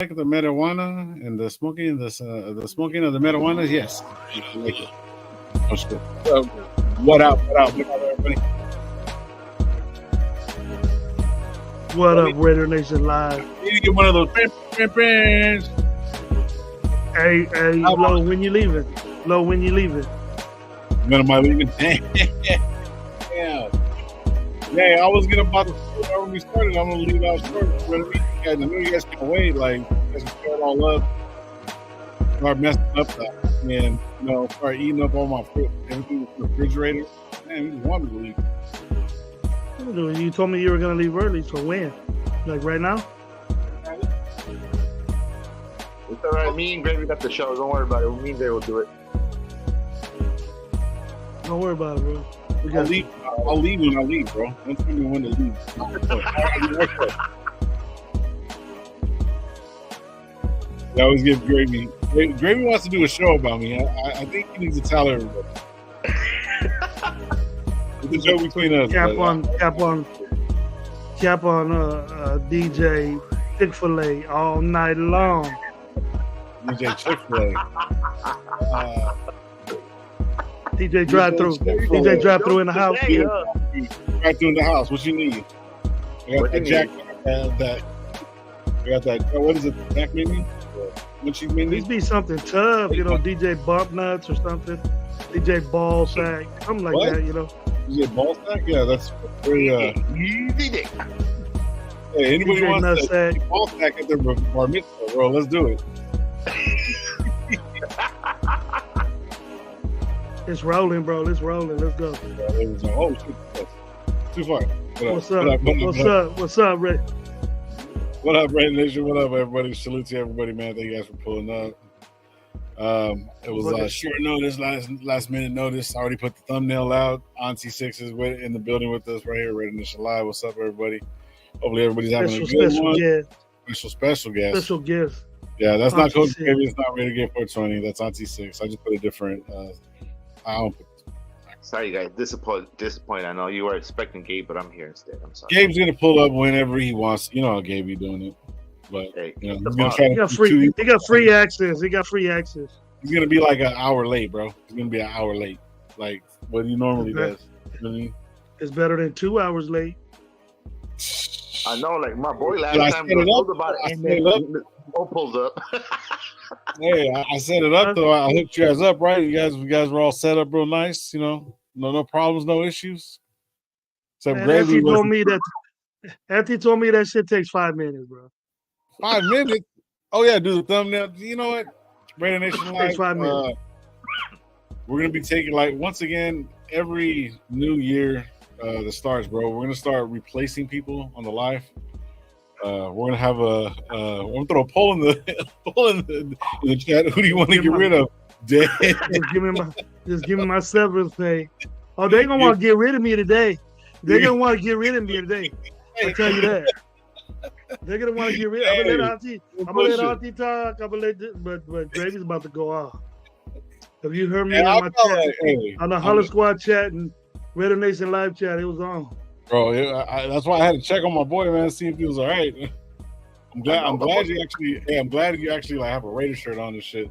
like the marijuana and the smoking, the smoking of the marijuana? Yes. I like it. Oh, shit. What up, everybody? What up, Raider Nation Live? You need to get one of those pants. Hey, Lo, when you leaving? Lo, when you leaving? When am I leaving? Yeah. Yeah, I was gonna about to when we started. I'm gonna leave out short. You know what I mean? I know you guys can't wait. Like, you guys can start all up, start messing up that, and start eating up all my fruit, everything in the refrigerator. Man, we just want me to leave. You told me you were gonna leave early, so when? Like right now? It's all right. Me and Gravy got the show. Don't worry about it. Me and Gravy will do it. Don't worry about it, bro. I'll leave when I leave, bro. Don't tell me when to leave. I always give Gravy. Gravy wants to do a show about me. I think he needs to tell everybody. It's a joke between us. Cap on DJ Chick-fil-A all night long. DJ Chick-fil-A. DJ drive-through. DJ drive-through in the house. Drive-through in the house. What you need? I got that Jack. I got that. What is it? Jack menu? What you mean? Needs to be something tough, DJ Bump Nuts or something. DJ Ball Sack, something like that, DJ Ball Sack? Yeah, that's very DJ. Hey, anybody DJ wants Nutsack. to Ball Sack at their bar mitzvah, bro? Let's do it. It's rolling, bro. It's rolling. Let's go. Oh, shit. Too far. What's up, Ray? What up, Raider Nation? What up, everybody? Salute to everybody, man. Thank you guys for pulling up. It was short notice, last minute notice. I already put the thumbnail out. Auntie Six is in the building with us right here, RaiderNationLive. What's up, everybody? Hopefully everybody's having a good one. Special guest. Special guest. Yeah, that's Auntie not Coach Six. Baby. It's not Raider Get 420. That's Auntie Six. I just put a different. I don't put. Sorry, guys. Disappointed. I know you were expecting Gabe, but I'm here instead. I'm sorry. Gabe's gonna pull up whenever he wants. You know how Gabe be doing it. But Hey, he's gonna try He to got free access. He got free access. He's gonna be like an hour late, bro. He's gonna be an hour late, like what he normally does. You know what I mean? It's better than 2 hours late. I know, like my boy last Did I time set it told up? about I it, and set it up? then pulls up. Hey, I set it up though. I hooked you guys up, right? You guys were all set up real nice. No problems, no issues. Except Man, Gravy After he told me that shit takes 5 minutes, bro. 5 minutes. Oh yeah, do the thumbnail. You know what? Raider Nation Live. Takes 5 minutes. We're gonna be taking once again every new year that starts, bro. We're gonna start replacing people on the live. We're gonna have we're gonna throw a poll in the chat. Who do you want to get rid of? Just give me my severance pay. Oh, they gonna want to get rid of me today. They're gonna want to get rid of me today. I'll tell you that. They're gonna want to get rid. I'm gonna let Auntie talk. But Gravy's about to go off. Have you heard me on my chat? On the Holler Squad chat and Raider Nation Live chat, it was on. Bro, that's why I had to check on my boy, man, see if he was all right. I'm glad you actually like have a Raider shirt on and shit.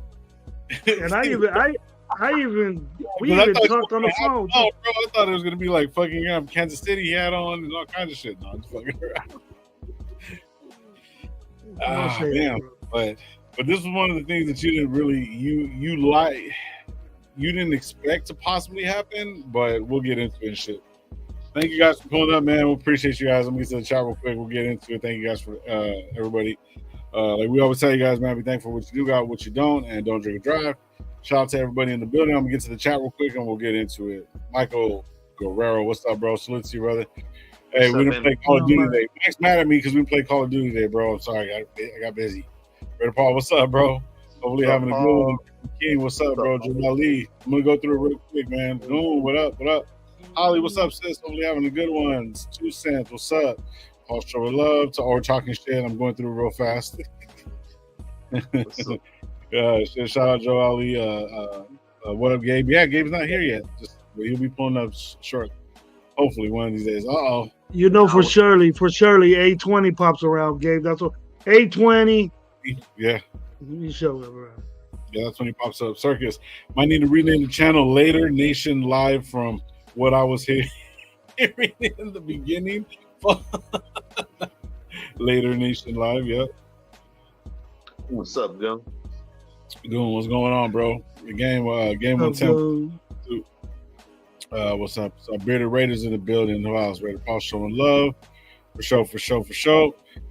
And we even talked on the phone. Oh, bro, I thought it was gonna be like fucking Kansas City he had on and all kinds of shit. No, I'm just fucking around. Damn. But this was one of the things that you didn't really you didn't expect to possibly happen, but we'll get into it and shit. Thank you guys for pulling up, man. We appreciate you guys. Let me get to the chat real quick. We'll get into it. Thank you guys for everybody. Like we always tell you guys, man, be thankful for what you do got, what you don't, and don't drink and drive. Shout out to everybody in the building. I'm gonna get to the chat real quick and we'll get into it. Michael Guerrero, what's up, bro? Salute to you, brother. Hey, we didn't play Call of Duty today. Mike's mad at me because we didn't play Call of Duty today, bro. I'm sorry, I got busy. Raider Paul, what's up, bro? Hopefully having a good one. King, what's up, bro? Jamal Lee. I'm gonna go through it real quick, man. Boom, what up? Holly, what's up, sis? Hopefully having a good one. 2 cents, what's up? Paul Show love to or talking shit. I'm going through it real fast. Shout out Joe Ali. What up, Gabe? Yeah, Gabe's not here yet. He'll be pulling up short. Hopefully one of these days. For surely, A20 pops around, Gabe. That's what A20, Yeah. You show it, bro. Yeah, that's when he pops up. Circus. Might need to rename the channel Later Nation Live from what I was hearing in the beginning. Later Nation Live, yeah. What's up, Joe? Doing what's going on, bro? The game 110. What's up? So Bearded Raiders in the building. Who else? Raider Paul showing love. For sure.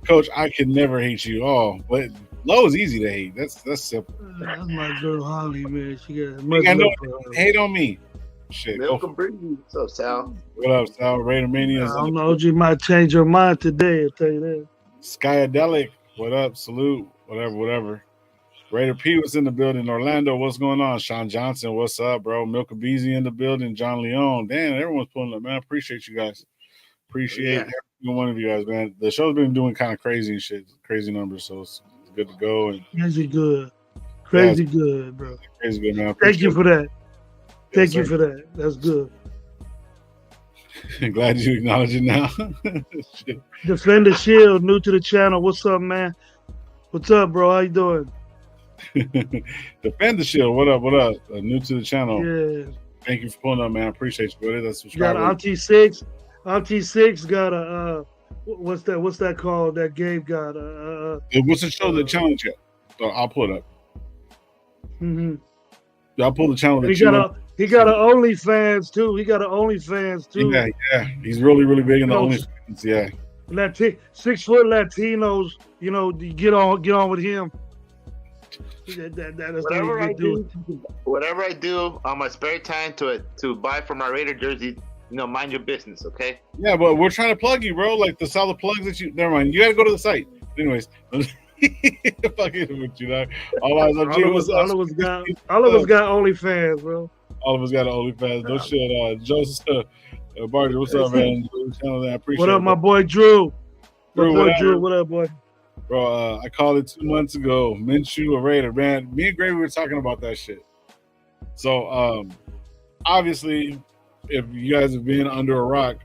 Coach, I can never hate you all. But Low is easy to hate. That's simple. That's my girl Holly, man. She got much love for her. Hate on me. Shit. Welcome, what's up, Sal? What up, Sal? Raider Mania. I don't know. You might change your mind today. I'll tell you that. Skyadelic. What up? Salute. Whatever. Raider P was in the building. Orlando, what's going on? Sean Johnson, what's up, bro? Milka Beezy in the building. John Leone. Damn, everyone's pulling up, man. I appreciate you guys. Appreciate every single one of you guys, man. The show's been doing kind of crazy and shit, crazy numbers, so it's good to go. And crazy good, bro. Crazy good, man. Thank you for that. Thank you for that. That's good. Glad you acknowledge it now. Defend the Shield, new to the channel. What's up, man? What's up, bro? How you doing? Defend the Shield. What up? New to the channel. Yeah. Thank you for pulling up, man. I appreciate you, brother. That's got Auntie Six. Auntie Six got a what's that called? That game got what's the show? The challenge yet? So I'll pull it up. Mm-hmm. I'll pull the channel. He got an OnlyFans too. Yeah. He's really big in the OnlyFans. Yeah. 6 foot Latinos, get on with him. Whatever I do on my spare time to buy for my Raider jersey, mind your business, okay? Yeah, but we're trying to plug you, bro. Like the solid plugs that you. Never mind. You got to go to the site. Anyways, fucking with you, dog. All of us got OnlyFans, bro. All of us got an OnlyFans. No shit. Joseph, Barger, what's up, man? I appreciate what up, it. My boy Drew? Drew, what up, boy? Bro, I called it 2 months ago. Minshew, a Raider, man. Me and Gravy were talking about that shit. So, obviously, if you guys have been under a rock,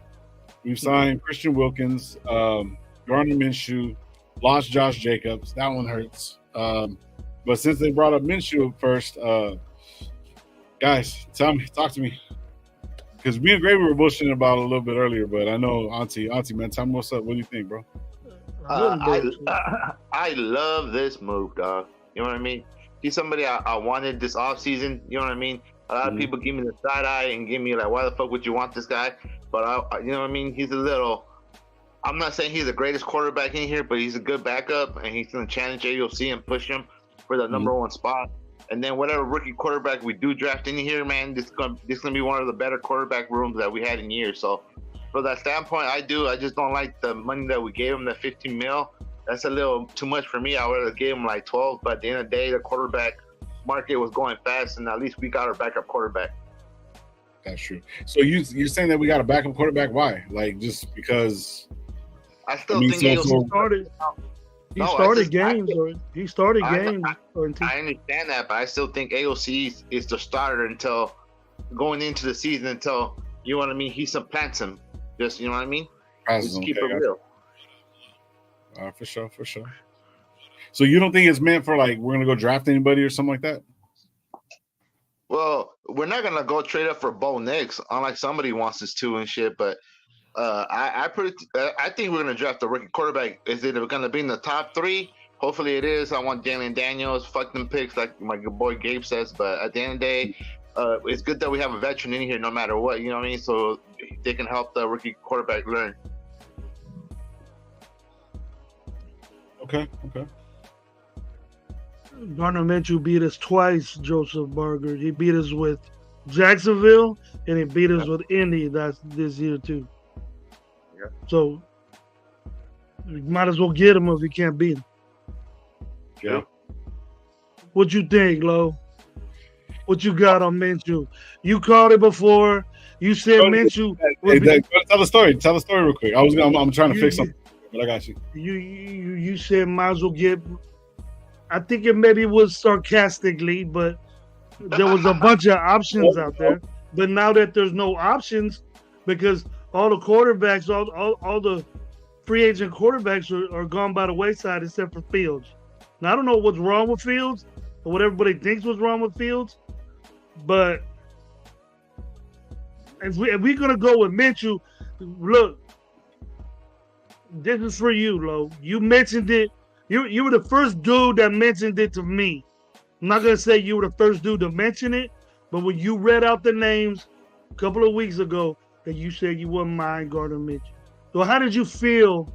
we've signed Christian Wilkins, Gardner Minshew, lost Josh Jacobs. That one hurts. But since they brought up Minshew first, guys, talk to me. Because me and Gravy were bullshitting about it a little bit earlier, but I know Auntie, man, tell me what's up. What do you think, bro? I love this move, dog. You know what I mean? He's somebody I wanted this offseason. You know what I mean? A lot of people give me the side eye and give me like, why the fuck would you want this guy? But you know what I mean? He's I'm not saying he's the greatest quarterback in here, but he's a good backup, and he's going to challenge AOC and push him for the number one spot. And then whatever rookie quarterback we do draft in here, man, this is going to be one of the better quarterback rooms that we had in years. So from that standpoint, I just don't like the money that we gave him, the $15 million. That's a little too much for me. I would have gave him like 12, but at the end of the day, the quarterback market was going fast, and at least we got our backup quarterback. That's true. So you're saying that we got a backup quarterback? Why? Like just because? I still think he started. He started games. I understand that, but I still think AOC is the starter until going into the season. Until you know what I mean, he supplants him. Just you know what I mean. Just keep it real. For sure. So you don't think it's meant for like we're gonna go draft anybody or something like that? Well, we're not gonna go trade up for Bo Nix, unlike somebody wants us to and shit. But I think we're gonna draft a rookie quarterback. Is it gonna be in the top 3? Hopefully it is. I want Jalen Daniels. Fuck them picks, like my boy Gabe says. But at the end of the day, it's good that we have a veteran in here, no matter what. You know what I mean? So they can help the rookie quarterback learn. Okay. Gardner Minshew beat us twice, Joseph Barger. He beat us with Jacksonville, and he beat us with Indy this year, too. Yeah. So, you might as well get him if you can't beat him. Yeah. What you think, Lo? What you got on Minshew? You called it before. You said Minshew. Tell the story. Tell the story real quick. I'm trying to fix something, but I got you. You said might as well get. I think it maybe was sarcastically, but there was a bunch of options out there. But now that there's no options, because all the quarterbacks, all the free agent quarterbacks are gone by the wayside except for Fields. Now I don't know what's wrong with Fields or what everybody thinks was wrong with Fields, but if we're gonna go with Minshew, look, this is for you, Lo. You mentioned it. You were the first dude that mentioned it to me. I'm not gonna say you were the first dude to mention it, but when you read out the names a couple of weeks ago, that you said you wouldn't mind Gardner Minshew. So how did you feel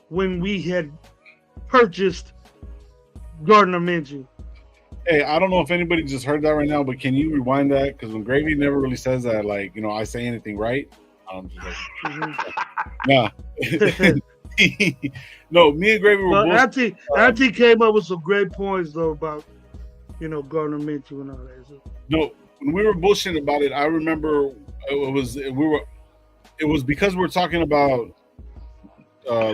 when we had purchased Gardner Minshew? Hey, I don't know if anybody just heard that right now, but can you rewind that? Because when Gravy never really says that, like, I say anything right. I'm just like, nah. No, me and Gravy were both. Auntie came up with some great points though about Gardner Minshew and all that. So. No, when we were bullshitting about it, I remember it was because we were talking about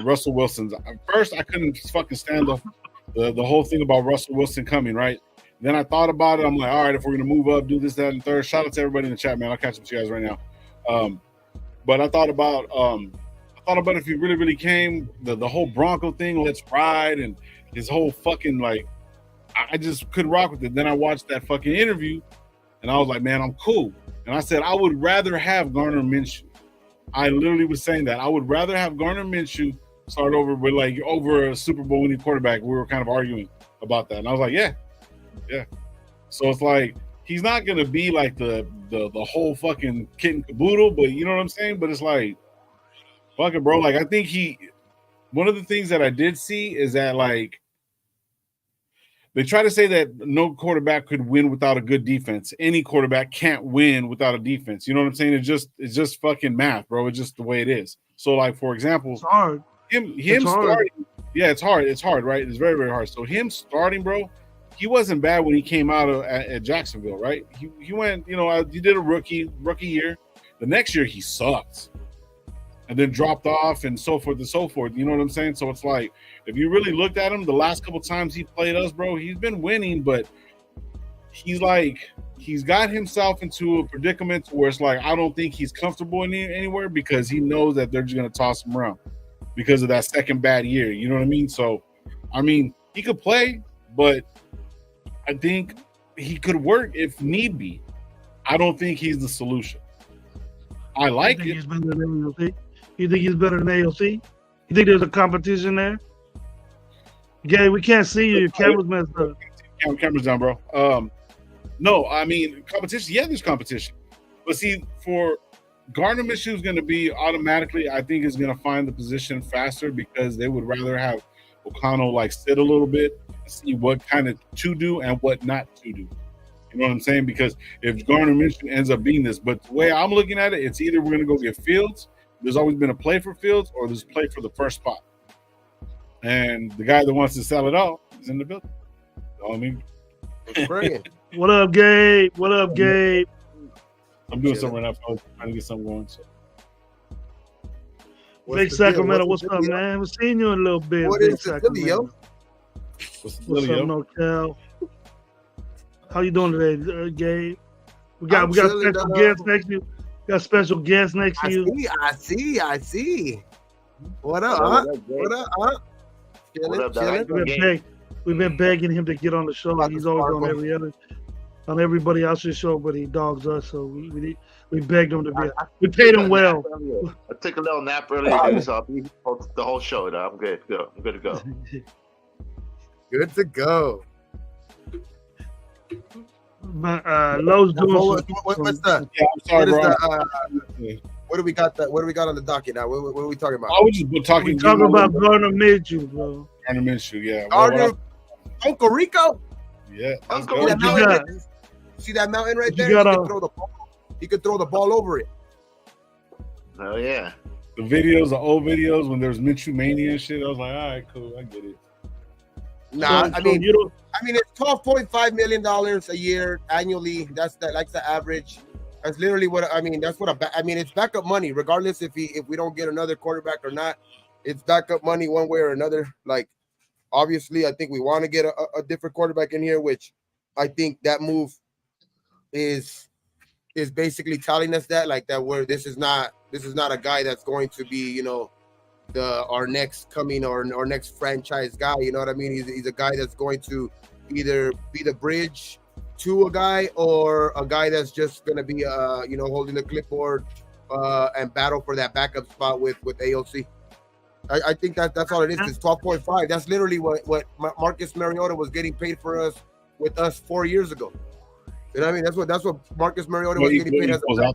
Russell Wilson's. At first, I couldn't fucking stand the whole thing about Russell Wilson coming, right? Then I thought about it. I'm like, all right, if we're gonna move up, do this, that, and third. Shout out to everybody in the chat, man. I'll catch up to you guys right now. But I thought about if he really, really came, the whole Bronco thing, let's ride, and his whole fucking like, I just couldn't rock with it. Then I watched that fucking interview, and I was like, man, I'm cool. And I said I would rather have Gardner Minshew. I literally was saying that I would rather have Gardner Minshew start over with over a Super Bowl winning quarterback. We were kind of arguing about that, and I was like, yeah. So it's like he's not gonna be like the whole fucking kit and caboodle, but you know what I'm saying. But it's like, fuck it, bro. Like I think one of the things that I did see is that like they try to say that no quarterback could win without a good defense. Any quarterback can't win without a defense. You know what I'm saying? It's just fucking math, bro. It's just the way it is. So like for example, it's hard. Him starting. Yeah, it's hard. It's hard, right? It's very, very hard. So him starting, bro. He wasn't bad when he came out at Jacksonville, right? He went, he did a rookie year. The next year he sucked, and then dropped off, and so forth and so forth. You know what I'm saying? So it's like if you really looked at him, the last couple times he played us, bro, he's been winning, but he's got himself into a predicament where it's like I don't think he's comfortable anywhere because he knows that they're just gonna toss him around because of that second bad year. You know what I mean? So, I mean, he could play, but I think he could work if need be. I don't think he's the solution. I like it. He's better than AOC? You think he's better than AOC? You think there's a competition there? Gay, we can't see you. Your camera's messed up. Camera's down, bro. No, I mean competition. Yeah, there's competition. But see, for Gardner Minshew is going to be automatically, I think, is going to find the position faster because they would rather have O'Connell like sit a little bit and see what kind of to do and what not to do. You know what I'm saying? Because if Gardner Minshew ends up being this, but the way I'm looking at it, it's either we're going to go get Fields. There's always been a play for Fields, or there's a play for the first spot. And the guy that wants to sell it out is in the building. You know what I mean? What up, Gabe? What up, Gabe? I'm doing something right now. I'm trying to get something going. So. Big Sacramento, what's up, man? We're seeing you in a little bit. What is the deal? What's up, NorCal? How you doing today, Gabe? We got special guests next to you. Got special guests next to you. I see. What up, huh? What up, huh? Chilling. We've been begging him to get on the show. He's always on everybody else's show, but he dogs us. So we begged him to be. We paid him well. I took a little nap earlier, so I'll be the whole show. I'm good. I'm good to go. Good to go. Lowe's doing. What's that? Yeah, I'm sorry, bro. What do we got? What do we got on the docket now? What are we talking about? I was just talking about Gardner Minshew, bro. Gardner Minshew, yeah. Gardner, Uncle Rico. Yeah. Uncle Rico. See that mountain right there? He could throw the ball over it. Oh yeah. The old videos when there was Minshew Mania and shit. I was like, all right, cool, I get it. Nah, I mean, it's $12.5 million a year annually. That's the average. That's literally what I mean. That's what it's backup money, regardless if we don't get another quarterback or not. It's backup money one way or another. Like, obviously, I think we want to get a different quarterback in here, which I think that move is basically telling us that, like, that where this is not a guy that's going to be, our next coming or our next franchise guy. You know what I mean? He's a guy that's going to either be the bridge to a guy or a guy that's just going to be holding the clipboard and battle for that backup spot with AOC. I think that's all it is. It's 12.5. That's literally what Marcus Mariota was getting paid for us with us 4 years ago. You know what I mean? That's what Marcus Mariota was getting paid as 4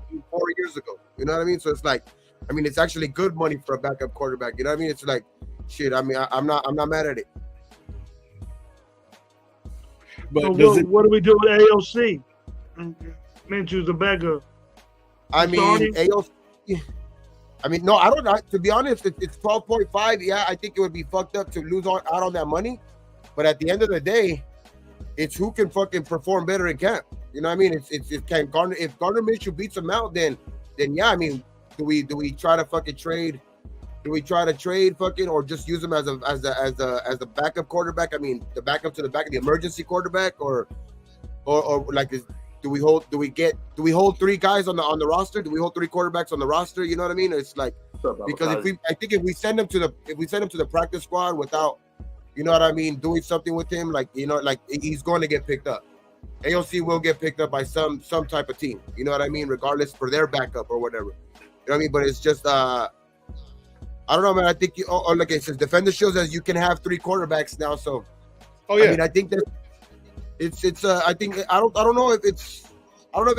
years ago. You know what I mean? So it's like, I mean, it's actually good money for a backup quarterback. You know what I mean? It's like, shit. I mean, I'm not mad at it. But so what do we do with AOC? Minshew's a backup. I mean, AOC. I mean, no, I don't know. To be honest, it's 12.5. Yeah, I think it would be fucked up to lose out on that money. But at the end of the day, it's who can fucking perform better in camp. You know what I mean? If Gardner Minshew beats him out, then yeah. I mean, do we try to fucking trade? Do we try to trade fucking or just use him as a backup quarterback? I mean, the backup to the emergency quarterback, or like do we hold 3 guys on the roster? Do we hold 3 quarterbacks on the roster? You know what I mean? It's like, because if we send him to the practice squad without, you know what I mean, doing something with him, like, you know, like he's going to get picked up. AOC will get picked up by some type of team. You know what I mean? Regardless for their backup or whatever. You know what I mean? But it's just I don't know, man. I think like it says, Defender shows us you can have 3 quarterbacks now. So, I mean, I think that it's I think I don't know if it's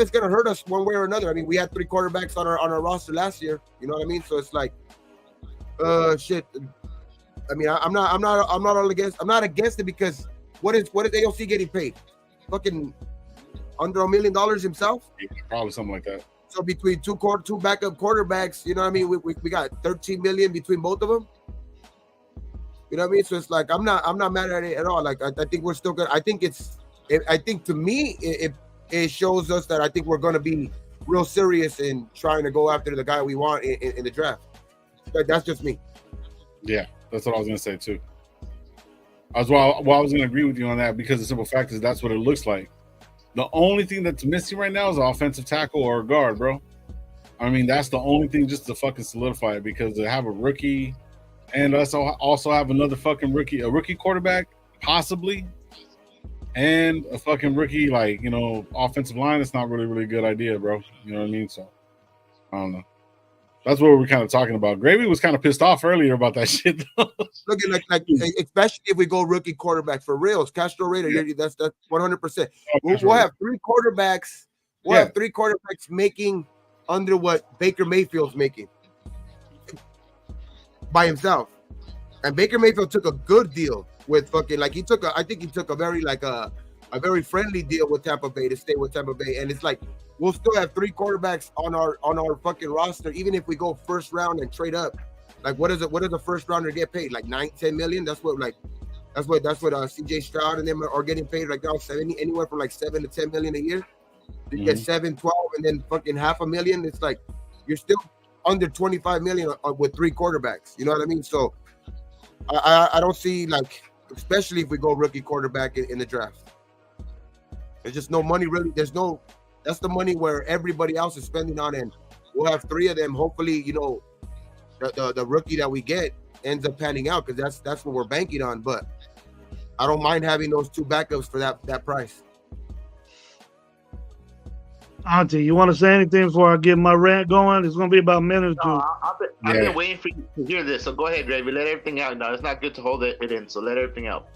gonna hurt us one way or another. I mean, we had 3 quarterbacks on our roster last year. You know what I mean? So it's like, shit. I mean, I'm not against it because what is AOC getting paid? Fucking under $1 million himself? Yeah, probably something like that. So between two backup quarterbacks, you know what I mean? We got 13 million between both of them. You know what I mean? So it's like I'm not mad at it at all. Like I think we're still good. I think to me it shows us that I think we're gonna be real serious in trying to go after the guy we want in the draft. Like, that's just me. Yeah, that's what I was gonna say too. I was gonna agree with you on that because the simple fact is that's what it looks like. The only thing that's missing right now is an offensive tackle or a guard, bro. I mean, that's the only thing just to fucking solidify it, because to have a rookie and let's also have another fucking rookie quarterback, possibly, and a fucking rookie, like, you know, offensive line, it's not really, really good idea, bro. You know what I mean? So, I don't know. That's what we're kind of talking about. Gravy was kind of pissed off earlier about that shit, though. Looking like especially if we go rookie quarterback for reals, Castro Raider, yeah. That's 100%. We'll have 3 quarterbacks. We'll have 3 quarterbacks making under what Baker Mayfield's making by himself. And Baker Mayfield took a good deal with fucking, like, I think he took a very very friendly deal with Tampa Bay to stay with Tampa Bay. And it's like, we'll still have 3 quarterbacks on our fucking roster, even if we go first round and trade up. Like, what does a first rounder get paid? Like 9-10 million? That's what CJ Stroud and them are getting paid right now, anywhere from like 7 to 10 million a year. You get 7, 12, and then fucking $500,000. It's like you're still under 25 million with 3 quarterbacks. You know what I mean? So I don't see, like, especially if we go rookie quarterback in the draft. There's just no money really. That's the money where everybody else is spending on, and we'll have 3 of them. Hopefully, you know, the rookie that we get ends up panning out, because that's what we're banking on. But I don't mind having those 2 backups for that price. Auntie, you want to say anything before I get my rant going? It's going to be about a minute or 2. I've been waiting for you to hear this, so go ahead, Gravy. Let everything out now. It's not good to hold it in, so let everything out.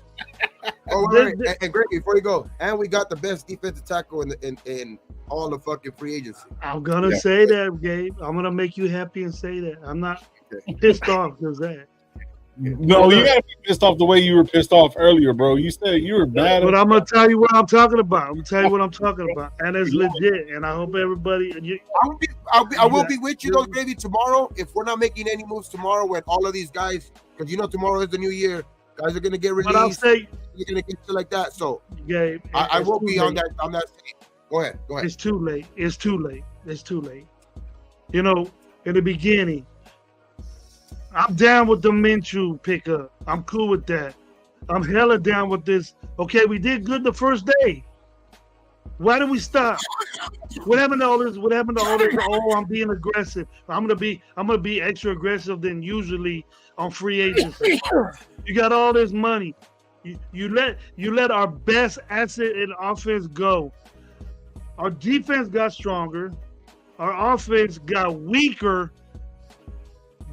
And Greg, before you go, and we got the best defensive tackle in all the fucking free agency. I'm gonna say that, Gabe. I'm gonna make you happy and say that. I'm not pissed off because that. No, you gotta be pissed off the way you were pissed off earlier, bro. You said you were bad. But I'm gonna tell you what I'm talking about. And it's legit. And I hope everybody. I will be with you, though, Gravy, tomorrow. If we're not making any moves tomorrow, with all of these guys, because you know tomorrow is the new year. Guys are gonna get released. But I'll say you're gonna get shit like that. So Gabe, I will be on that. Go ahead. It's too late. You know, in the beginning, I'm down with the Minshew pickup. I'm cool with that. I'm hella down with this. Okay, we did good the first day. Why did we stop? What happened to all this? What happened to all this? Oh, I'm being aggressive. I'm gonna be extra aggressive than usually on free agency. You got all this money. You let our best asset in offense go. Our defense got stronger. Our offense got weaker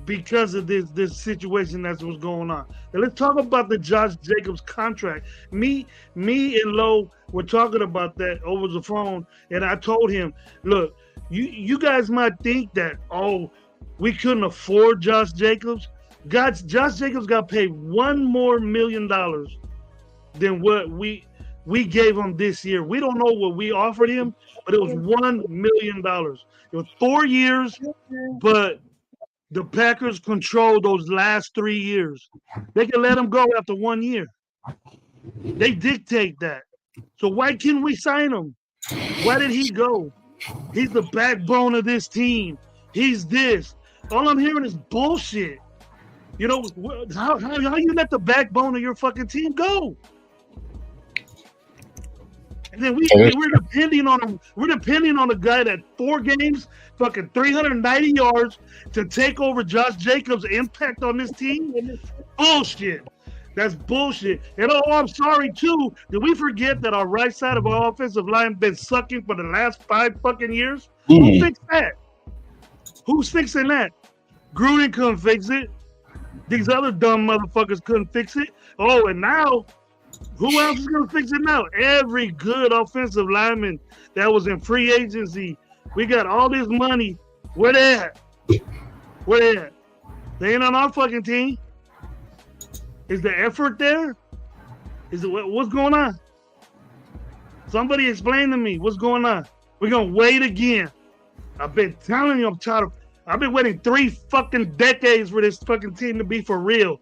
because of this situation that's what's going on. Now let's talk about the Josh Jacobs contract. Me and Lo were talking about that over the phone, and I told him, look, you guys might think that, oh, we couldn't afford Josh Jacobs. Josh Jacobs got paid $1 more million than what we gave him this year. We don't know what we offered him, but it was $1 million. It was 4 years, but the Packers control those last 3 years. They can let him go after 1 year. They dictate that. So why can't we sign him? Why did he go? He's the backbone of this team. He's this. All I'm hearing is bullshit. You know, how you let the backbone of your fucking team go? And then we're depending on him. We're depending on a guy that 4 games, fucking 390 yards to take over Josh Jacobs' impact on this team. Bullshit. That's bullshit. And I'm sorry too. Did we forget that our right side of our offensive line been sucking for the last 5 fucking years? Who fixed that? Who's fixing that? Gruden couldn't fix it. These other dumb motherfuckers couldn't fix it. Oh, and now, who else is going to fix it now? Every good offensive lineman that was in free agency. We got all this money. Where they at? Where they at? They ain't on our fucking team. Is the effort there? Is it what's going on? Somebody explain to me what's going on. We're going to wait again. I've been telling you, I've been waiting 3 fucking decades for this fucking team to be for real.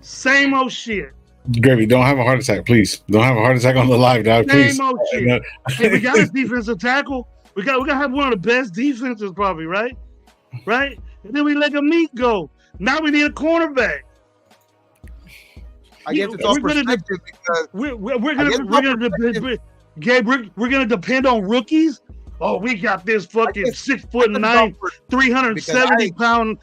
Same old shit. Gravy, don't have a heart attack, please. Don't have a heart attack on the live, dog. Please. Same old shit. Hey, we got a defensive tackle. We got to have one of the best defenses, probably, right? Right? And then we let Meek go. Now we need a cornerback. I guess it's all perspective because we're gonna depend on rookies. Oh, we got this fucking 6'9", 370 pound.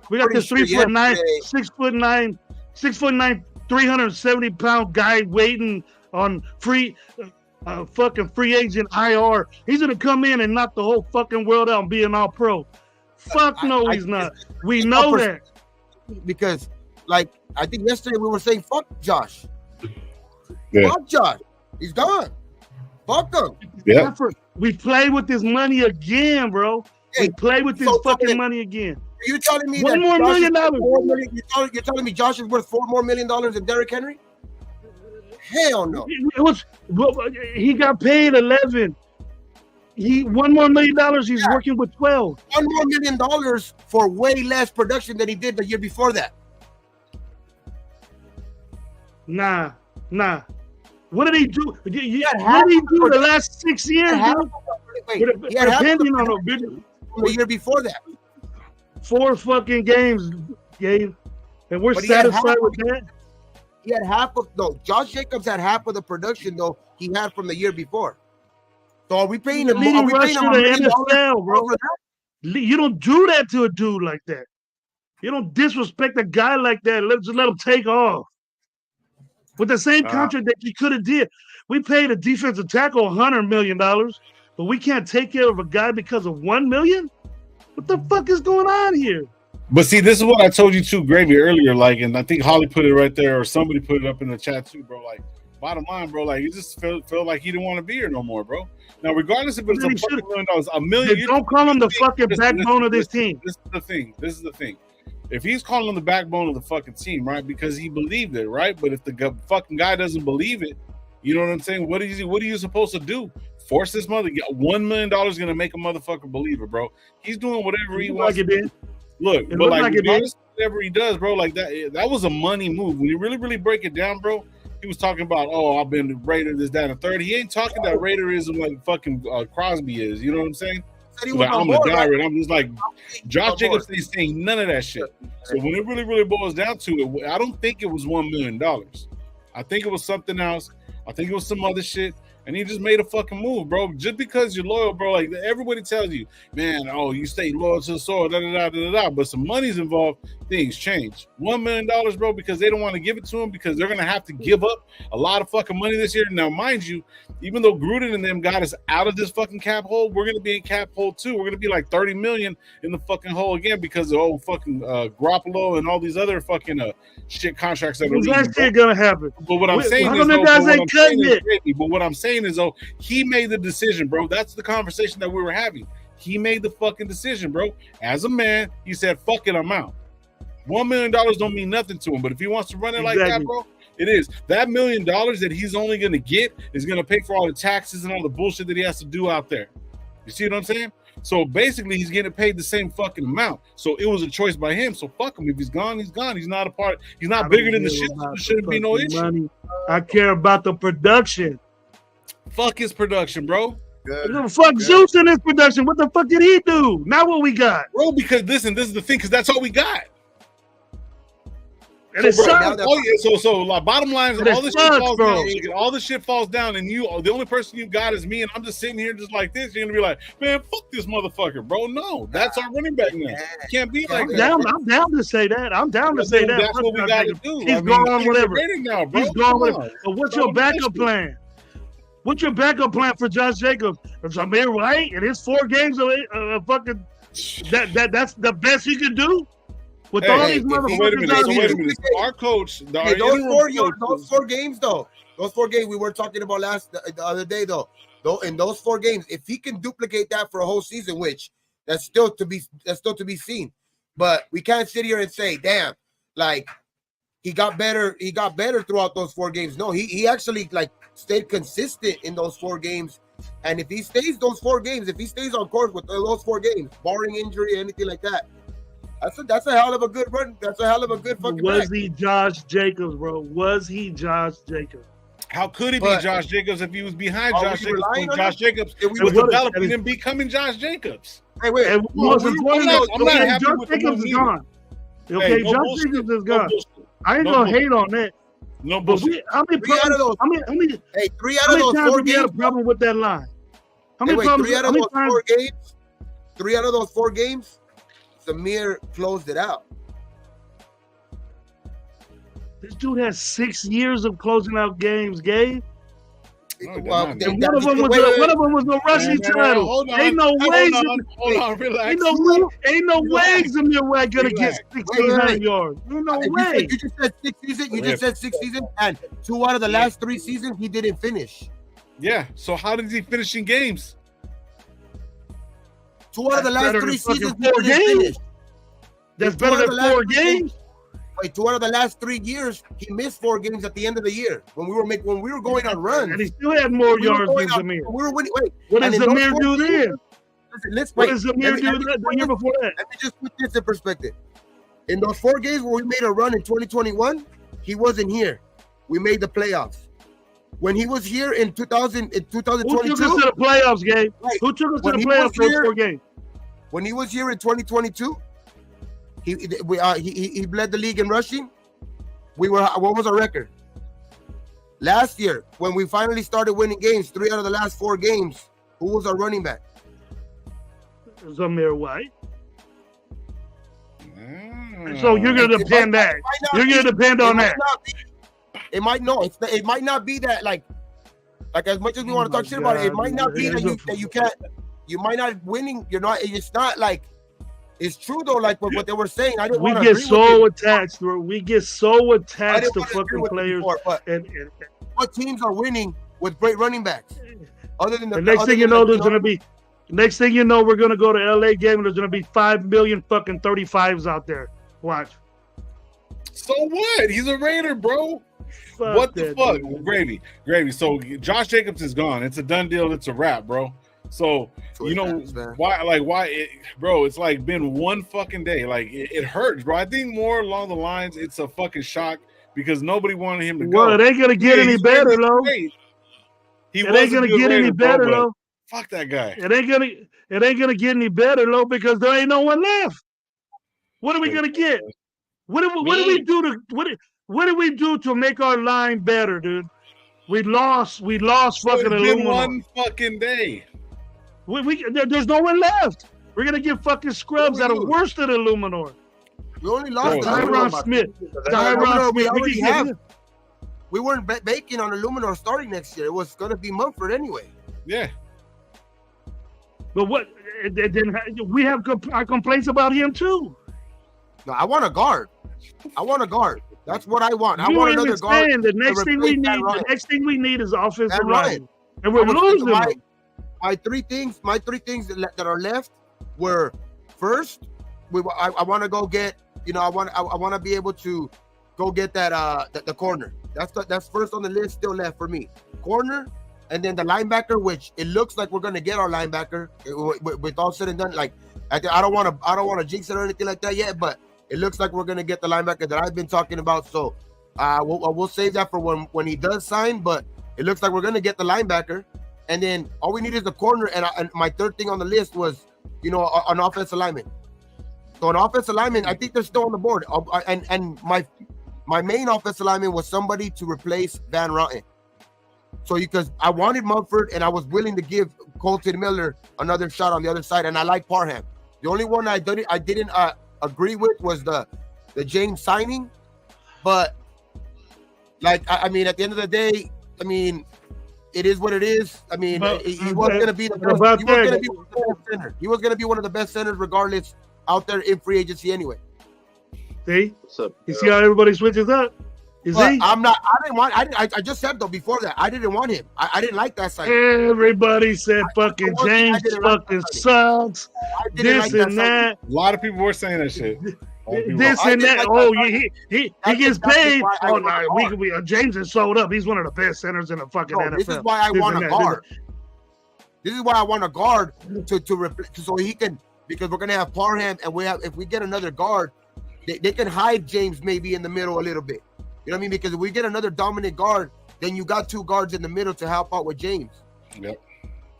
We got this 3'9", 6'9", 370 pound guy waiting on fucking free agent IR. He's gonna come in and knock the whole fucking world out and be an all pro. Fuck no, he's not. We know that because, like, I think yesterday we were saying, "Fuck Josh." Yeah. Fuck Josh. He's done. Fuck him. Yeah. We play with this money again, bro. We play with this fucking money again. Are you telling me $1 more million? You're telling me Josh is worth $4 more million than Derrick Henry? Hell no. He got paid 11. $1 more million. He's working with 12. $1 more million for way less production than he did the year before that. Nah. What did he do? What did he do the last 6 years? Depending on the year before that. 4 fucking games, Gabe, and we're satisfied with that. He had Josh Jacobs had half of the production though he had from the year before. So are we paying him? Are we paying him NFL, bro? You don't do that to a dude like that. You don't disrespect a guy like that. Just let him take off. With the same contract that you could have did. We paid a defensive tackle $100 million, but we can't take care of a guy because of $1 million? What the fuck is going on here? But see, this is what I told you too, Gravy, earlier. Like, and I think Holly put it right there, or somebody put it up in the chat too, bro. Like, bottom line, bro, like, he just felt like he didn't want to be here no more, bro. Now, regardless if it's $1 million, $1 million, don't call him the fucking backbone of this team. This is the thing. If he's calling him the backbone of the fucking team, right? Because he believed it, right? But if the fucking guy doesn't believe it, you know what I'm saying? What are you supposed to do? Force this mother? $1 million gonna make a motherfucker believe it, bro. He's doing whatever he wants. Look, but like whatever he does, bro, like that was a money move. When you really break it down, bro, he was talking about, oh, I've been the Raider, this, that, and the third. He ain't talking that Raiderism like fucking Crosby is. You know what I'm saying? Like, I'm a guy, right? I'm just like Josh Jacobs ain't saying none of that shit. So when it really boils down to it, I don't think it was $1 million. I think it was something else. I think it was some other shit. And he just made a fucking move, bro. Just because you're loyal, bro, like everybody tells you, man, oh, you stay loyal to the soil, da. But some money's involved, things change. $1 million, bro, because they don't want to give it to him because they're gonna have to give up a lot of fucking money this year. Now, mind you, even though Gruden and them got us out of this fucking cap hole, we're gonna be in cap hole too. We're gonna be like 30 million in the fucking hole again because of fucking Garoppolo and all these other fucking shit contracts that are leaving. That's still gonna happen. But what I'm saying is, but what I'm saying is, though, he made the decision, bro. That's the conversation that we were having. He made the fucking decision, bro. As a man, he said, fuck it, I'm out. $1 million don't mean nothing to him, but if he wants to run it like that, bro, it is. That $1 million that he's only going to get is going to pay for all the taxes and all the bullshit that he has to do out there. You see what I'm saying? So basically, he's getting paid the same fucking amount. So it was a choice by him. So fuck him. If he's gone, he's gone. He's not a part. He's not bigger than the shit. So there shouldn't be no issue. Money. I care about the production. Fuck his production, bro. Fuck Zeus in his production. What the fuck did he do? Not what we got, bro. Because this is the thing. Because that's all we got. And so, bottom line is all the shit falls down, and the only person you got is me, and I'm just sitting here just like this. You're gonna be like, man, fuck this motherfucker, bro. No, that's our running back now. It can't be like that. I'm down to say that. That's what we got to do. He's gone, whatever. Now, bro. He's gone, whatever. But what's your backup plan? What's your backup plan for Josh Jacobs? Zamir White in his 4 games of fucking that's the best he can do. With all these motherfuckers. Wait a minute. So our coach, those 4 games though, those 4 games we were talking about the other day though, in those 4 games, if he can duplicate that for a whole season, which that's still to be seen, but we can't sit here and say, damn, like he got better throughout those 4 games. No, he actually like stayed consistent in those 4 games. And if he stays those 4 games, if he stays on course with those 4 games, barring injury, anything like that, that's a hell of a good run. That's a hell of a good fucking Was he Josh Jacobs, bro? Was he Josh Jacobs? How could he be Josh Jacobs if he was behind Josh Jacobs? Josh Jacobs was developing and becoming Josh Jacobs. Hey, wait. I'm not happy Josh Jacobs is gone. Okay, Josh Jacobs is gone. I ain't gonna hate on that. No, but how many times have we had a problem with that line? How many times? 3 out of those 4 games, Samir closed it out. This dude has 6 years of closing out games, Gabe. One of them was the rushing title. Ain't no way. Hold on, relax. Ain't no way Zamir White gonna get 1,600 yards. Ain't no way. You just said 6 seasons. You just said 6 seasons, and 2 out of the last 3 seasons he didn't finish. Yeah. So how did he finish in games? 2 out of the last 3 seasons he didn't finish. That's better than 4 games. Wait, 2 out of the last 3 years, he missed 4 games at the end of the year when we were going on runs. And he still had more yards than Zamir. We were winning. Wait, what did Zamir do then? What did Zamir do the year before that? Let me just put this in perspective. In those 4 games where we made a run in 2021, he wasn't here. We made the playoffs. When he was here in 2022, who took us to the playoffs, Gabe? Right. Who took us to the playoffs for 4 games? When he was here in 2022. He led the league in rushing. What was our record? Last year, when we finally started winning games, 3 out of the last 4 games, who was our running back? Zamir White. So you're gonna depend that. You're gonna depend on that. It might not be that like as much as we want to talk shit about it. It might not be that you can't. You might not winning. You're not. It's not like. It's true though, like what they were saying. We get so attached to fucking players. And what teams are winning with great running backs? Other than the next thing you know, there's gonna be. Next thing you know, we're gonna go to LA game and there's gonna be 5 million fucking 35s out there. Watch. So what? He's a Raider, bro. What the fuck? Gravy. So Josh Jacobs is gone. It's a done deal. It's a wrap, bro. So you know why bro, it's like been one fucking day. Like it hurts, bro. I think more along the lines it's a fucking shock because nobody wanted him to go. Well, it ain't gonna get any better, though. It ain't gonna get any better, though. Fuck that guy. It ain't gonna get any better, though, because there ain't no one left. What are we gonna get? What do we do to make our line better, dude? We lost fucking It's been Illuminor. one fucking day. There's no one left. We're gonna get fucking scrubs that are worse than Illuminor. We only lost Tyron Smith. We already have. We weren't baking on Illuminor starting next year. It was gonna be Mumford anyway. Yeah. But what? Then we have our complaints about him too. No, I want a guard. That's what I want. I You want ain't another guard. The next thing we need. The next thing we need is offensive line, and we're losing them. My three things that are left were first. I want to go get. I want to be able to go get that the corner. That's first on the list. Still left for me. Corner, and then the linebacker, which it looks like we're gonna get our linebacker with all said and done. Like I don't want to jinx it or anything like that yet, but it looks like we're gonna get the linebacker that I've been talking about. So we'll save that for when he does sign. But it looks like we're gonna get the linebacker, and then all we need is the corner. And my third thing on the list was an offensive lineman. So an offensive lineman, I think they're still on the board. And my main offensive lineman was somebody to replace Van Rotten. So because I wanted Mumford and I was willing to give Colton Miller another shot on the other side, and I like Parham. The only one I didn't agree with was the James signing, but I mean at the end of the day, I mean it is what it is. I mean he was going to be the best. He was going to be one of the best centers regardless out there in free agency anyway. See, you see how everybody switches up. I just said though before that I didn't want him. I didn't like that side. Everybody said fucking James fucking sucks. This and that. A lot of people were saying that shit. This and that. Oh, he gets paid. Oh no, James is sold up. He's one of the best centers in the fucking NFL. This is why I want a guard. This is why I want a guard to replace so he can, because we're gonna have Parham, and if we get another guard, they can hide James maybe in the middle a little bit. You know what I mean? Because if we get another dominant guard, then you got two guards in the middle to help out with James. Yep.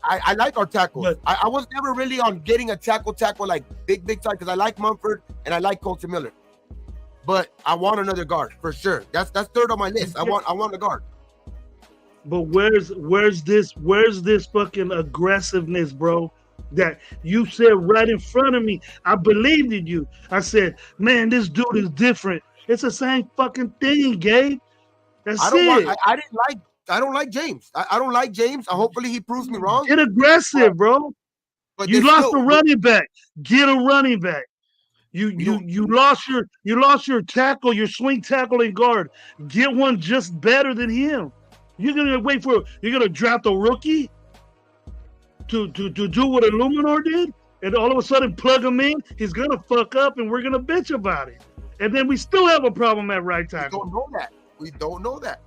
I like our tackles. I was never really on getting a tackle like big time because I like Mumford and I like Colton Miller. But I want another guard for sure. That's third on my list. I want a guard. But where's this fucking aggressiveness, bro? That you said right in front of me. I believed in you. I said, man, this dude is different. It's the same fucking thing, Gabe. I don't like James. I don't like James. Hopefully he proves me wrong. Get aggressive, bro. But you lost a running back. Get a running back. You lost your tackle, your swing tackle and guard. Get one just better than him. You're gonna draft a rookie to do what Illuminor did, and all of a sudden plug him in. He's gonna fuck up, and we're gonna bitch about it. And then we still have a problem at right tackle. We don't know that.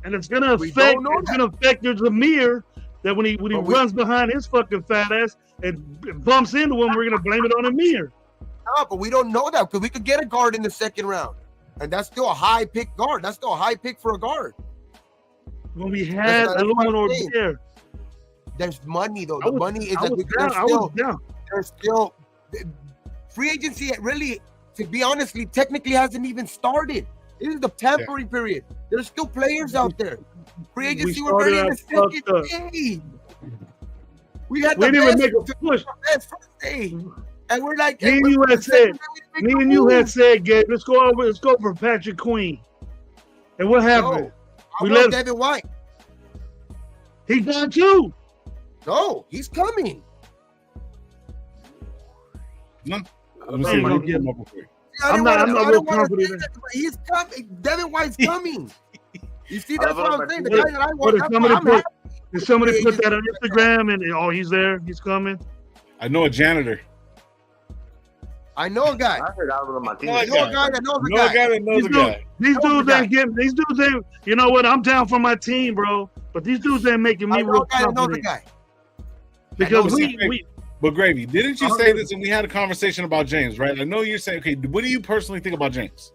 And it's gonna affect your Zamir that when he runs behind his fucking fat ass and bumps into him, we're gonna blame it on Amir. No, but we don't know that because we could get a guard in the second round, and that's still a high pick guard. That's still a high pick for a guard. When we had Illuminor there, there's money though. The money is that there's still free agency. Really, to be honestly, technically hasn't even started. This is the tampering period. There's still players out there. Free agency we're ready in the second day. We didn't even make a push. First day. And we're like, me and you had said, Gabe, let's go for Patrick Queen. And what happened? We let Devin White. He's gone too. No, he's coming. No. I'm not real confident. He's coming. Devin White's coming. You see, that's what I'm saying. The guy that I want. Did somebody put that on Instagram and he's there? He's coming. I know a janitor. I know a guy. I heard out of my team. I know a guy that knows a guy. These dudes ain't getting. These dudes ain't. You know what? I'm down for my team, bro. But these dudes ain't making me real confident. Because But Gravy, didn't you say this and we had a conversation about James, right? I know you're saying, okay, what do you personally think about James?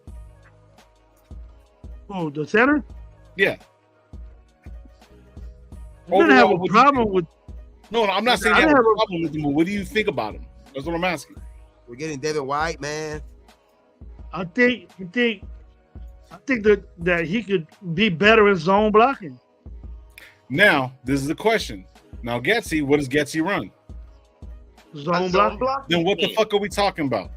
Oh, the center? Yeah. You're gonna have a problem with. No, I'm not saying you have a problem with him. But what do you think about him? That's what I'm asking. We're getting Devin White, man. I think that he could be better in zone blocking. Now, this is the question. Now, Getsy, what does Getsy run? Zone block. Then what the fuck are we talking about?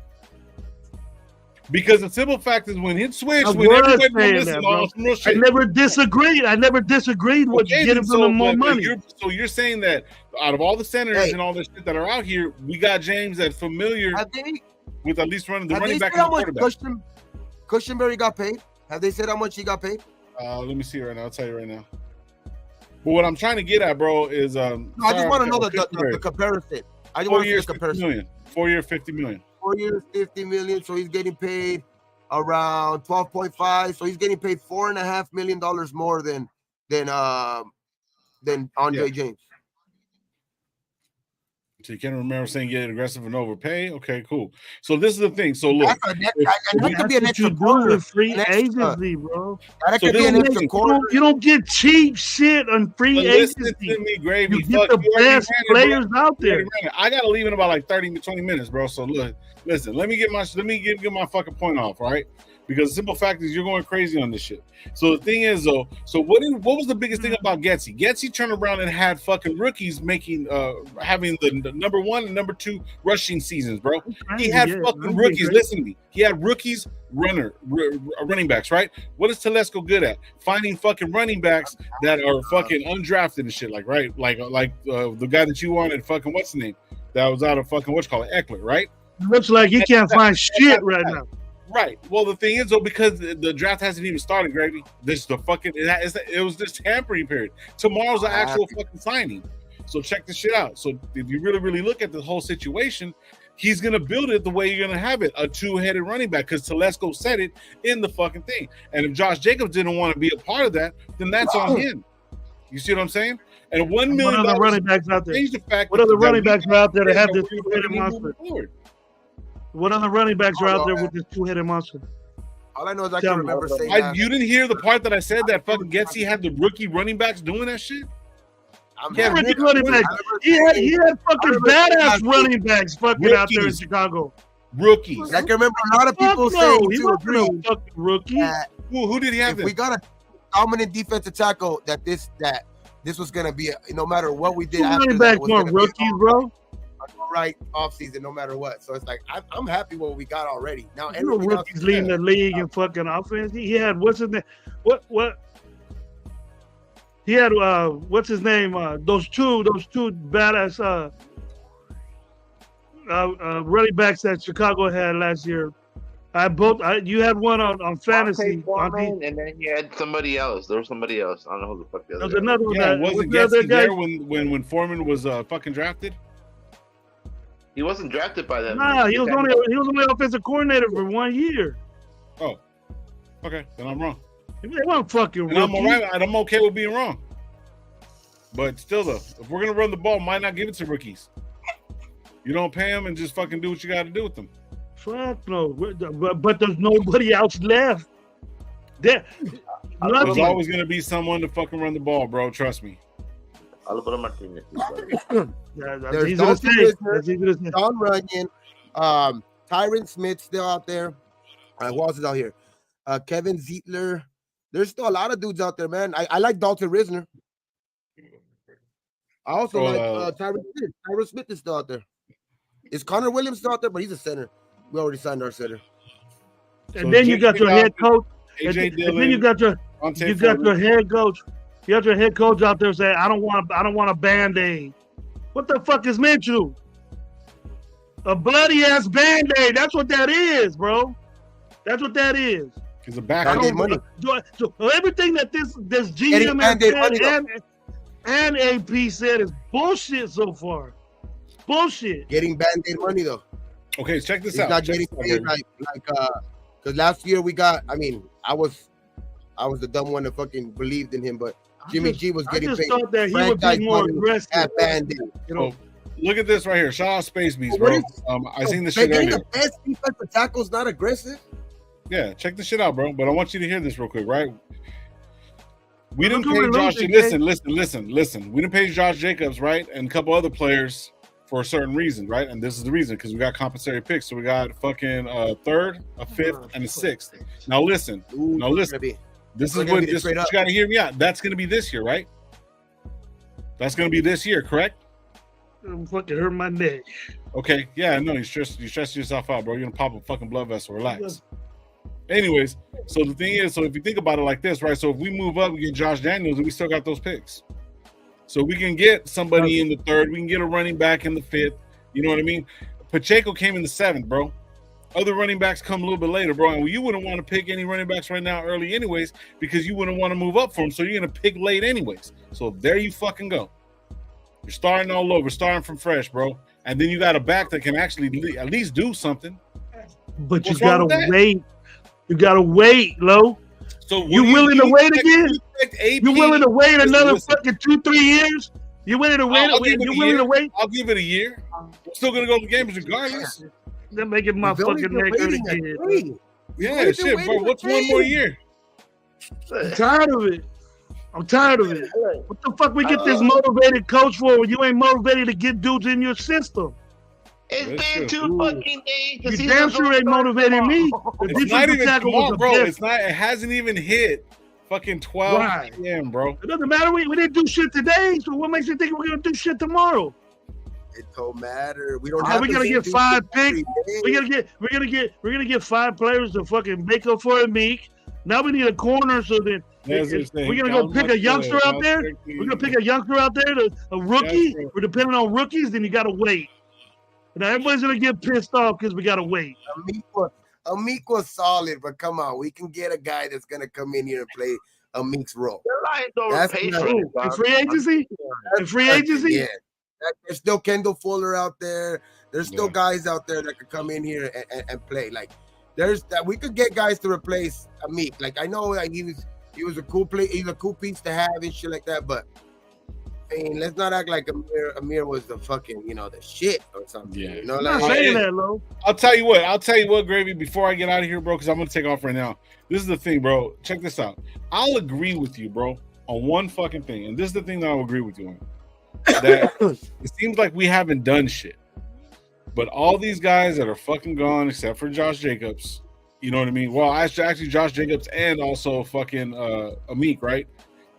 Because the simple fact is when it switched, I when everybody was saying that, bro. I never disagreed with getting them more money. So you're saying that out of all the senators and all this shit that are out here, we got James that's familiar with at least running the running back and the quarterback. Cushenberry got paid? Have they said how much he got paid? Let me see right now. I'll tell you right now. But what I'm trying to get at, bro, is I just want to know the comparison. I just want to see the comparison. 4 year, $50 million. 4 years, $50 million. So he's getting paid around 12.5. So he's getting paid $4.5 million more than Andre James. So you can't remember saying get aggressive and overpay. Okay, cool. So this is the thing. So look, that could be an extra quarter. Free agency, bro. That could be an extra quarter. You don't get cheap shit on free agency. Listen to me, Gravy. You get the best players out there. I gotta leave in about like 30 to 20 minutes, bro. So look, listen. Let me get my my fucking point off, right? Because the simple fact is you're going crazy on this shit. So the thing is though, so what was the biggest thing about Getsy? Getsy turned around and had fucking rookies making having the number 1 and number 2 rushing seasons, bro. He had fucking rookies. Listen to me. He had rookies running backs, right? What is Telesco good at? Finding fucking running backs that are fucking undrafted and shit, like right? Like the guy that you wanted, fucking what's the name? That was out of fucking Eckler, right? Looks like he can't find shit right now. Right. Well, the thing is, though, because the draft hasn't even started, Gravy. This is the fucking. It was this tampering period. Tomorrow's the actual fucking signing. So check this shit out. So if you really look at the whole situation, he's gonna build it the way you're gonna have it, a 2-headed running back. Because Telesco said it in the fucking thing. And if Josh Jacobs didn't want to be a part of that, then that's on him. You see what I'm saying? And $1 million. What other running backs out there? The fact what other running backs are out there that have this 2-headed monster? What other running backs are out there with this 2-headed monster? All I know is I can remember saying that. You didn't hear the part that I said that fucking Getsy had the rookie running backs doing that shit? He had fucking badass running backs fucking out there in Chicago. Rookies. I can remember a lot of people saying he wasn't a fucking rookie. Who did he have? If we got a dominant defensive tackle, that this was gonna be no matter what we did. Running backs weren't rookies, bro. Right off season, no matter what. So it's like I'm happy with what we got already. Now rookies leading the league in fucking offense. He had what's his name? What? He had what's his name? Those two badass running backs that Chicago had last year. You had one on fantasy, and then you had somebody else. There was somebody else. I don't know who the fuck the other. There's another one. Yeah, wasn't Getsy there when Foreman was fucking drafted? He wasn't drafted by them. Nah, he was only offensive coordinator for 1 year. Oh, okay, then I'm wrong. They weren't fucking rookies. I'm all right, and I'm okay with being wrong. But still, though, if we're gonna run the ball, might not give it to rookies. You don't pay them and just fucking do what you got to do with them. Fuck no, but there's nobody else left. There's always gonna be someone to fucking run the ball, bro. Trust me. Alvaro Martinez. That's easy to say. Don Runyon, Tyron Smith still out there. Who else is out here? Kevin Zietler. There's still a lot of dudes out there, man. I like Dalton Risner. I also like Tyron Smith. Tyron Smith is still out there. Is Connor Williams still out there? But he's a center. We already signed our center. And then you got your head coach. And then you got your head coach. You got your head coach out there saying, I don't want a Band-Aid. What the fuck is Minshew? A bloody ass Band-Aid. That's what that is, bro. That's what that is. Because the back money. So everything that this GM has said and AP said is bullshit so far. Bullshit. Getting Band-Aid money though. Okay, check this He's out. Not getting paid because last year we got. I mean, I was the dumb one that fucking believed in him, but Jimmy G was getting paid. I just thought that he would be more aggressive at Band-Aid. You know, look at this right here. Shout out Space Beast, bro. I seen this shit earlier. The best defensive tackle's not aggressive. Yeah, check this shit out, bro. But I want you to hear this real quick, right? We didn't pay Josh. Listen. We didn't pay Josh Jacobs, right, and a couple other players for a certain reason, right? And this is the reason because we got compensatory picks. So we got fucking a third, a fifth, and a sixth. Now listen. This is what you got to hear me out. That's going to be this year, right? That's going to be this year, correct? I'm fucking hurt my neck. Okay, yeah, no, you stressed yourself out, bro. You're gonna pop a fucking blood vessel. Relax. Anyways, so the thing is, so if you think about it like this, right? So if we move up, we get Josh Daniels, and we still got those picks. So we can get somebody in the third. We can get a running back in the fifth. You know what I mean? Pacheco came in the seventh, bro. Other running backs come a little bit later, bro. And you wouldn't want to pick any running backs right now early anyways because you wouldn't want to move up for them. So you're going to pick late anyways. So there you fucking go. You're starting all over, starting from fresh, bro. And then you got a back that can actually at least do something. But you got to wait. You got to wait, Lo. So you willing to wait again? You willing to wait another fucking 2-3 years? You willing to wait? You willing to wait? I'll give it a year. I'm still going to go to games regardless. They're making my fucking neck hurt again. Yeah, shit, bro. What's one more year? I'm tired of it. What the fuck we get this motivated coach for when you ain't motivated to get dudes in your system? It's been 2 fucking days. You damn sure ain't motivating me. It's not even tomorrow, bro. It's not. It hasn't even hit fucking 12 p.m., bro. It doesn't matter. We didn't do shit today, so what makes you think we're gonna do shit tomorrow? It don't matter. We don't have. We're gonna get 5 picks. We're gonna get 5 players to fucking make up for a Meek. Now we need a corner, so then we're gonna go pick a youngster out there. We're gonna pick a youngster out there, a rookie. We're depending on rookies. Then you gotta wait. Now everybody's gonna get pissed off because we gotta wait. Amik was solid, but come on, we can get a guy that's gonna come in here and play Amik's role. That's in free agency. In free agency, yeah. There's still Kendall Fuller out there. There's still guys out there that could come in here and play. Like there's that we could get guys to replace Amik. Like I know that he was a cool play, he's a cool piece to have and shit like that, but. I mean, let's not act like Amir was the fucking, the shit or something. Yeah. You know, I'm not saying that, Lo. I'll tell you what, Gravy, before I get out of here, bro, because I'm going to take off right now. This is the thing, bro. Check this out. I'll agree with you, bro, on one fucking thing. And this is the thing that I'll agree with you on. That it seems like we haven't done shit. But all these guys that are fucking gone, except for Josh Jacobs, you know what I mean? Well, actually Josh Jacobs and also fucking Amik, right?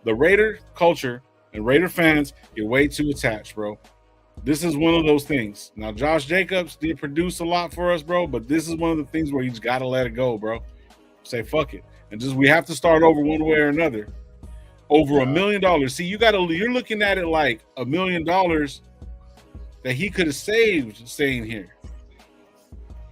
The Raider culture and Raider fans get way too attached, bro. This is one of those things. Now, Josh Jacobs did produce a lot for us, bro, but this is one of the things where you just got to let it go, bro. Say, fuck it. And just we have to start over one way or another. Over $1 million. See, you're looking at it like $1 million that he could have saved staying here.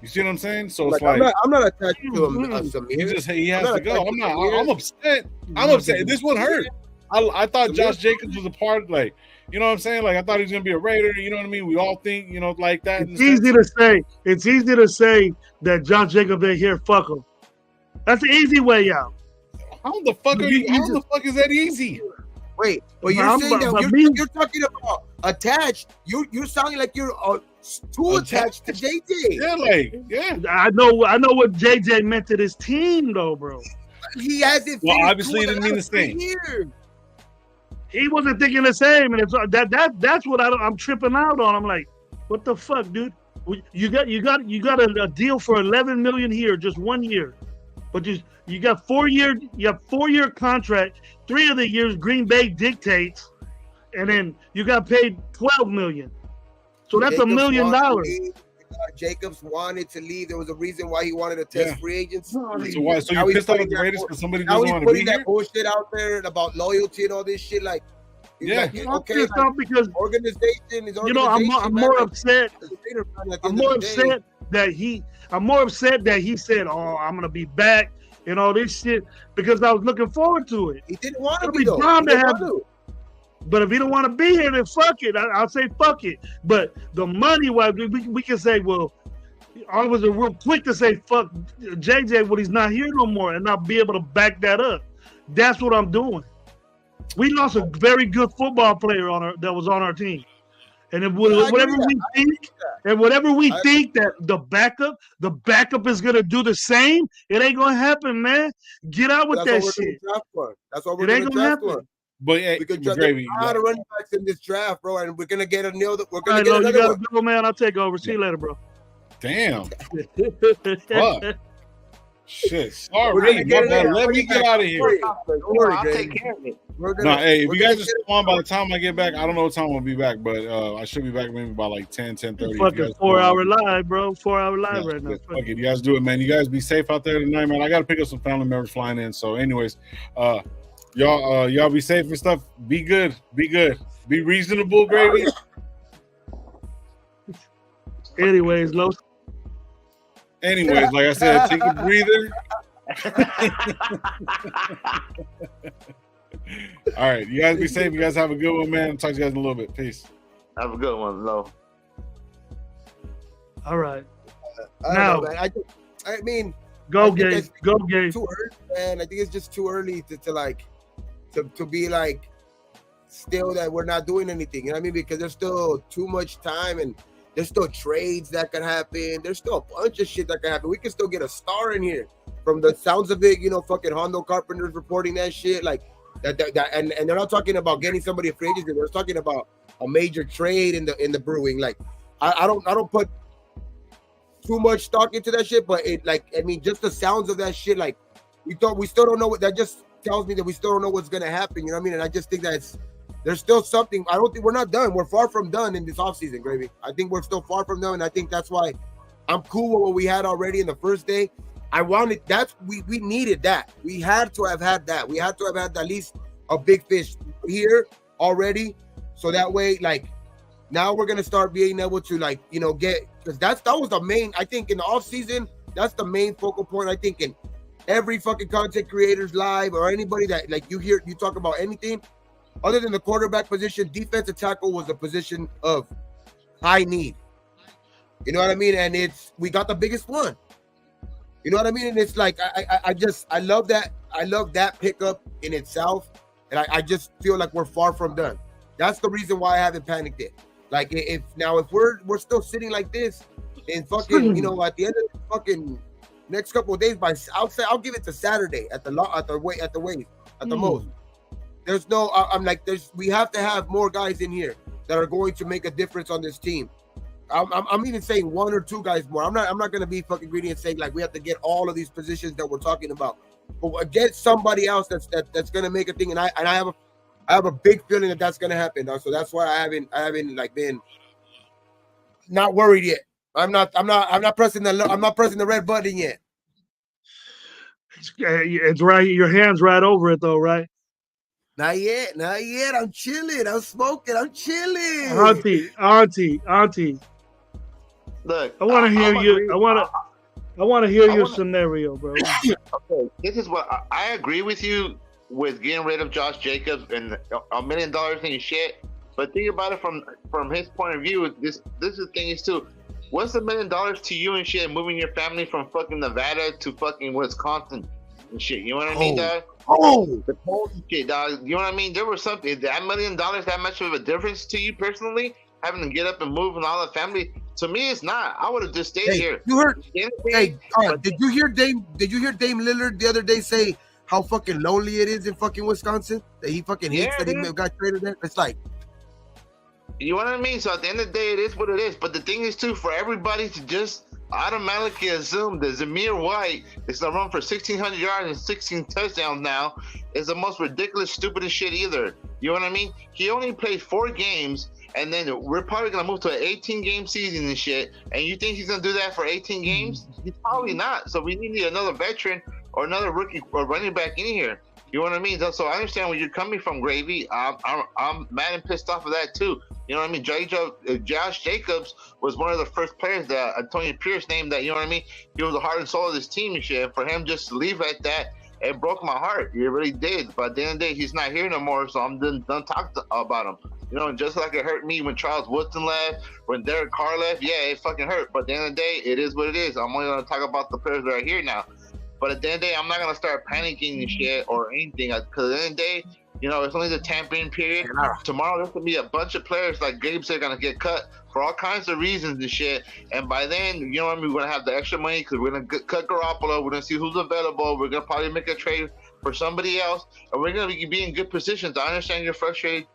You see what I'm saying? So it's like I'm not attached to him. He has to go. I'm upset. I'm upset. This one hurt. I thought Josh Jacobs was a part of, like, you know what I'm saying? Like, I thought he was going to be a Raider. You know what I mean? We all think, like that. It's easy to say that Josh Jacobs ain't here. Fuck him. That's the easy way out. How the fuck is that easy? Wait, but you're saying that you're talking about attached. You're sounding like you're too attached to JJ. Yeah. I know what JJ meant to this team, though, bro. He hasn't. Well, obviously, he didn't mean the same. He wasn't thinking the same, and it's that's what I'm tripping out on. I'm like, what the fuck, dude? You got a deal for $11 million here, just 1 year, but you got 4 year contract. 3 of the years Green Bay dictates, and then you got paid $12 million. So that's $1 million. Jacobs wanted to leave. There was a reason why he wanted to test free agents. So you pissed off at the Raiders because somebody doesn't want to be here? Now he's putting that bullshit out there about loyalty and all this shit. Like, okay, because organization is organization. I'm more upset. I'm more upset that he said, "Oh, I'm gonna be back," and all this shit because I was looking forward to it. He didn't want to be though. But if he don't want to be here, then fuck it. I'll say fuck it. But the money, we can say, well, all of us are real quick to say fuck JJ when he's not here no more and not be able to back that up. That's what I'm doing. We lost a very good football player that was on our team. And whatever we think that the backup is gonna do the same, it ain't gonna happen, man. Get out with that shit. That's what we're gonna draft for. But we could draft a lot of running backs in this draft, bro, and we're gonna get another. We're gonna get another one. Go, man. I'll take over. See you later, bro. Damn. Shit, sorry, my bad. Let me get out of here. Don't worry, I'll take care of it. No, hey, if you guys just come on by the time I get back, I don't know what time I'll be back, but I should be back maybe by like 10:30. Fucking 4-hour live, bro. 4-hour live right now. Fuck it. You guys do it, man. You guys be safe out there tonight, man. I got to pick up some family members flying in. So, anyways, y'all be safe and stuff. Be good. Be reasonable, Gravy. Anyways, Los. Anyways, like I said, take a breather. All right, you guys be safe. You guys have a good one, man. Talk to you guys in a little bit. Peace. Have a good one, Lo. All right. Now, man. I mean, go game. Too early, man. I think it's just too early to be like still that we're not doing anything. You know what I mean? Because there's still too much time and there's still trades that can happen. There's still a bunch of shit that can happen. We can still get a star in here. From the sounds of it, fucking Hondo Carpenter's reporting that shit, like that and they're not talking about getting somebody a free agency. They're talking about a major trade in the brewing. Like I don't put too much stock into that shit, but just the sounds of that shit, like we still don't know what that just tells me that we still don't know what's gonna happen. You know what I mean? And I just think that there's still something. I don't think we're not done. We're far from done in this offseason, Gravy. I think we're still far from done, and I think that's why I'm cool with what we had already in the first day. We needed that. We had to have had that. We had to have had at least a big fish here already. So that way, like, now we're gonna start being able to get, because that was the main, I think in the off season, that's the main focal point. I think in every fucking content creators live or anybody that you talk about anything other than the quarterback position, defensive tackle was a position of high need. You know what I mean? And we got the biggest one. You know what I mean? And it's like I love that. I love that pickup in itself. And I just feel like we're far from done. That's the reason why I haven't panicked it. Like if we're still sitting like this and fucking, at the end of the fucking next couple of days, I'll give it to Saturday at the most. There's no we have to have more guys in here that are going to make a difference on this team. I'm even saying one or two guys more. I'm not going to be fucking greedy and saying like we have to get all of these positions that we're talking about, but get somebody else that's going to make a thing. And I have a big feeling that that's going to happen. So that's why I haven't like been not worried yet. I'm not pressing the red button yet. It's right. Your hand's right over it though, right? Not yet. I'm chilling. I'm smoking. I'm chilling. Auntie. Look, I want to hear you. I want to hear your scenario, bro. Okay, this is what I agree with you with getting rid of Josh Jacobs and $1 million and shit. But think about it from his point of view. This is the thing is too. What's $1 million to you and shit? Moving your family from fucking Nevada to fucking Wisconsin and shit. You know what I mean, dog? The cold shit, dog. You know what I mean? There was something. That $1 million that much of a difference to you personally? Having to get up and move and all the family. To me, it's not. I would have just stayed here. You heard? Did you hear Dame Lillard the other day say how fucking lonely it is in fucking Wisconsin? That he fucking hates that he got traded there. It's like, you know what I mean? So at the end of the day, it is what it is. But the thing is too, for everybody to just automatically assume that Zamir White is gonna run for 1,600 yards and 16 touchdowns now is the most ridiculous, stupidest shit either. You know what I mean? He only played 4 games. And then we're probably going to move to an 18-game season and shit. And you think he's going to do that for 18 games? He's probably not. So we need another veteran or another rookie or running back in here. You know what I mean? So I understand where you're coming from, Gravy. I'm mad and pissed off of that, too. You know what I mean? Josh Jacobs was one of the first players that Antonio Pierce named that, you know what I mean? He was the heart and soul of this team and shit. And for him just to leave like that, it broke my heart. It really did. But at the end of the day, he's not here no more, so I'm done talking about him. You know, just like it hurt me when Charles Woodson left, when Derek Carr left, yeah, it fucking hurt. But at the end of the day, it is what it is. I'm only going to talk about the players that are here now. But at the end of the day, I'm not going to start panicking and shit or anything. Because at the end of the day, you know, it's only the tampering period. Tomorrow, there's going to be a bunch of players, like Gabe said, going to get cut for all kinds of reasons and shit. And by then, you know what I mean, we're going to have the extra money because we're going to cut Garoppolo. We're going to see who's available. We're going to probably make a trade for somebody else. And we're going to be in good positions. I understand you're frustrated,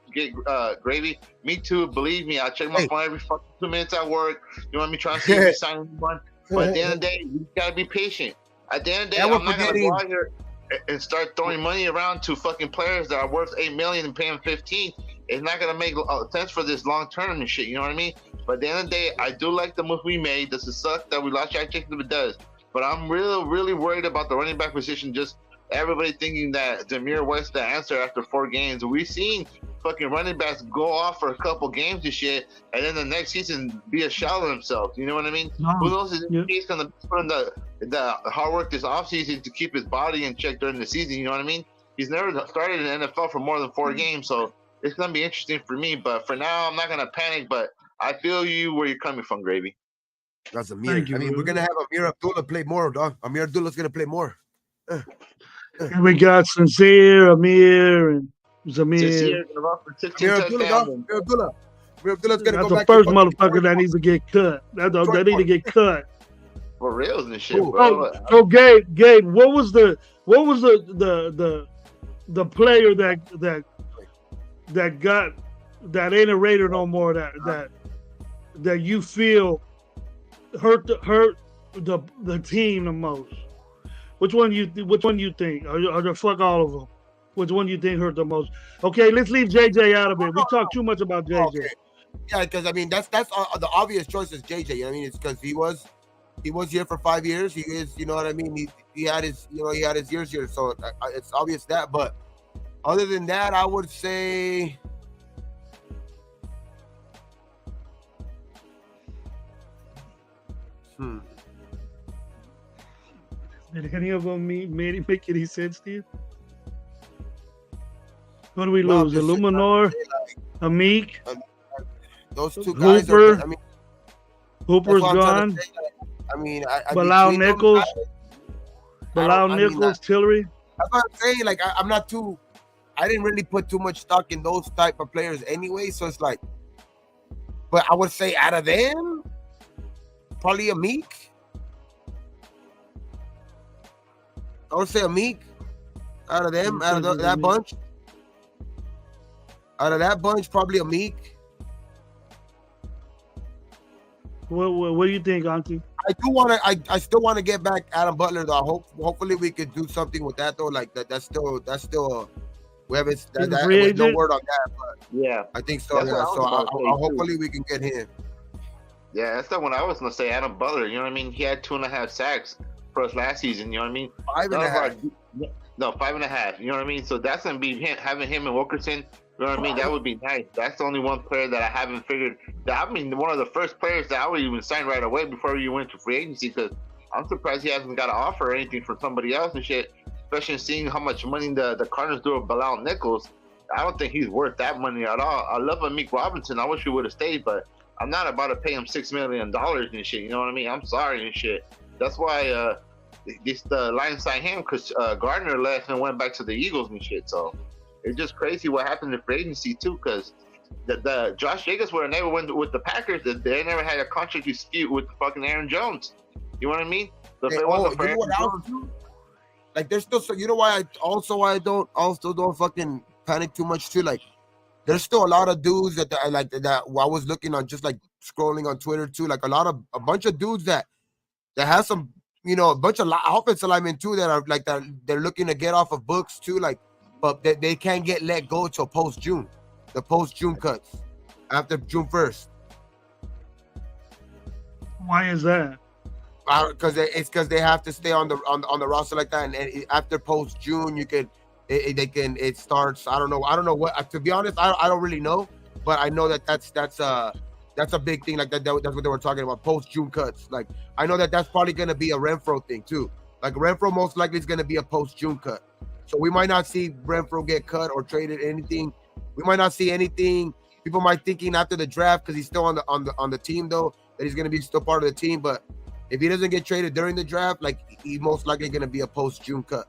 Gravy. Me too. Believe me, I check my phone every fucking 2 minutes at work. You know what I mean? Trying to see if you sign anyone. But at the end of the day, you got to be patient. At the end of the day, And we're I'm not gonna go forgetting- out here and start throwing money around to fucking players that are worth $8 million and pay them 15. It's not gonna make sense for this long term and shit. You know what I mean? But at the end of the day, I do like the move we made. Does it suck that we lost Jack Jacobs? It does. But I'm really worried about the running back position. Just everybody thinking that Demir West's the answer after 4 games. We've seen fucking running backs go off for a couple games and shit, and then the next season be a shell of themselves. You know what I mean? No. Who knows if Yeah. he's gonna put in the hard work this offseason to keep his body in check during the season. You know what I mean? He's never started in the NFL for more than 4 games, so it's gonna be interesting for me. But for now, I'm not gonna panic. But I feel you where you're coming from, Gravy. That's Amir. Thank you, I mean, bro. we're gonna have Amir Abdullah play more, dog. Amir Abdullah's gonna play more. And we got Sincere, Amir, and 6 Zamir. years in a row for 16 Amir Abdullah, dog. touchdowns. Amir Abdullah. Amir Abdullah's gonna That's go the back first to motherfucker that needs to get cut. That need to get cut. For reals and shit, Cool. bro. So Gabe, what was the player that got that ain't a Raider no more that you feel hurt the team the most? Which one you think? Or the fuck all of them? Which one you think hurt the most? Okay, let's leave JJ out of it. We talk too much about JJ. Okay. Yeah, because I mean that's the obvious choice is JJ. You know what I mean? It's because he was here for 5 years. He is, you know what I mean. He had his years here, so it's obvious that. But other than that, I would say. Did any of them make any sense to you? What do we lose? Illuminor, Amik, Those 2 guys. Hooper. I mean, Hooper's that's what I'm trying gone. to say. I mean, Bilal between them Nichols. guys, Bilal I mean, Nichols, Tillery. that's what I'm saying. Like, I'm not too. I didn't really put too much stock in those type of players anyway. So it's like, but I would say out of them, probably Amik. I would say Amik. Out of them, that bunch. Out of that bunch, probably Amik. What do you think, Auntie? I do want to. I still want to get back Adam Butler though. Hopefully we could do something with that though. Like that's still. We haven't. There's no word on that, but Yeah. I think so. That's Yeah. what I was So about to say, hopefully we can get him. Yeah, that's the one I was gonna say. Adam Butler. You know what I mean? He had 2.5 sacks for us last season. You know what I mean? 5.5. No, 5.5. You know what I mean? So that's gonna be having him and Wilkerson. You know what I mean? That would be nice. That's the only one player that I haven't figured. I mean, one of the first players that I would even sign right away before you went to free agency. Because I'm surprised he hasn't got an offer or anything from somebody else and shit. Especially seeing how much money the Cardinals do with Bilal Nichols. I don't think he's worth that money at all. I love Amik Robinson. I wish he would have stayed, but I'm not about to pay him $6 million and shit. You know what I mean? I'm sorry and shit. That's why the Lions signed him because Gardner left and went back to the Eagles and shit. So it's just crazy what happened in free agency too, because the Josh Jacobs would have never went with the Packers. They never had a contract dispute with fucking Aaron Jones. You know what I mean? So if it wasn't for Aaron Jones, like there's still so you know why I don't fucking panic too much too. Like there's still a lot of dudes that I like that while I was looking on just like scrolling on Twitter too, like a bunch of dudes that have some, you know, a bunch of offensive linemen too that are like that they're looking to get off of books too, like, but they can't get let go till post-June. The post-June cuts after June 1st. Why is that? Because they have to stay on the roster like that, and after post-June it starts. I don't know what, to be honest, I don't really know, but I know that's a big thing. Like that's what they were talking about, post-June cuts. Like I know that's probably gonna be a Renfro thing too. Like Renfro most likely is gonna be a post-June cut, so we might not see Renfro get cut or traded anything. We might not see anything. People might thinking after the draft because he's still on the team though that he's gonna be still part of the team, but if he doesn't get traded during the draft, like he's most likely gonna be a post-June cut.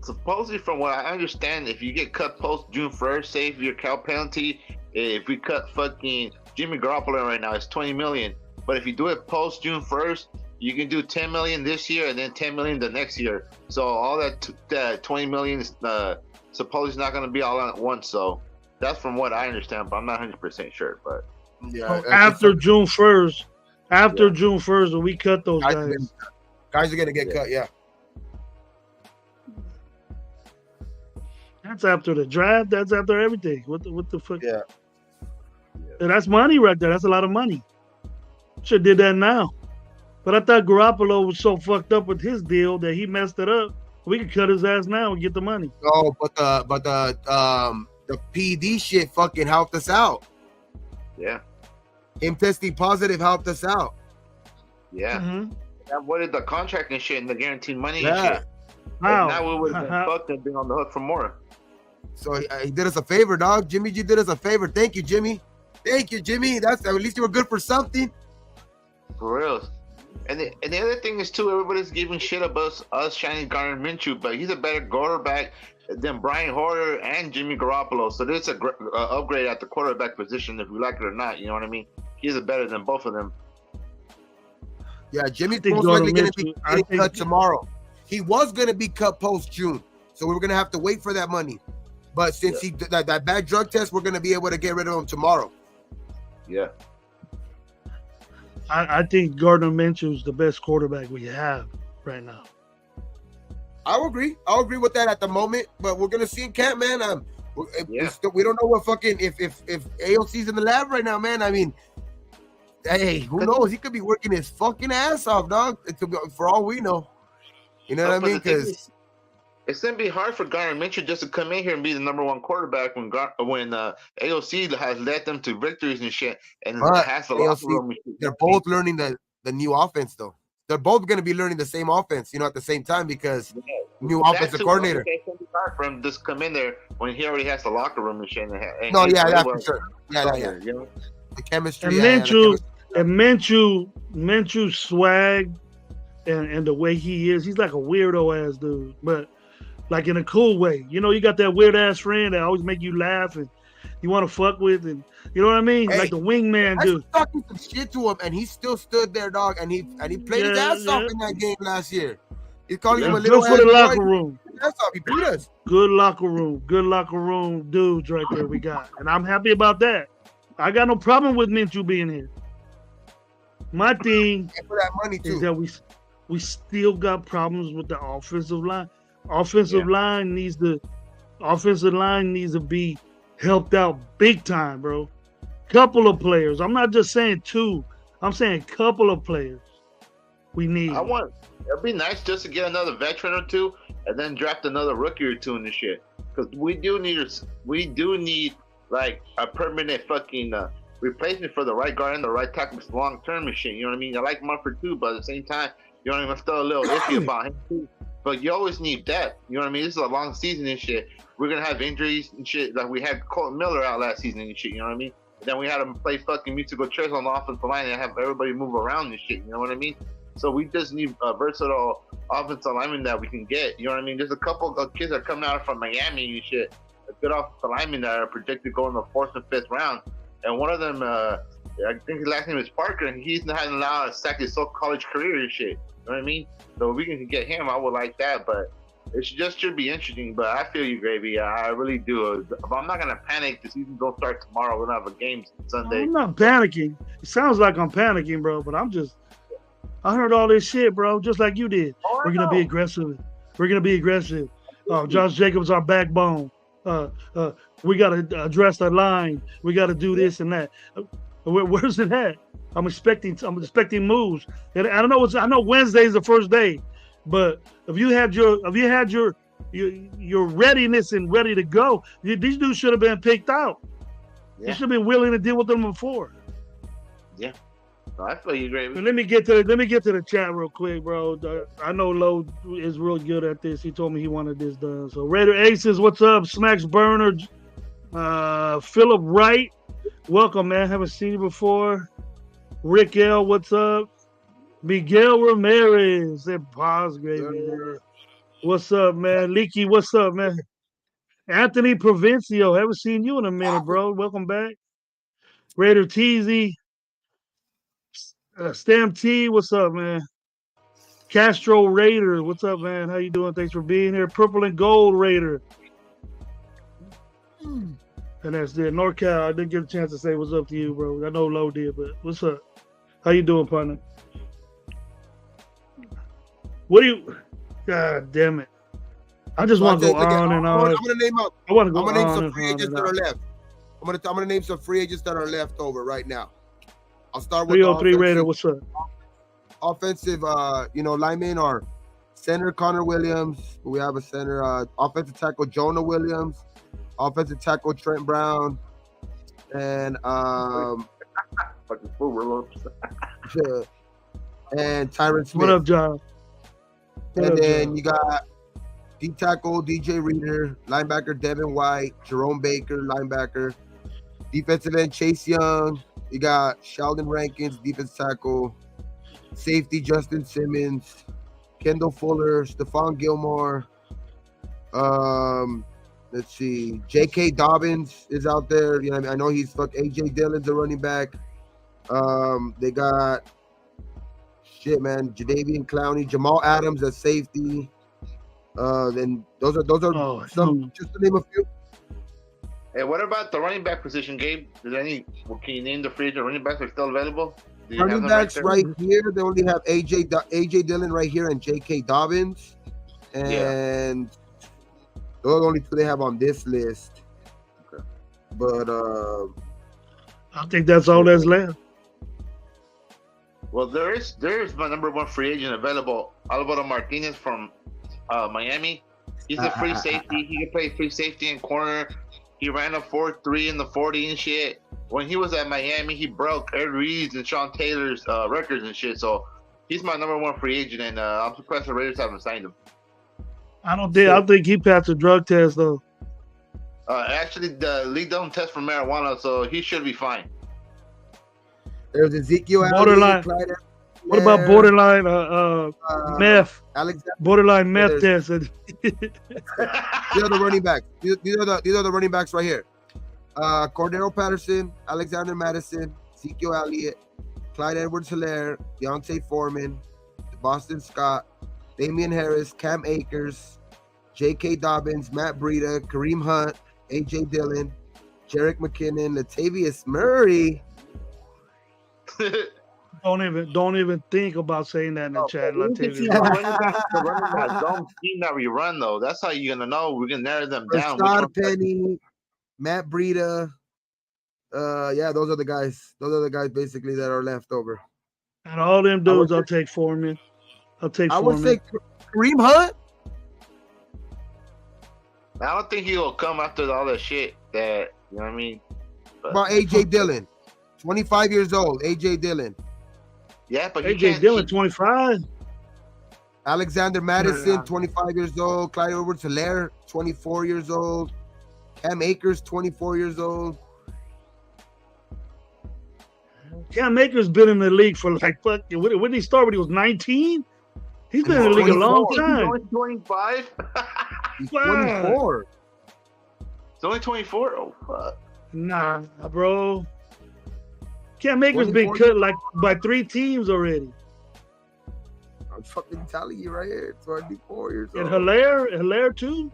supposedly, from what I understand, if you get cut post June 1st, save your cap penalty. If we cut fucking Jimmy Garoppolo right now, it's $20 million. But if you do it post June 1st, you can do $10 million this year and then $10 million the next year. So all that $20 million is supposedly not going to be all at once. So that's from what I understand, but I'm not 100% sure. But yeah, after June 1st, June 1st, when we cut those guys, Guys are gonna get cut. Yeah. That's after the draft. That's after everything. What the fuck? Yeah. And that's money right there. That's a lot of money. Should have did that now. But I thought Garoppolo was so fucked up with his deal that he messed it up. We could cut his ass now and get the money. Oh, but the PD shit fucking helped us out. Yeah. Him testing positive helped us out. Yeah. Mm-hmm. That avoided the contract and shit and the guaranteed money and Yeah. shit. Wow. Now we would have been fucked and been on the hook for more. So he did us a favor, dog. Jimmy G did us a favor. Thank you, Jimmy. Thank you, Jimmy. That's at least you were good for something. For real. And the other thing is too, everybody's giving shit about us shining Gardner Minshew, but he's a better quarterback than Brian Hoyer and Jimmy Garoppolo. So there's a upgrade at the quarterback position, if you like it or not. You know what I mean? He's better than both of them. Yeah, Jimmy's most likely going to be getting cut tomorrow. He was going to be cut post-June, so we were going to have to wait for that money. But since he did that bad drug test, we're going to be able to get rid of him tomorrow. Yeah. I think Gardner Minshew is the best quarterback we have right now. I'll agree with that at the moment, but we're going to see in camp, man. We don't know what fucking if AOC's in the lab right now, man. I mean, hey, who knows? He could be working his fucking ass off, dog. For all we know, you know what I mean? Because it's gonna be hard for Gardner Minshew just to come in here and be the number one quarterback when AOC has led them to victories and shit, and has the locker room. They're both learning the new offense, though. They're both gonna be learning the same offense, at the same time because new offensive coordinator. It's gonna be hard for him to just come in there when he already has the locker room and shit. For sure. Yeah. You know? The chemistry. And Minshew swag and the way he is, he's like a weirdo ass dude, but like in a cool way. You got that weird ass friend that always make you laugh and you want to fuck with, and you know what I mean? Hey, like the wingman dude. I was talking some shit to him and he still stood there, dog, and he played his ass off in that game last year. He's calling him a little good for the locker room. That's how he beat us. Good locker room dudes right there we got. And I'm happy about that. I got no problem with Minshew being here. My thing for that money too is that we still got problems with the offensive line. Offensive line needs to be helped out big time, bro. Couple of players. I'm not just saying two. I'm saying couple of players. We need. It'd be nice just to get another veteran or two, and then draft another rookie or two in this shit. Because we do need like a permanent fucking replacement for the right guard and the right tackle long term and shit. You know what I mean? I like Mumford too, but at the same time, you know what I mean? I'm still a little iffy about him too. But you always need depth. You know what I mean? This is a long season and shit. We're gonna have injuries and shit. Like we had Colton Miller out last season and shit. You know what I mean? And then we had him play fucking musical chairs on the offensive line and have everybody move around and shit. You know what I mean? So we just need a versatile offensive lineman that we can get. You know what I mean? There's a couple of kids that are coming out from Miami and shit. A good offensive lineman that are projected to go in the 4th and 5th round. And one of them, I think his last name is Parker, and he's not allowed to sack his college career and shit. You know what I mean? So if we can get him, I would like that. But it should be interesting. But I feel you, Gravy. I really do. But I'm not gonna panic. The season don't start tomorrow. We don't have a game Sunday. I'm not panicking. It sounds like I'm panicking, bro. But I heard all this shit, bro, just like you did. We're gonna be aggressive. Josh Jacobs, our backbone. We gotta address the line. We gotta do this and that. Where's it at? I'm expecting moves. And I don't know. I know Wednesday's the first day, but if you had your readiness and ready to go, these dudes should have been picked out. You should have been willing to deal with them before. Yeah. I feel you, Gravy. Let me get to the chat real quick, bro. I know Lo is real good at this. He told me he wanted this done. So Raider Aces, what's up? Smacks Burner, Philip Wright, welcome, man. Haven't seen you before. Rick L, what's up? Miguel Ramirez and Paz Gravy. What's up, man? Leaky, what's up, man? Anthony Provencio, haven't seen you in a minute, bro. Welcome back. Raider Teasy. Stam T, what's up, man? Castro Raider, what's up, man? How you doing? Thanks for being here. Purple and Gold Raider. And that's it. NorCal, I didn't get a chance to say what's up to you, bro. I know Lo did, but what's up? How you doing, partner? What do you? God damn it! I just want to go on and on. I'm gonna name up. I want to go I'm gonna name on some and free on agents and that are on. left. I'm gonna name some free agents that are left over right now. I'll start with 303 Raider. What's up? Offensive, linemen are center Connor Williams. We have a center, offensive tackle Jonah Williams, offensive tackle Trent Brown, and Fucking fool, and Tyron Smith. What up, John? And then you got D tackle DJ Reader, linebacker Devin White, Jerome Baker, linebacker, defensive end Chase Young. You got Sheldon Rankins, defense tackle, safety Justin Simmons, Kendall Fuller, Stephon Gilmore. Let's see, J.K. Dobbins is out there. You know, I know he's A.J. Dillon's a running back. They got Jadeveon Clowney, Jamal Adams at safety. Then those are some, just to name a few. Hey, what about the running back position, Gabe? Can you name the free agent running backs that are still available? Running backs right here, they only have AJ Dillon right here and J.K. Dobbins, and those are the only two they have on this list. Okay. But I think that's all that's left. Well, there is my number one free agent available, Alvaro Martinez from Miami. He's a free safety. He can play free safety and corner. He ran a 4.3 in the 40 and shit. When he was at Miami, he broke Ed Reed's and Sean Taylor's records and shit. So he's my number one free agent, and I'm surprised the Raiders haven't signed him. I think he passed the drug test though. Actually, the league doesn't test for marijuana, so he should be fine. There's Ezekiel borderline. What about borderline meth? Alexander, borderline meth test. These are the running backs. These are the running backs right here. Cordero Patterson, Alexander Madison, Ezekiel Elliott, Clyde Edwards-Helaire, Deontay Foreman, Boston Scott, Damian Harris, Cam Akers, J.K. Dobbins, Matt Breida, Kareem Hunt, A.J. Dillon, Jerick McKinnon, Latavius Murray. Don't even think about saying that in the chat. The running back don't scheme that we run though. That's how you're gonna know. We're gonna narrow them down. Rashad Penny, Matt Breida. Those are the guys. Those are the guys basically that are left over. And all them dudes, I'll take Foreman. I would say Kareem Hunt. I don't think he will come after all that shit that, you know what I mean? But, about A.J. Dillon, 25 years old. A.J. Dillon. Yeah, but A.J. Dillon, 25. Alexander Madison, 25 years old. Clyde Edwards-Helaire, 24 years old. Cam Akers, 24 years old. Cam Akers been in the league for like fucking. When did he start? When he was 19? He's been in the league a long time. He's only 25? He's 24. It's only 24? Oh, fuck. Nah, bro. Cam Akers been cut like by 3 teams already. I'm fucking telling you right here. 24 years old. And Helaire too?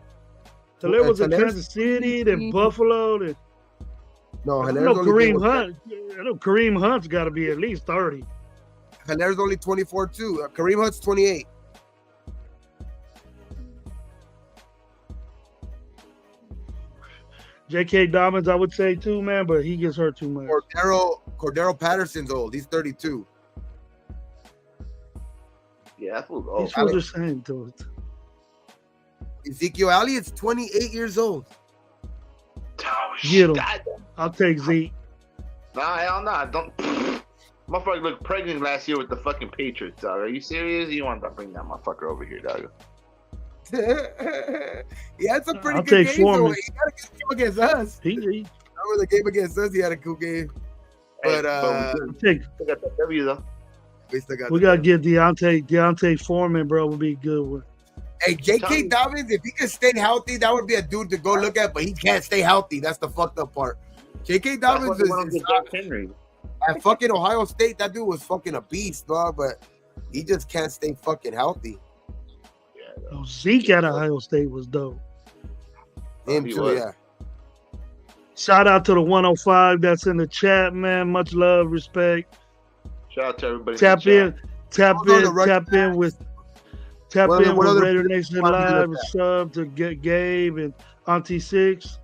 Helaire was in Kansas City, then Buffalo. Then... No, Kareem Hunt. I know Kareem Hunt's got to be at least 30. Hilaire's only 24 too. Kareem Hunt's 28. J.K. Dobbins, I would say too, man, but he gets hurt too much. Cordero Patterson's old. He's 32. Yeah, that's old. These fools are saying to it. Ezekiel Elliott's 28 years old. Oh, get him. I'll take Zeke. Nah, hell nah. Don't. Motherfucker looked pregnant last year with the fucking Patriots, dog. Are you serious? You want to bring that motherfucker over here, dog? He had some pretty good games. He had a good game against us. He Over the game against us, he had a good game. But we got that W though. We gotta get Deontay Foreman, bro. Would be a good one. Hey, J.K. Dobbins, if he could stay healthy, that would be a dude to go look at. But he can't stay healthy. That's the fucked up part. J.K. Dobbins is Henry. At fucking Ohio State. That dude was fucking a beast, dog. But he just can't stay fucking healthy. Oh, Zeke at Ohio State was dope. Him too, yeah. Shout out to the 105 that's in the chat, man. Much love, respect. Shout out to everybody. Tap in with Tap What in what with other Raider position Nation you want me to Live look and at? sub to get Gabe and Auntie Six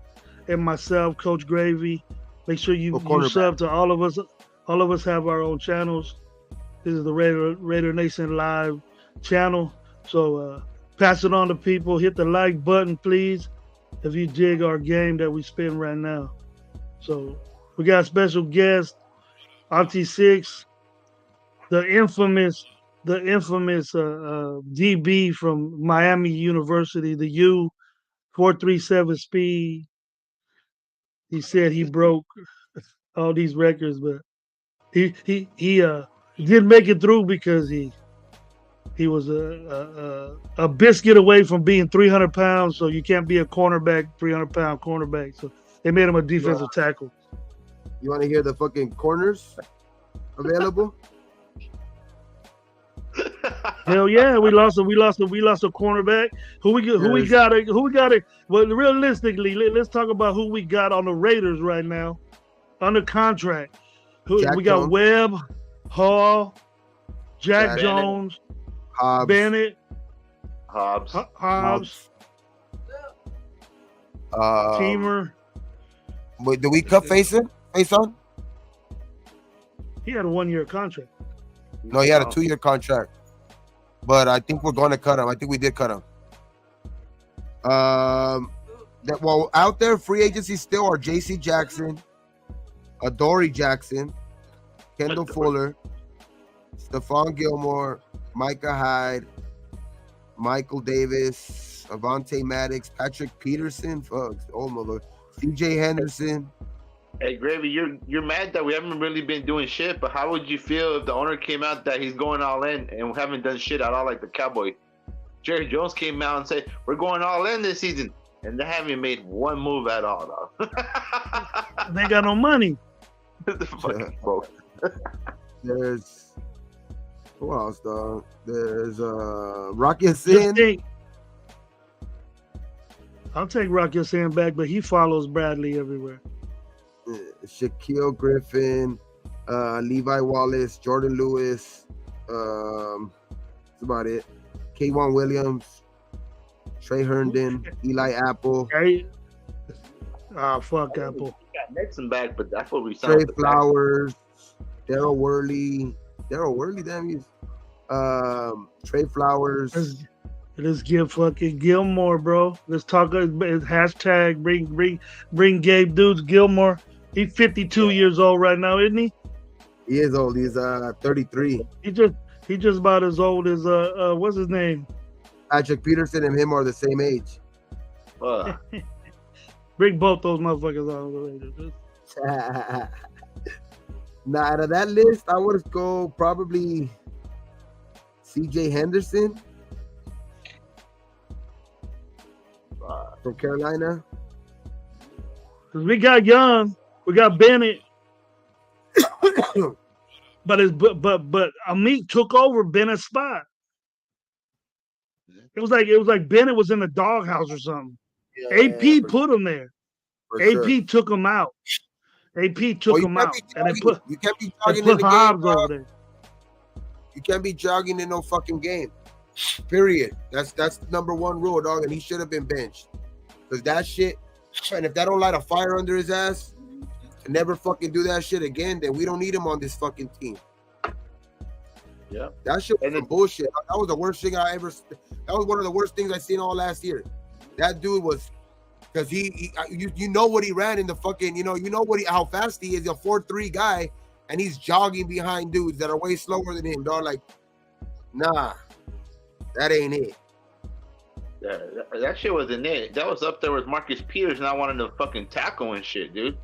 and myself, Coach Gravy. Make sure you cornerback. sub to all of us. All of us have our own channels. This is the Raider Nation Live channel. So pass it on to people. Hit the like button, please, if you dig our game that we spin right now. So we got a special guest, Auntie Six, the infamous DB from Miami University, the U 4.37 speed. He said he broke all these records, but he didn't make it through because he was a biscuit away from being 300 pounds. So you can't be a cornerback, 300-pound cornerback. So they made him a defensive tackle. You want to hear the fucking corners available? Hell yeah, we lost a cornerback. Who we got? Well, realistically, let's talk about who we got on the Raiders right now under contract. We got Jones. Webb, Hall, Jack Jones, Hobbs. Bennett, Hobbs. Teamer. Wait, did we cut face on? He had a 1-year contract. No, he had a 2-year contract. But I think we're going to cut him. I think we did cut him. Out there, free agency still are J.C. Jackson, Adoree Jackson, Kendall Fuller, Stephon Gilmore, Micah Hyde, Michael Davis, Avonte Maddox, Patrick Peterson, C.J. Henderson. Hey, Gravy, you're mad that we haven't really been doing shit, but how would you feel if the owner came out that he's going all in and we haven't done shit at all like the Cowboys? Jerry Jones came out and said, we're going all in this season, and they haven't made one move at all, dog. They got no money. There's who else, dog? There's Rocky Sin. I'll take Rocky Sin back, but he follows Bradley everywhere. Shaquille Griffin, Levi Wallace, Jordan Lewis. That's about it. K'Wan Williams, Trey Herndon, Eli Apple. Hey. Fuck Apple. We got Nixon back, but that's what we saw. Trey Flowers, Daryl Worley, damn you. Trey Flowers. Let's give fucking Gilmore, bro. Let's talk. Hashtag bring Gabe Dudes Gilmore. He's 52 years old right now, isn't he? He is old. He's 33. He just about as old as what's his name? Patrick Peterson and him are the same age. Bring both those motherfuckers on the Raiders. Now, out of that list, I would go probably C.J. Henderson from Carolina. Cause we got Young, we got Bennett, but Amit took over Bennett's spot. It was like Bennett was in the doghouse or something. AP put him there. AP took him out. AP took him out, and they put Hobbs over there. You can't be jogging in no fucking game. Period. That's the number one rule, dog. And he should have been benched. Because that shit, and if that don't light a fire under his ass and never fucking do that shit again, then we don't need him on this fucking team. Yeah. That shit was some bullshit. That was the worst thing that was one of the worst things I seen all last year. That dude was, because you know what he ran in the fucking, you know how fast he is, a 4.3 guy, and he's jogging behind dudes that are way slower than him, dog. Like, nah, that ain't it. Yeah, that shit wasn't it. That was up there with Marcus Peters not wanting to fucking tackle and shit, dude.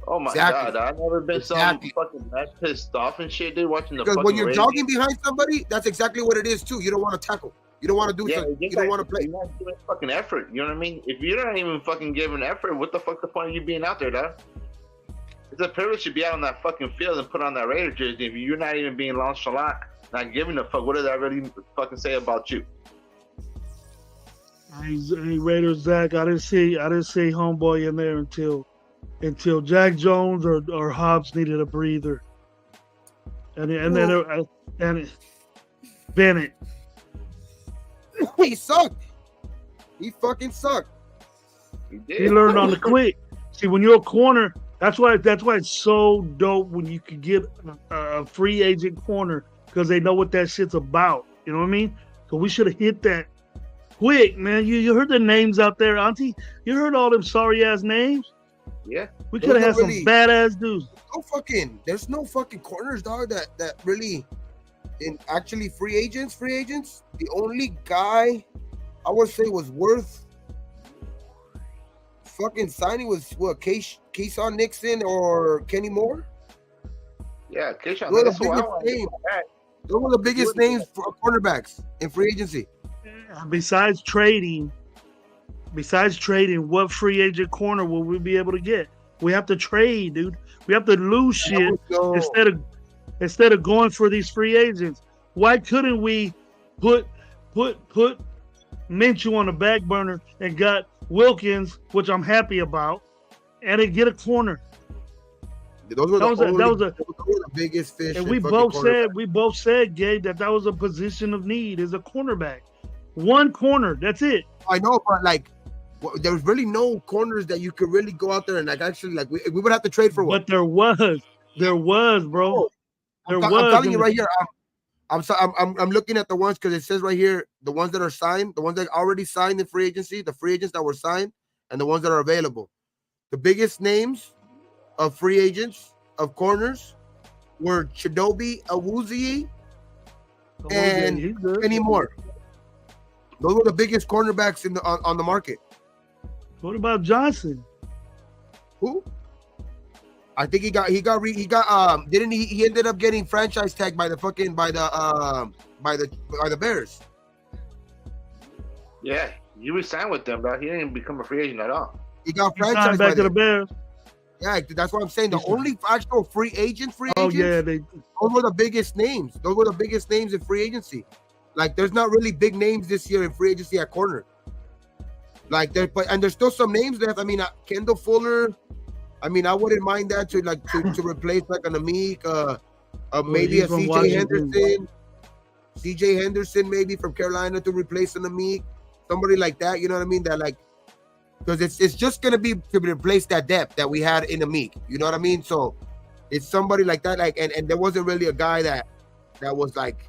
Oh my god, I've never been so fucking that pissed off and shit, dude. Watching the because fucking when you're Raiders. jogging behind somebody, that's exactly what it is too. You don't want to tackle. You don't want to do something. You don't want to play. You're not doing fucking effort. You know what I mean? If you're not even fucking giving effort, what the fuck the point of you being out there, dog? It's a privilege to be out on that fucking field and put on that Raider jersey. If you're not even being nonchalant, not giving a fuck, what does that really fucking say about you? Hey, Raiders, Zach, I didn't see homeboy in there until Jack Jones or Hobbs needed a breather, and then Bennett. He sucked. He fucking sucked. He learned on the quick. See, when you're a corner, that's why it's so dope when you can get a free agent corner because they know what that shit's about. You know what I mean? So we should have hit that quick, man. You heard the names out there, Auntie? You heard all them sorry ass names? Yeah. We could have had some badass dudes. There's no fucking corners, dog, that really in actually free agents. The only guy I would say was worth fucking signing was what, Keyshawn Nixon or Kenny Moore? Yeah, Keyshawn. Those were the biggest names for cornerbacks in free agency. Besides trading, what free agent corner will we be able to get? We have to trade, dude. We have to lose shit instead of going for these free agents. Why couldn't we put Minshew on the back burner and got Wilkins, which I'm happy about, and then get a corner? Those were the biggest fish. And we both said, Gabe, that was a position of need, is a cornerback. One corner, that's it. I know, but like, there's really no corners that you could really go out there and like actually like we would have to trade for one. But there was, bro. I'm telling you right here. I'm looking at the ones because it says right here the ones that are signed, the ones that already signed in free agency, the free agents that were signed, and the ones that are available. The biggest names of free agents of corners were Chidobe Awuzie and Kenny Moore. Those were the biggest cornerbacks on the market. What about Johnson? Who? I think he didn't he ended up getting franchise tagged by the Bears. Yeah, you resigned with them, bro. He didn't become a free agent at all. He got franchised back to the Bears. Yeah, that's what I'm saying. The only actual free agents. Oh yeah, those were the biggest names. Those were the biggest names in free agency. Like, there's not really big names this year in free agency at corner. Like, there's still some names left. I mean, Kendall Fuller. I mean, I wouldn't mind that to replace like an Amik, maybe a CJ Henderson. CJ Henderson maybe from Carolina to replace an Amik, somebody like that. You know what I mean? That like, because it's just gonna be to replace that depth that we had in Amik. You know what I mean? So it's somebody like that. Like, and there wasn't really a guy that was like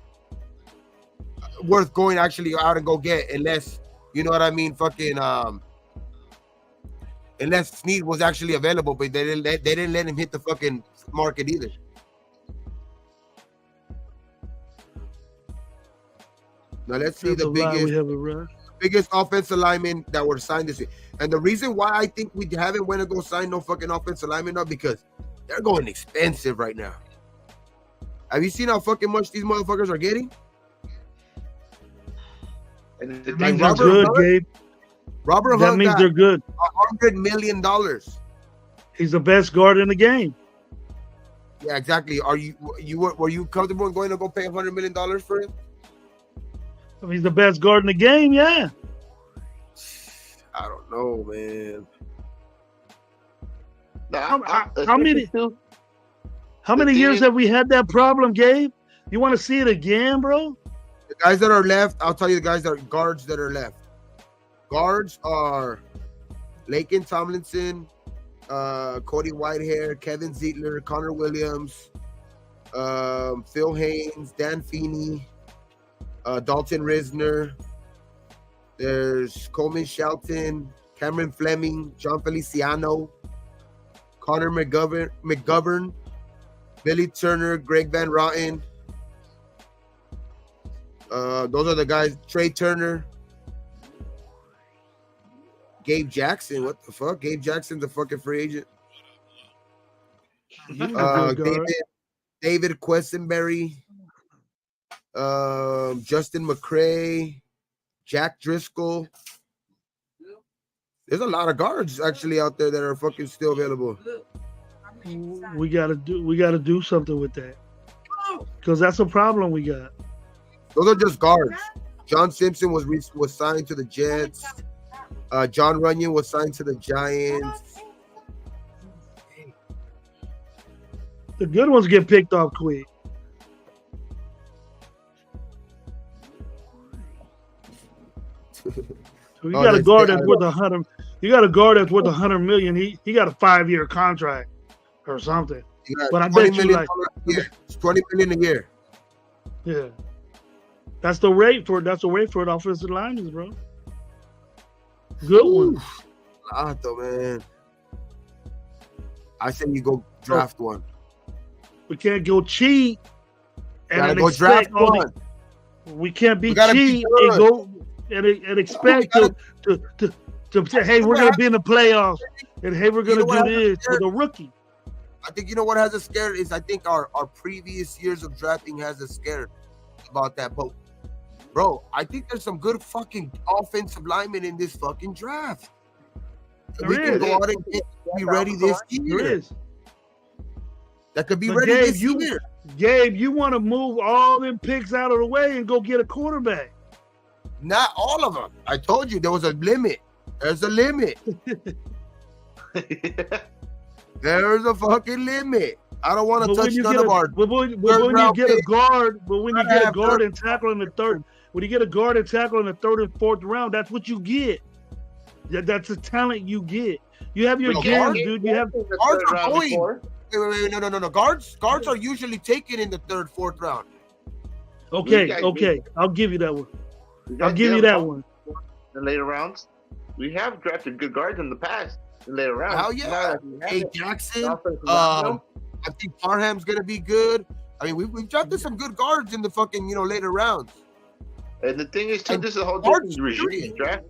worth going actually out and go get, unless, you know what I mean, fucking unless Snead was actually available, but they didn't let him hit the fucking market either. Now let's see the biggest offensive linemen that were signed this year. And the reason why I think we haven't went to go sign no fucking offensive linemen up, because they're going expensive right now. Have you seen how fucking much these motherfuckers are getting? Like Robert Hunt, Gabe. Robert that Hunt means they're good. $100 million. He's the best guard in the game. Yeah, exactly. Were you comfortable in going to go pay $100 million for him? I mean, he's the best guard in the game. Yeah. I don't know, man. How many years have we had that problem, Gabe? You want to see it again, bro? The guys that are left, I'll tell you the guys that are guards that are left. Guards are Laken Tomlinson, Cody Whitehair, Kevin Ziegler, Connor Williams, Phil Haynes, Dan Feeney, Dalton Risner. There's Coleman Shelton, Cameron Fleming, John Feliciano, Connor McGovern, Billy Turner, Greg Van Rotten. Those are the guys. Trey Turner, Gabe Jackson. What the fuck? Gabe Jackson's a fucking free agent. David Quessenberry, Justin McCray, Jack Driscoll. There's a lot of guards actually out there that are fucking still available. We gotta do something with that, because that's a problem we got. Those are just guards. John Simpson was signed to the Jets. John Runyon was signed to the Giants. The good ones get picked off quick. You got a guard that's worth $100. You got a guard that's worth $100 million. He got a 5-year contract or something. But I bet you like it's $20 million a year. Yeah, that's the rate for the offensive linemen, bro. Good one. Man. I say you go draft one. We can't go cheat and go draft one. We can't be cheap and go and expect to say, hey, we're gonna be in the playoffs, and hey, we're gonna do this with a rookie. I think you know what has us scared is I think our previous years of drafting has us scared about that. But bro, I think there's some good fucking offensive linemen in this fucking draft. We can go out and be ready this year. That could be ready this year. Gabe, you want to move all them picks out of the way and go get a quarterback. Not all of them. I told you there was a limit. There's a limit. There's a fucking limit. I don't want to touch none of our. But when you get a guard, and tackle in the third, when you get a guard and tackle in the third and fourth round, that's what you get. That's the talent you get. You have your gems, dude. You have guards are going. Wait, no. Guards are usually taken in the third, fourth round. Okay. I'll give you that one. I'll give you that one. In later rounds, we have drafted good guards in the past. In later rounds. Hell yeah. Hey, Jackson. I think Parham's gonna be good. I mean, we've drafted some good guards in the fucking later rounds. And the thing is, too, this is a whole different regime draft.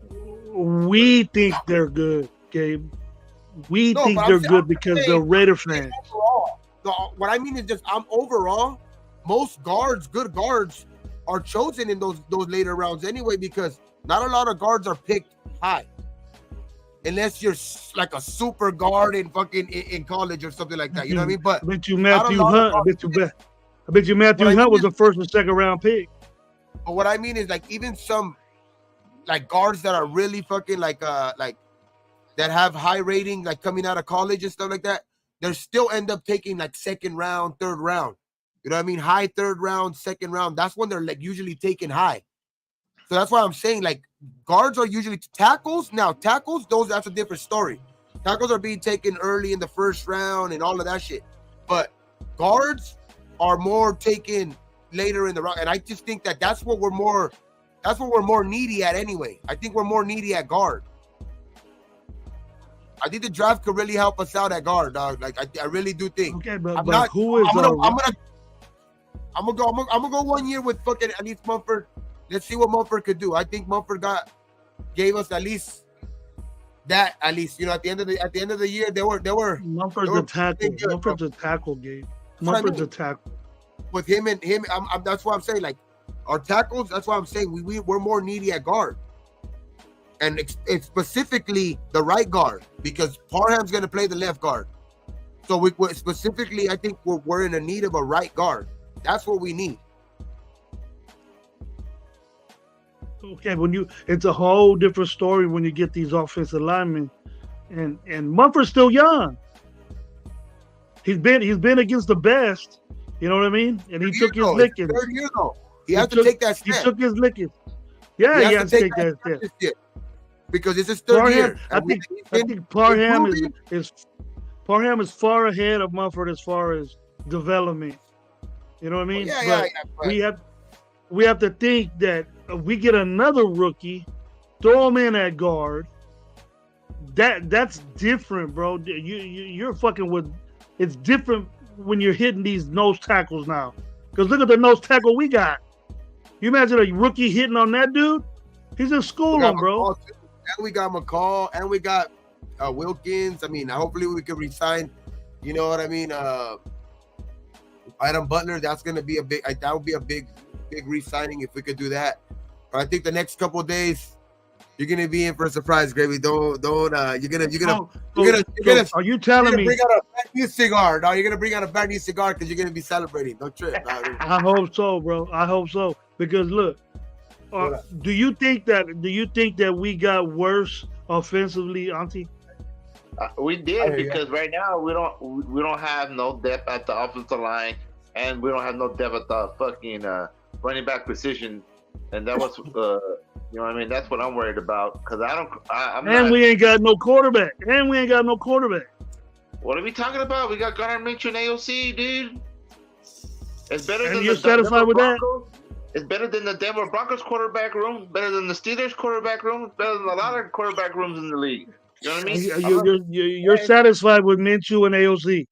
We think they're good, Gabe. We think they're good because they're Raider fans. What I mean is just overall, most good guards are chosen in those later rounds anyway, because not a lot of guards are picked high. Unless you're like a super guard in college or something like that. You know what I mean? But I bet you Matthew Hunt was the first and second round pick. But what I mean is like even some like guards that are really fucking like that have high rating, like coming out of college and stuff like that, they still end up taking like second round, third round. You know what I mean? High third round, second round. That's when they're like usually taken high. So that's why I'm saying like guards are usually tackles. Now tackles, that's a different story. Tackles are being taken early in the first round and all of that shit. But guards are more taken later in the round. And I just think that's what we're more needy at anyway. I think we're more needy at guard. I think the draft could really help us out at guard, dog. Like I really do think. Okay, but who is? I'm gonna go 1 year with fucking at least Mumford. Let's see what Mumford could do. I think Mumford gave us at least that. At least at the end of the year, they were. Mumford's a tackle. Mumford's a tackle, Gabe. Mumford's a tackle. With him, that's why I'm saying like our tackles. That's why I'm saying we're more needy at guard. And it's specifically the right guard because Parham's going to play the left guard. So we're specifically, I think we're in a need of a right guard. That's what we need. Okay, it's a whole different story when you get these offensive linemen, and Mumford's still young. He's been against the best. You know what I mean? And he took his lickings. Third year though, he has to take that step. He took his lickings. Yeah, he has to take that step. Because it's his third year. I think Parham is far ahead of Mumford as far as development. You know what I mean? We have to think that if we get another rookie, throw him in at guard. That's different, bro. You're fucking with. It's different when you're hitting these nose tackles now. Because look at the nose tackle we got. You imagine a rookie hitting on that dude? He's in school, bro. And we got McCall, and we got Wilkins. I mean, hopefully we can resign. You know what I mean? Adam Butler. That's gonna be that would be a big re-signing if we could do that. But I think the next couple of days, you're gonna be in for a surprise, Gravy. Don't. Are you telling me? Bring out a brand new cigar. No, you're gonna bring out a brand new cigar because you're gonna be celebrating. Don't trip. I hope so, bro. I hope so because look. Do you think that we got worse offensively, Auntie? We did because right now we don't have no depth at the offensive line, and we don't have no depth at the fucking running back position, and that was You know what I mean? That's what I'm worried about because I'm And not. we ain't got no quarterback. What are we talking about? We got Gardner Minshew and AOC, dude. It's better And than you're the satisfied Denver with that? Broncos. It's better than the Denver Broncos quarterback room. Better than the Steelers quarterback room. It's better than a lot of quarterback rooms in the league. You know what I mean? You're satisfied with Minshew and AOC.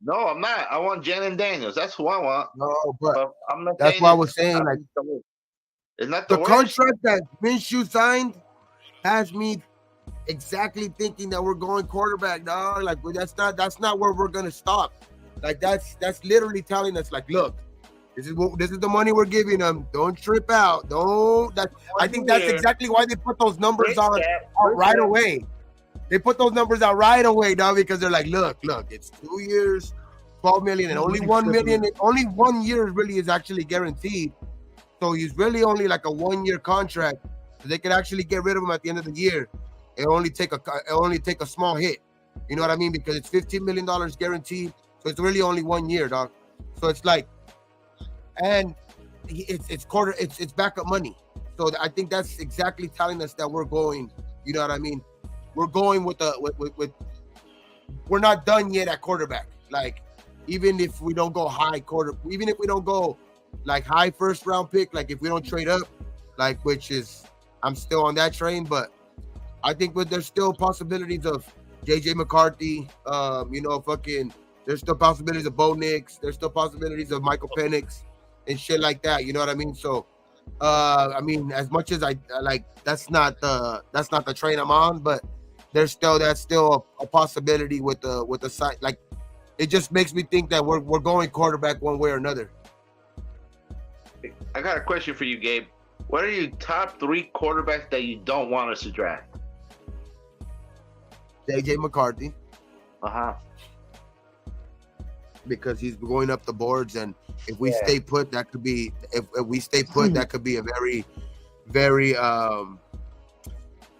No, I'm not. I want Jalen Daniels. That's who I want. No, but But I'm not that's saying why I it. was saying like It's not the the worst. contract that Minshew signed has me exactly thinking that we're going quarterback, dog. Like that's not where we're gonna stop. Like that's literally telling us like, look, this is the money we're giving them. Don't trip out. Don't. I think that's exactly why they put those numbers out right away. They put those numbers out right away, dog, because they're like, look, it's 2 years, 12 million, and only 1 million. Only 1 year really is actually guaranteed. So he's really only like a 1 year contract. So they could actually get rid of him at the end of the year. It'll only take a small hit. You know what I mean? Because it's $15 million guaranteed. So it's really only 1 year, dog. So it's like, and it's backup money. So I think that's exactly telling us that we're going. You know what I mean? We're going with we're not done yet at quarterback. Like even if we don't go even if we don't go like high first round pick, like if we don't trade up, like which is I'm still on that train, but I think there's still possibilities of JJ McCarthy. There's still possibilities of Bo Nix. There's still possibilities of Michael Penix and shit like that. You know what I mean? So, I mean, as much as I like, that's not the train I'm on, but that's still a possibility with the side. Like, it just makes me think that we're going quarterback one way or another. I got a question for you, Gabe. What are your top 3 quarterbacks that you don't want us to draft? JJ McCarthy. Because he's going up the boards, and if we stay put, that could be if we stay put, that could be a very, very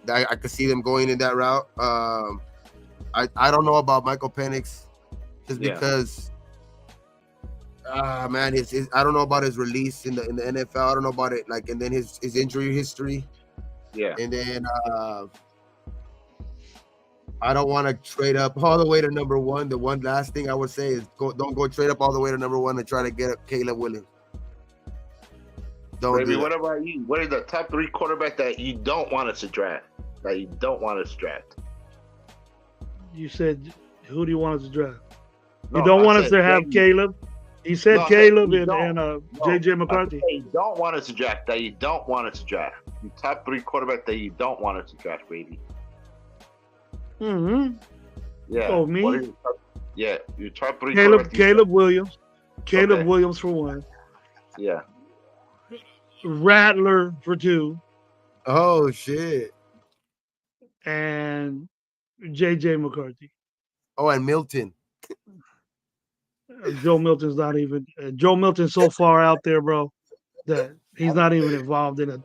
I could see them going in that route. I don't know about Michael Penix just because man, I don't know about his release in the NFL. I don't know about it, like, and then his injury history. Yeah. And then I don't want to trade up all the way to number 1. The one last thing I would say is don't go trade up all the way to number 1 and try to get up Caleb Williams. Don't do that. What about you? What are the top 3 quarterbacks that you don't want us to draft? You said, who do you want us to draft? You don't want us to have Caleb? He said Caleb and JJ McCarthy. You don't want us to draft. That you don't want us to draft. The top 3 quarterbacks that you don't want us to draft, baby. Mm-hmm. Yeah. Oh, me? Your top 3 Caleb Williams. Caleb Williams for 1. Yeah. Rattler for 2. Oh, shit. And JJ McCarthy. Oh, and Milton. Joe Milton's not even. Joe Milton's so far out there, bro, that he's not even involved in a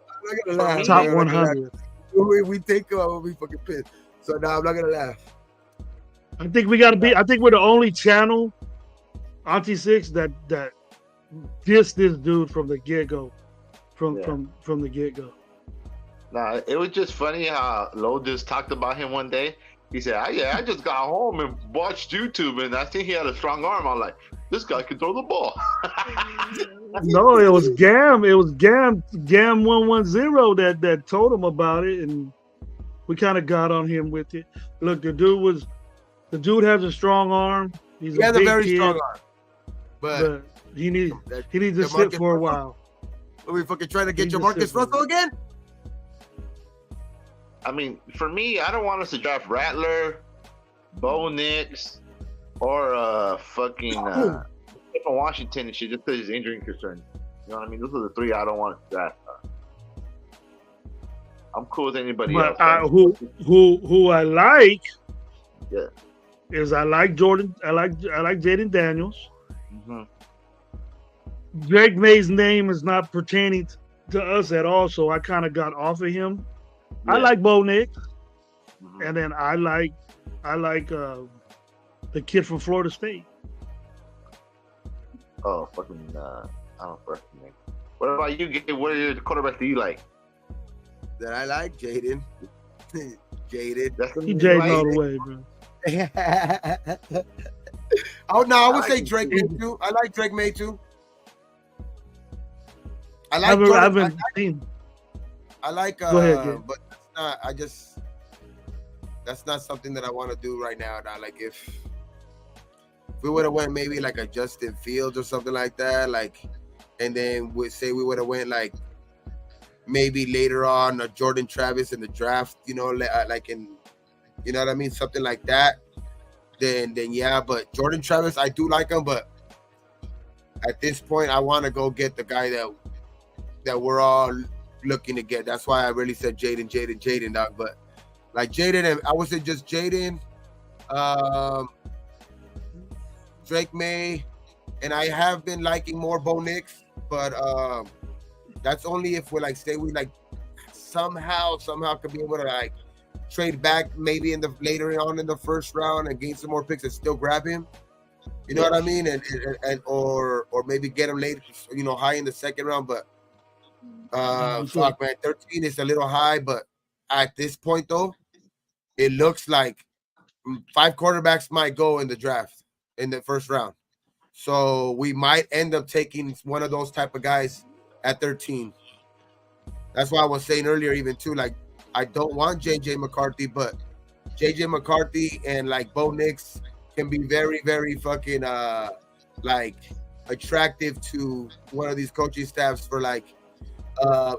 top 100. We think we'll be fucking pissed. So now I'm not gonna laugh. I think we gotta be. I think we're the only channel, Auntie Six, that dissed this dude from the get go, from the get go. Nah, it was just funny how Lo just talked about him one day. He said, I just got home and watched YouTube, and I think he had a strong arm. I'm like, this guy can throw the ball. No, it was Gam. It was Gam 110 that told him about it, and we kind of got on him with it. Look, the dude has a strong arm. He has a very strong arm, but he needs to sit for a while. Are we fucking trying to get Jamarcus Russell again? I mean, for me, I don't want us to draft Rattler, Bo Nix, or fucking from Washington and shit, just because his injury concern. You know what I mean? Those are the 3 I don't want to draft. I'm cool with anybody else. Who I like is I like Jordan. I like Jaden Daniels. Mm-hmm. Drake May's name is not pertaining to us at all, so I kind of got off of him. Yeah. I like Bo Nix, and then I like the kid from Florida State. Oh, fucking I don't fucking name. What about you? What are your quarterbacks do you like? that I like, Jaden. Jaden. He Jaden all the way, bro. Oh no, I would say Drake May too. I like Drake May too. I like. I haven't seen. I like. Go ahead, but that's not. That's not something that I want to do right now. Now, like if we would have went maybe like a Justin Fields or something like that, like, and then we would have went like maybe later on a Jordan Travis in the draft, you know, like in, you know what I mean, something like that. Then yeah, but Jordan Travis, I do like him, but at this point, I want to go get the guy that we're all looking to get. That's why I really said Jaden, dog. But like Jaden, and I would say just Jaden, Drake May, and I have been liking more Bo Nix, but that's only if we like somehow could be able to like trade back maybe in the later on in the first round and gain some more picks and still grab him. You know what I mean? And or maybe get him late, you know, high in the second round. But fuck, man, 13 is a little high. But at this point, though, it looks like 5 quarterbacks might go in the draft in the first round. So we might end up taking one of those type of guys at 13. That's why I was saying earlier, even too, like I don't want JJ McCarthy, but JJ McCarthy and like Bo Nix can be very, very fucking like attractive to one of these coaching staffs for like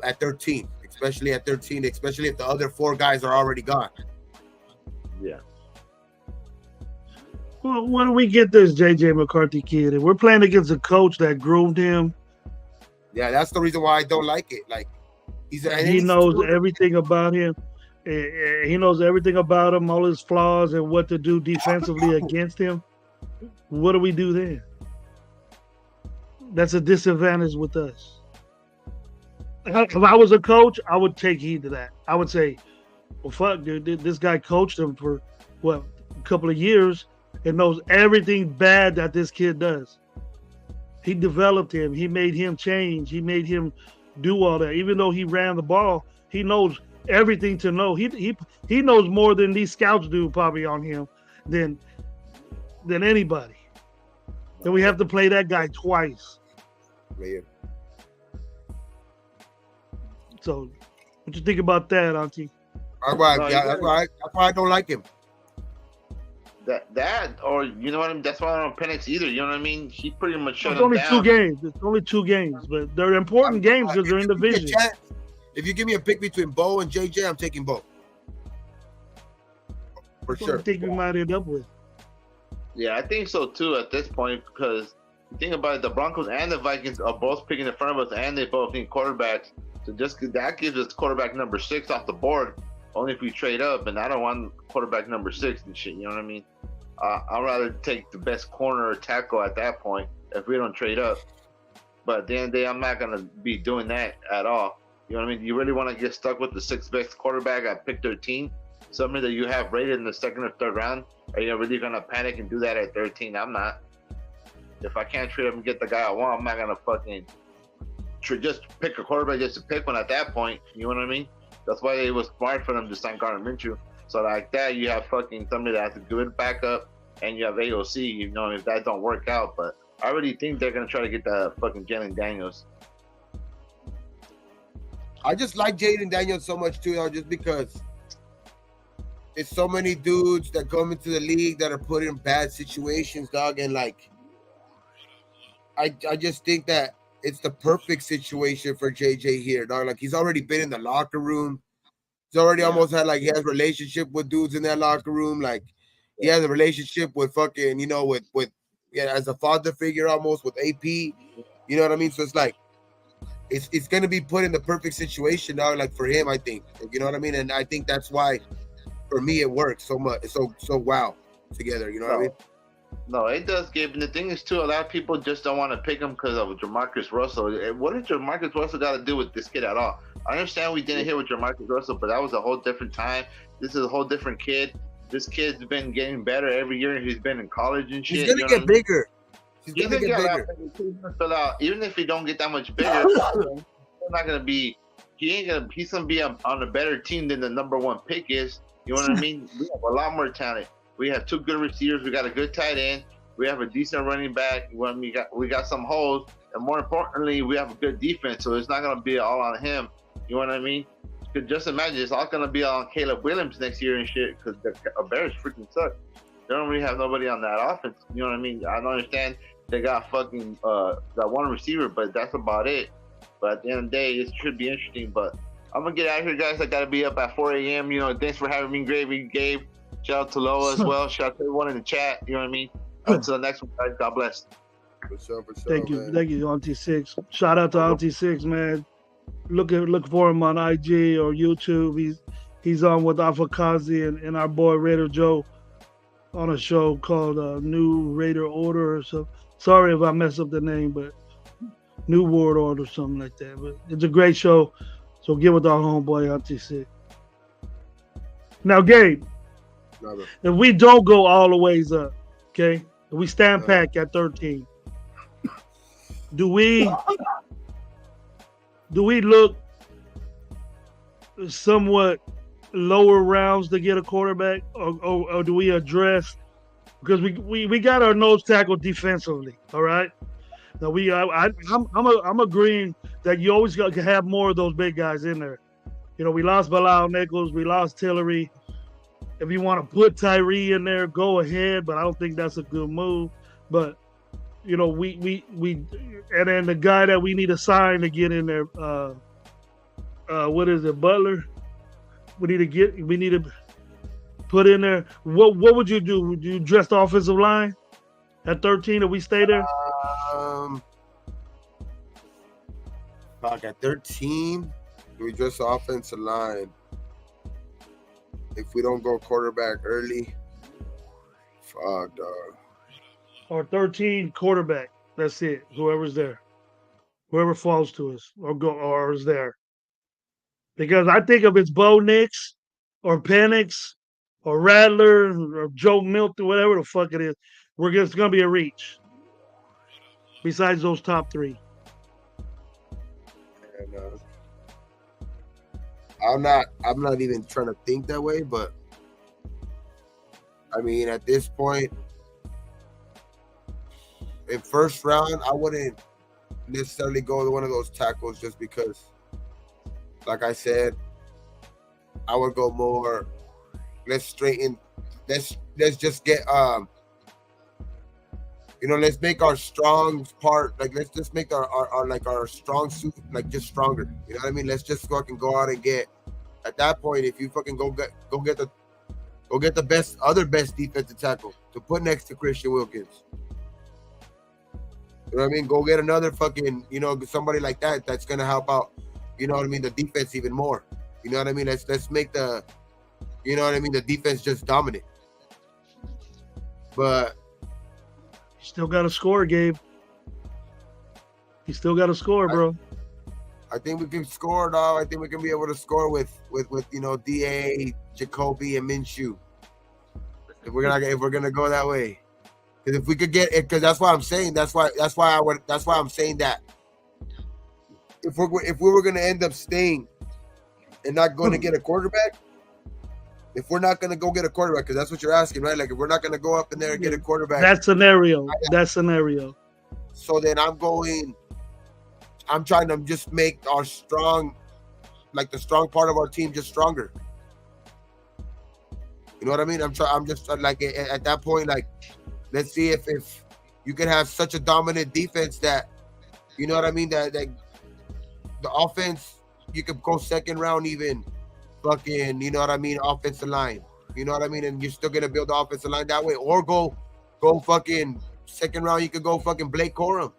at 13, especially at 13, especially if the other 4 guys are already gone. Yeah. Well, when do we get this JJ McCarthy kid? And we're playing against a coach that groomed him. Yeah, that's the reason why I don't like it. Like he knows everything about him. He knows everything about him, all his flaws, and what to do defensively against him. What do we do then? That's a disadvantage with us. If I was a coach, I would take heed to that. I would say, well, fuck, dude, this guy coached him for, a couple of years and knows everything bad that this kid does. He developed him. He made him change. He made him do all that. Even though he ran the ball, he knows everything to know. He knows more than these scouts do probably on him than anybody. And we have to play that guy twice. Yeah. So what you think about that, Auntie? All right, yeah, that's why I don't like him. That or you know what I mean? That's why I don't Penix either. You know what I mean? He pretty much shut It's only down. 2 games. It's only 2 games, but they're important games because they're in division. If you give me a pick between Bo and JJ, I'm taking Bo. For sure. I think we might end up with. Yeah, I think so too at this point because the thing about it, the Broncos and the Vikings are both picking in front of us, and they both need quarterbacks. So that gives us quarterback number 6 off the board. Only if we trade up, and I don't want quarterback number 6 and shit. You know what I mean? I'd rather take the best corner or tackle at that point if we don't trade up. But at the end of the day, I'm not gonna be doing that at all. You know what I mean? You really want to get stuck with the 6th best quarterback at pick 13, somebody that you have rated in the 2nd or 3rd round? Are you really gonna panic and do that at 13? I'm not. If I can't trade up and get the guy I want, I'm not gonna fucking just pick a quarterback just to pick one at that point. You know what I mean? That's why it was smart for them to sign Gardner Minshew. So like that, you have fucking somebody that has a good backup, and you have AOC. You know, if that don't work out, but I already think they're gonna try to get the fucking Jalen Daniels. I just like Jaden Daniels so much too, just because it's so many dudes that come into the league that are put in bad situations, dog, and like I just think that it's the perfect situation for JJ here, dog. Like he's already been in the locker room. He's already almost had he has a relationship with dudes in that locker room. Like he has a relationship with fucking, with as a father figure almost with AP. You know what I mean? So it's like it's gonna be put in the perfect situation, dog. Like for him, I think. You know what I mean? And I think that's why for me it works so much. It's so wow together. You know what I mean? No, it does, Gabe. And the thing is, too, a lot of people just don't want to pick him because of Jamarcus Russell. What did Jamarcus Russell got to do with this kid at all? I understand we didn't hit with Jamarcus Russell, but that was a whole different time. This is a whole different kid. This kid's been getting better every year. He's been in college and shit. He's going to get bigger. He's going to get bigger. Fill out. Even if he don't get that much bigger, he's not going to be he's gonna be on a better team than the number 1 pick is. You know what I mean? We have a lot more talent. We have 2 good receivers. We got a good tight end. We have a decent running back. We got some holes, and more importantly, we have a good defense. So it's not gonna be all on him. You know what I mean? Because just imagine it's all gonna be on Caleb Williams next year and shit. Because the Bears freaking suck. They don't really have nobody on that offense. You know what I mean? I don't understand. They got fucking that one receiver, but that's about it. But at the end of the day, it should be interesting. But I'm gonna get out of here, guys. I gotta be up at 4 a.m. You know, thanks for having me, Gravy, Gabe. Shout out to Loa as well. Shout out to everyone in the chat. You know what I mean? Until the next one, guys. God bless. For sure, Thank you, man. thank you, Auntie Six. Shout out to Auntie Six, man. Look for him on IG or YouTube. He's on with Alpha Kazi and our boy Raider Joe on a show called New Raider Order or so. Sorry if I mess up the name, but New World Order or something like that. But it's a great show. So get with our homeboy Auntie Six. Now, Gabe, if we don't go all the ways up, okay, if we stand pack at 13, do we look somewhat lower rounds to get a quarterback, or do we address, because we got our nose tackle defensively, all right? Now I'm agreeing that you always got to have more of those big guys in there. You know, we lost Bilal Nichols, we lost Tillery. If you want to put Tyree in there, go ahead, but I don't think that's a good move. But you know, we and then the guy that we need to sign to get in there, what is it, Butler? We need to put in there. What would you do? Would you address the offensive line at 13 if we stay there? Fuck, at 13, we address the offensive line. If we don't go quarterback early, fuck, dog. Or 13 quarterback. That's it. Whoever's there, whoever falls to us, or is there. Because I think if it's Bo Nix or Penix or Rattler or Joe Milton, whatever the fuck it is, it's gonna be a reach. Besides those top 3. And, I'm not even trying to think that way, but I mean, at this point, in first round, I wouldn't necessarily go to one of those tackles just because, like I said, I would go more. Let's just get let's make our strong part, like let's just make our strong suit like just stronger. You know what I mean? Let's just fucking go out and get. At that point, if you fucking go get the best defensive tackle to put next to Christian Wilkins. You know what I mean? Go get another fucking, somebody like that that's gonna help out. You know what I mean? The defense even more. You know what I mean? Let's make the, the defense just dominant. But you still got to score, Gabe. You still got to score, bro. I think we can score, dog. I think we can be able to score with DA, Jacoby, and Minshew. If we're gonna go that way, because if we could get it, because that's what I'm saying. That's why I'm saying that. If we were gonna end up staying and not going to get a quarterback, if we're not gonna go get a quarterback, because that's what you're asking, right? Like if we're not gonna go up in there and get a quarterback, that scenario. So then I'm trying to just make our strong, like the strong part of our team, just stronger. You know what I mean? I'm just like at that point, like let's see if you can have such a dominant defense that, you know what I mean, that the offense, you could go second round even, fucking, you know what I mean, offensive line. You know what I mean? And you're still gonna build the offensive line that way, or go fucking second round. You could go fucking Blake Corum,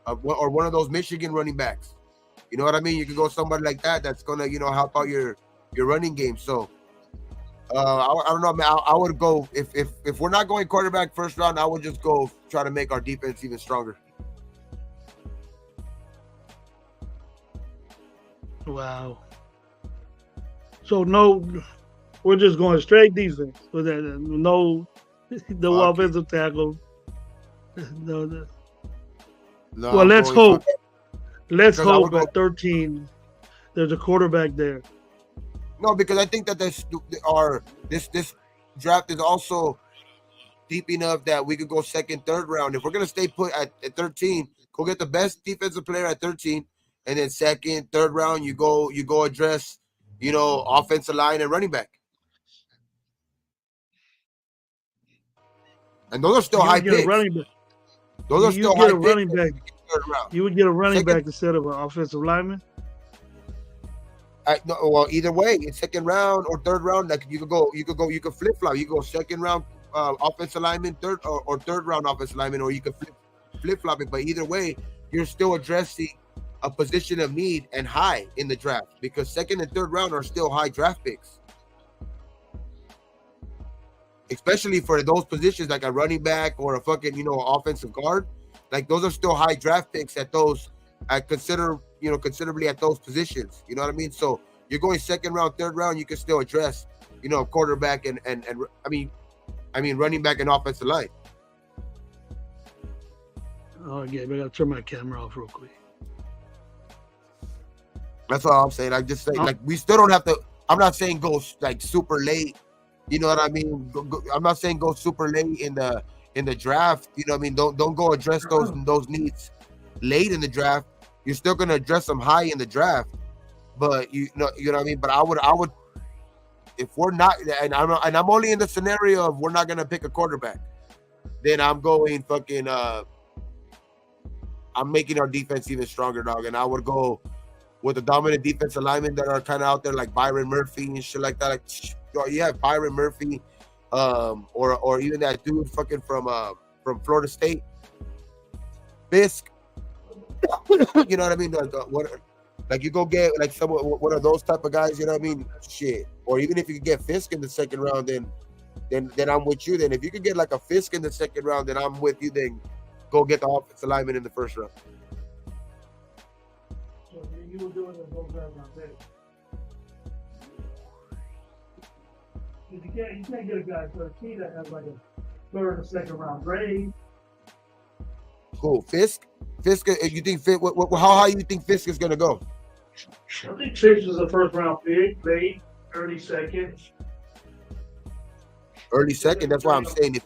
or one of those Michigan running backs. You know what I mean? You could go somebody like that that's gonna, help out your running game. So I don't know, man. I would go if we're not going quarterback first round, I would just go try to make our defense even stronger. Wow. So no, we're just going straight defense with that. No offensive tackle. No. Well, let's hope. Let's hope at 13 there's a quarterback there. No, because I think that this draft is also deep enough that we could go second, third round. If we're gonna stay put at 13, go get the best defensive player at 13, and then second, third round, you go address, offensive line and running back. And those are still high picks. Those are still high picks. You would get a running back instead of an offensive lineman. No, well, either way, in second round or third round, like you could flip flop. You go second round offensive lineman, third round offensive lineman, or you could flip flop it. But either way, you're still addressing a position of need and high in the draft, because second and third round are still high draft picks, especially for those positions like a running back or a fucking offensive guard. Like those are still high draft picks at those. I considerably at those positions. You know what I mean? So you're going second round, third round, you can still address, quarterback and I mean running back and offensive line. Oh yeah, I gotta turn my camera off real quick. That's all I'm saying. I just say like we still don't have to. I'm not saying go like super late. You know what I mean? I'm not saying go super late in the draft. You know what I mean? Don't go address those needs late in the draft. You're still gonna address them high in the draft, but you know what I mean. But I would, if we're not, and I'm only in the scenario of we're not gonna pick a quarterback, then I'm going fucking. I'm making our defense even stronger, dog. And I would go with the dominant defensive linemen that are kind of out there, like Byron Murphy and shit like that. Like, you have Byron Murphy, or even that dude fucking from Florida State, Fisk. You know what I mean? Like you go get like one of those type of guys. You know what I mean? Shit. Or even if you could get Fisk in the second round, then I'm with you. Then if you could get like a Fisk in the second round, then I'm with you. Then go get the offensive lineman in the first round. So you were doing it both rounds. You can't get a guy 13 that has like a third or second round grade. Cool. Fisk, you think how high you think Fisk is gonna go? I think Fisk is a first round pick, late, early second. Early second. That's why I'm saying if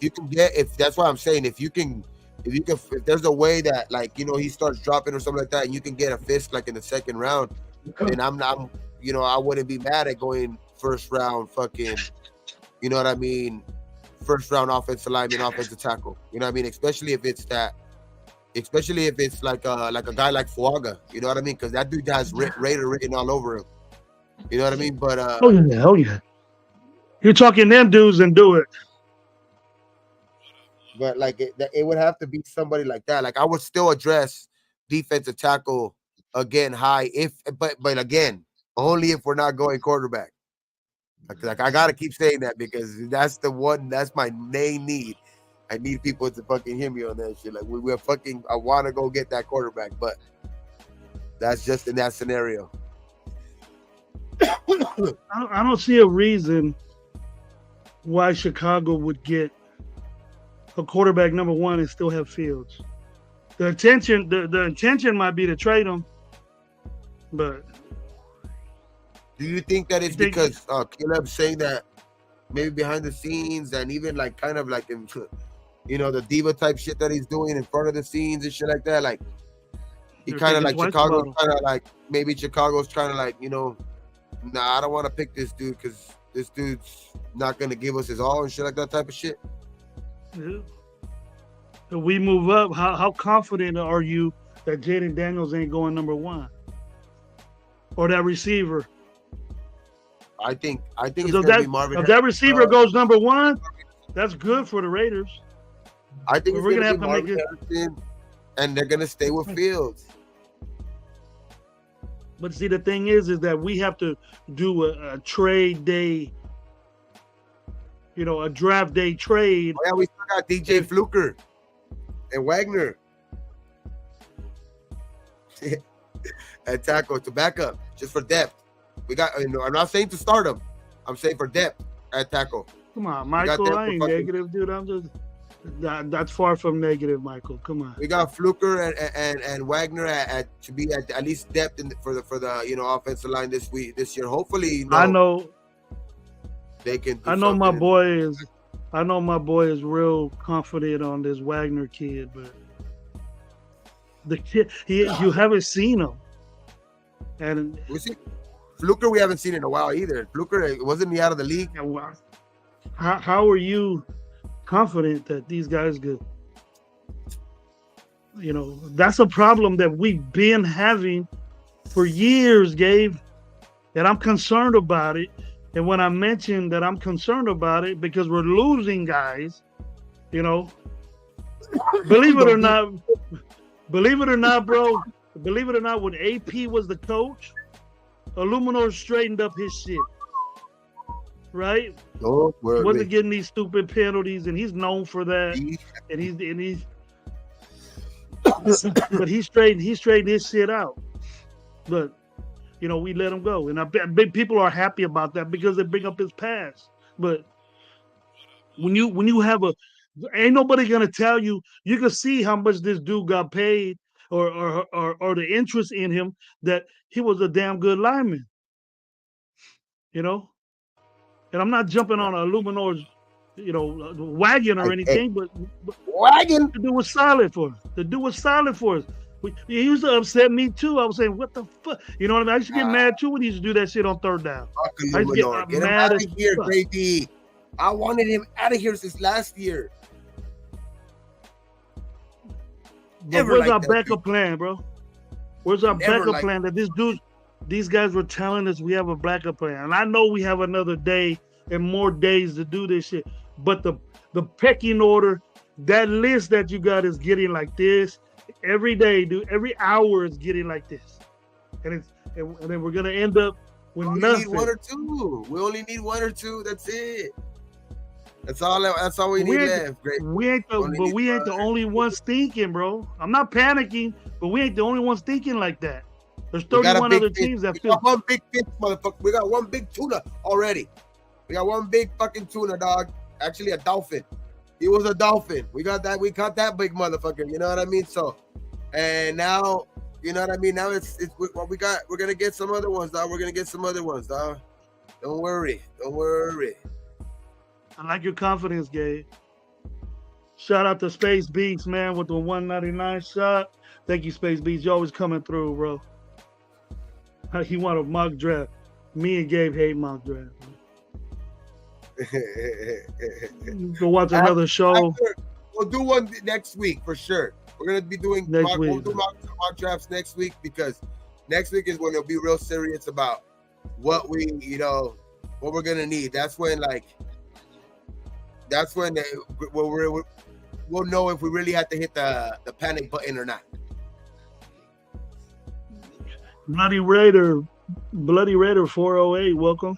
there's a way that like he starts dropping or something like that, and you can get a Fisk like in the second round, then I'm not I wouldn't be mad at going first round fucking what I mean, first round offensive lineman, offensive tackle. You know what I mean? Especially if it's like a guy like Fuaga, you know what I mean? Because that dude has Raider written all over him. You know what I mean? But oh yeah. You're talking them dudes and do it. But like it would have to be somebody like that. Like I would still address defensive tackle again high but again only if we're not going quarterback. Like I gotta keep saying that because that's my main need. I need people to fucking hear me on that shit. Like we're fucking. I want to go get that quarterback, but that's just in that scenario. I don't see a reason why Chicago would get a quarterback number one and still have Fields. The intention might be to trade him, but do you think that it's because Caleb's saying that maybe behind the scenes and even like kind of like in the diva type shit that he's doing in front of the scenes and shit like that, like he kind of like Chicago's kind of like maybe Chicago's trying to like I don't want to pick this dude because this dude's not gonna give us his all and shit like that type of shit. Yeah. If we move up, how confident are you that Jaden Daniels ain't going number one or that receiver? I think it's gonna be Marvin. If that receiver goes number one, that's good for the Raiders. I think we're gonna have to make it, and they're gonna stay with Fields. But see, the thing is that we have to do a trade day, a draft day trade. Oh, yeah, we still got DJ Fluker and Wagner at tackle to back up just for depth. We got. I'm not saying to start them. I'm saying for depth at tackle. Come on, Michael. I ain't negative, dude. I'm just. That's far from negative, Michael. Come on. We got Fluker and Wagner to be at least depth for the offensive line this year. Hopefully, I know they can. I know my boy is real confident on this Wagner kid, but the kid you haven't seen him, and Fluker we haven't seen in a while either. Fluker wasn't he out of the league? How are you confident that these guys could? That's a problem that we've been having for years, Gabe, and I'm concerned about it. And when I mentioned that I'm concerned about it because we're losing guys, believe it or not, bro, when AP was the coach, Illuminor straightened up his shit. Right? Oh, he wasn't getting these stupid penalties, and he's known for that. And he's but he straightened his shit out. But we let him go, and I bet people are happy about that because they bring up his past. But when you have ain't nobody gonna tell you. You can see how much this dude got paid, or the interest in him, that he was a damn good lineman. And I'm not jumping on a Illuminor's, wagon or anything, but wagon. The dude was solid for us. He used to upset me too. I was saying, "What the fuck?" You know what I mean? I used to get mad too when he used to do that shit on third down. I used to get him out of here, Grady. I wanted him out of here since last year. But where's our backup plan, bro? Where's our backup plan that these guys were telling us we have a backup plan? And I know we have another day and more days to do this shit. But the pecking order, that list that you got is getting like this every day, dude. Every hour is getting like this. And then we're gonna end up with nothing. We only need one or two. That's it. That's all we need left. We ain't the only one stinking, bro. I'm not panicking, but we ain't the only one stinking like that. There's 31 other teams that feel. One big fish, motherfucker. We got one big tuna already. We got one big fucking tuna, dog. Actually, a dolphin. He was a dolphin. We got that. We caught that big motherfucker. You know what I mean? So, and now, you know what I mean? Now it's what we got. We're gonna get some other ones, dog. Don't worry. I like your confidence, Gabe. Shout out to Space Beats, man, with the 199 shot. Thank you, Space Beats. You always coming through, bro. He want a mock draft. Me and Gabe hate mock draft. Go watch another show. We'll do one next week for sure. We're gonna be doing we'll do mock drafts next week, because next week is when we'll be real serious about what we're gonna need. That's when we'll know if we really have to hit the panic button or not. Bloody Raider 408, welcome.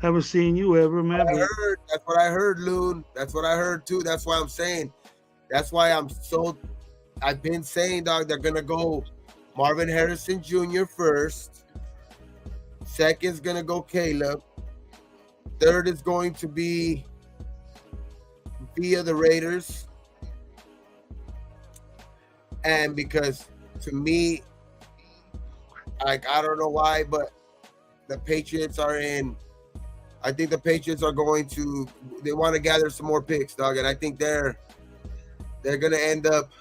Haven't seen you ever, man. That's what I heard, Loon. That's what I heard too. That's why I'm saying. That's why I've been saying, dog, they're gonna go Marvin Harrison Jr. first. Second's gonna go Caleb. Third is going to be via the Raiders. And because to me, I don't know why, but the Patriots are in. I think the Patriots are they want to gather some more picks, dog. And I think they're going to end up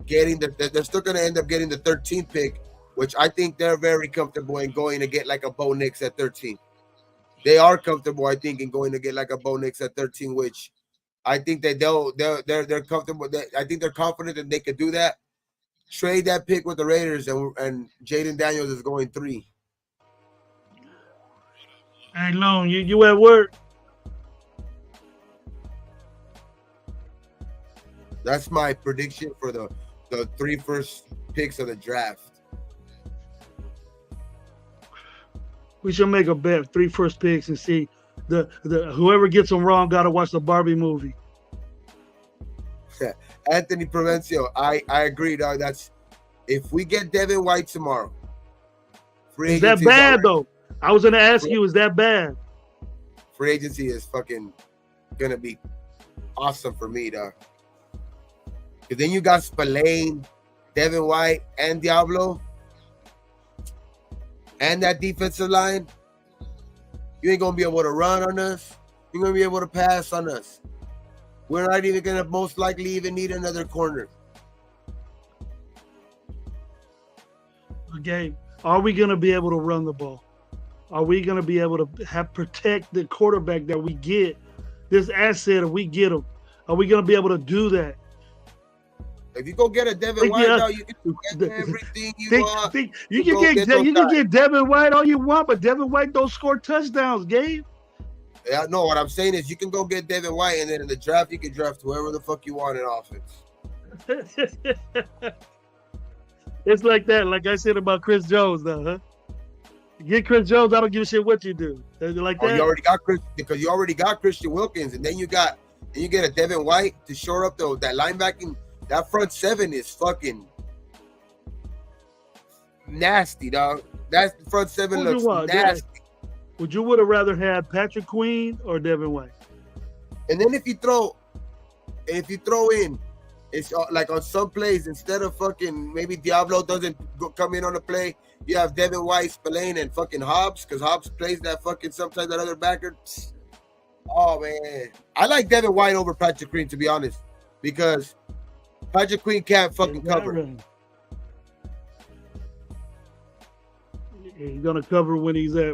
getting they're still going to end up getting the 13th pick, which I think they're very comfortable in going to get like a Bo Nix at 13. They are comfortable, I think, in going to get like a Bo Nix at 13, which I think that they're comfortable. I think they're confident that they could do that. Trade that pick with the Raiders, and Jaden Daniels is going 3. Hey, Lone, you at work? That's my prediction for the 3 first picks of the draft. We should make a bet, 3 first picks, and see the whoever gets them wrong got to watch the Barbie movie. Anthony Provencio, I agree, dog. That's if we get Devin White tomorrow. Is that bad though? I was gonna ask you, is that bad? Free agency is fucking gonna be awesome for me, dog. Because then you got Spillane, Devin White, and Diablo, and that defensive line. You ain't gonna be able to run on us. You're gonna be able to pass on us. We're not even gonna most likely even need another corner. Okay, are we gonna be able to run the ball? Are we gonna be able to protect the quarterback that we get? This asset, if we get him, are we gonna be able to do that? If you go get a Devin White, now you can get everything you want. You can get Devin White all you want, but Devin White don't score touchdowns, Gabe. Yeah, no, what I'm saying is you can go get Devin White, and then in the draft, you can draft whoever the fuck you want in offense. It's like that, like I said about Chris Jones, though, huh? Get Chris Jones, I don't give a shit what you do. Like that. You already got because you already got Christian Wilkins, and then you get a Devin White to shore up that linebacking. That front seven is fucking nasty, dog. That front seven looks nasty. Would you have rather had Patrick Queen or Devin White? And then if you throw in, it's like on some plays, instead of fucking maybe Diablo doesn't come in on the play, you have Devin White, Spillane, and fucking Hobbs, because Hobbs plays that fucking sometimes that other backer. Oh man, I like Devin White over Patrick Queen, to be honest, because Patrick Queen can't fucking cover. He's gonna cover when he's at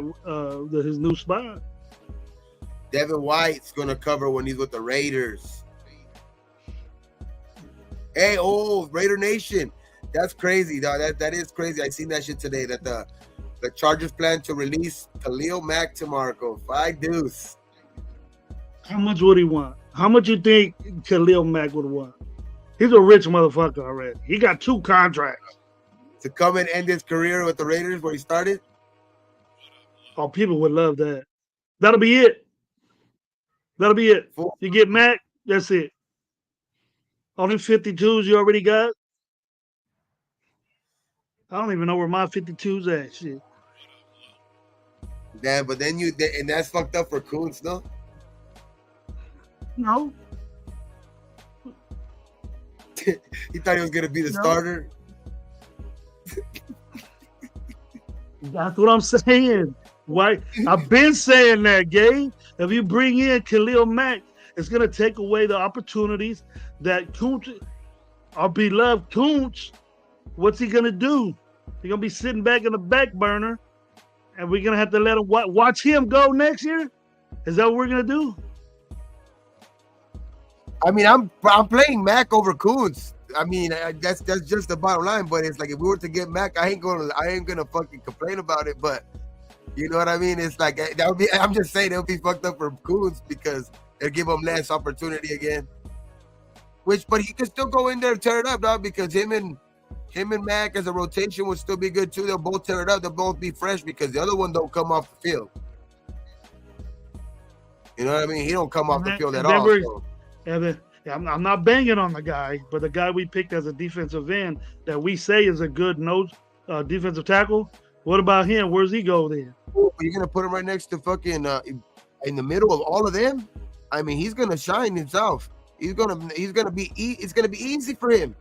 his new spot. Devin White's gonna cover when he's with the Raiders. Hey, Raider Nation, that's crazy, dog. That is crazy. I seen that shit today. That the Chargers plan to release Khalil Mack to Marco. 5 deuce. How much would he want? How much you think Khalil Mack would want? He's a rich motherfucker already. He got 2 contracts. To come and end his career with the Raiders where he started? Oh, people would love that. That'll be it. You get Mac, that's it. On the 52s you already got? I don't even know where my 52s at. Shit. Yeah, but then and that's fucked up for Kuntz, no? No. He thought he was gonna be the starter. That's what I'm saying. Why? I've been saying that, Gabe. If you bring in Khalil Mack, it's gonna take away the opportunities that Kuntz, our beloved Kuntz, what's he gonna do? He's gonna be sitting back in the back burner, and we're gonna have to let him watch him go next year. Is that what we're gonna do? I mean, I'm playing Mac over Kuntz. I mean, that's just the bottom line. But it's like if we were to get Mac, I ain't gonna fucking complain about it. But you know what I mean? It's like that would be. I'm just saying it would be fucked up for Kuntz because it'll give him less opportunity again. But he could still go in there and tear it up, dog. Because him and Mac as a rotation would still be good too. They'll both tear it up. They'll both be fresh because the other one don't come off the field. You know what I mean? He don't come off the field at all. So. I'm not banging on the guy, but the guy we picked as a defensive end that we say is a good defensive tackle. What about him? Where's he go then? You're gonna put him right next to fucking in the middle of all of them? I mean, he's gonna shine himself. It's gonna be easy for him.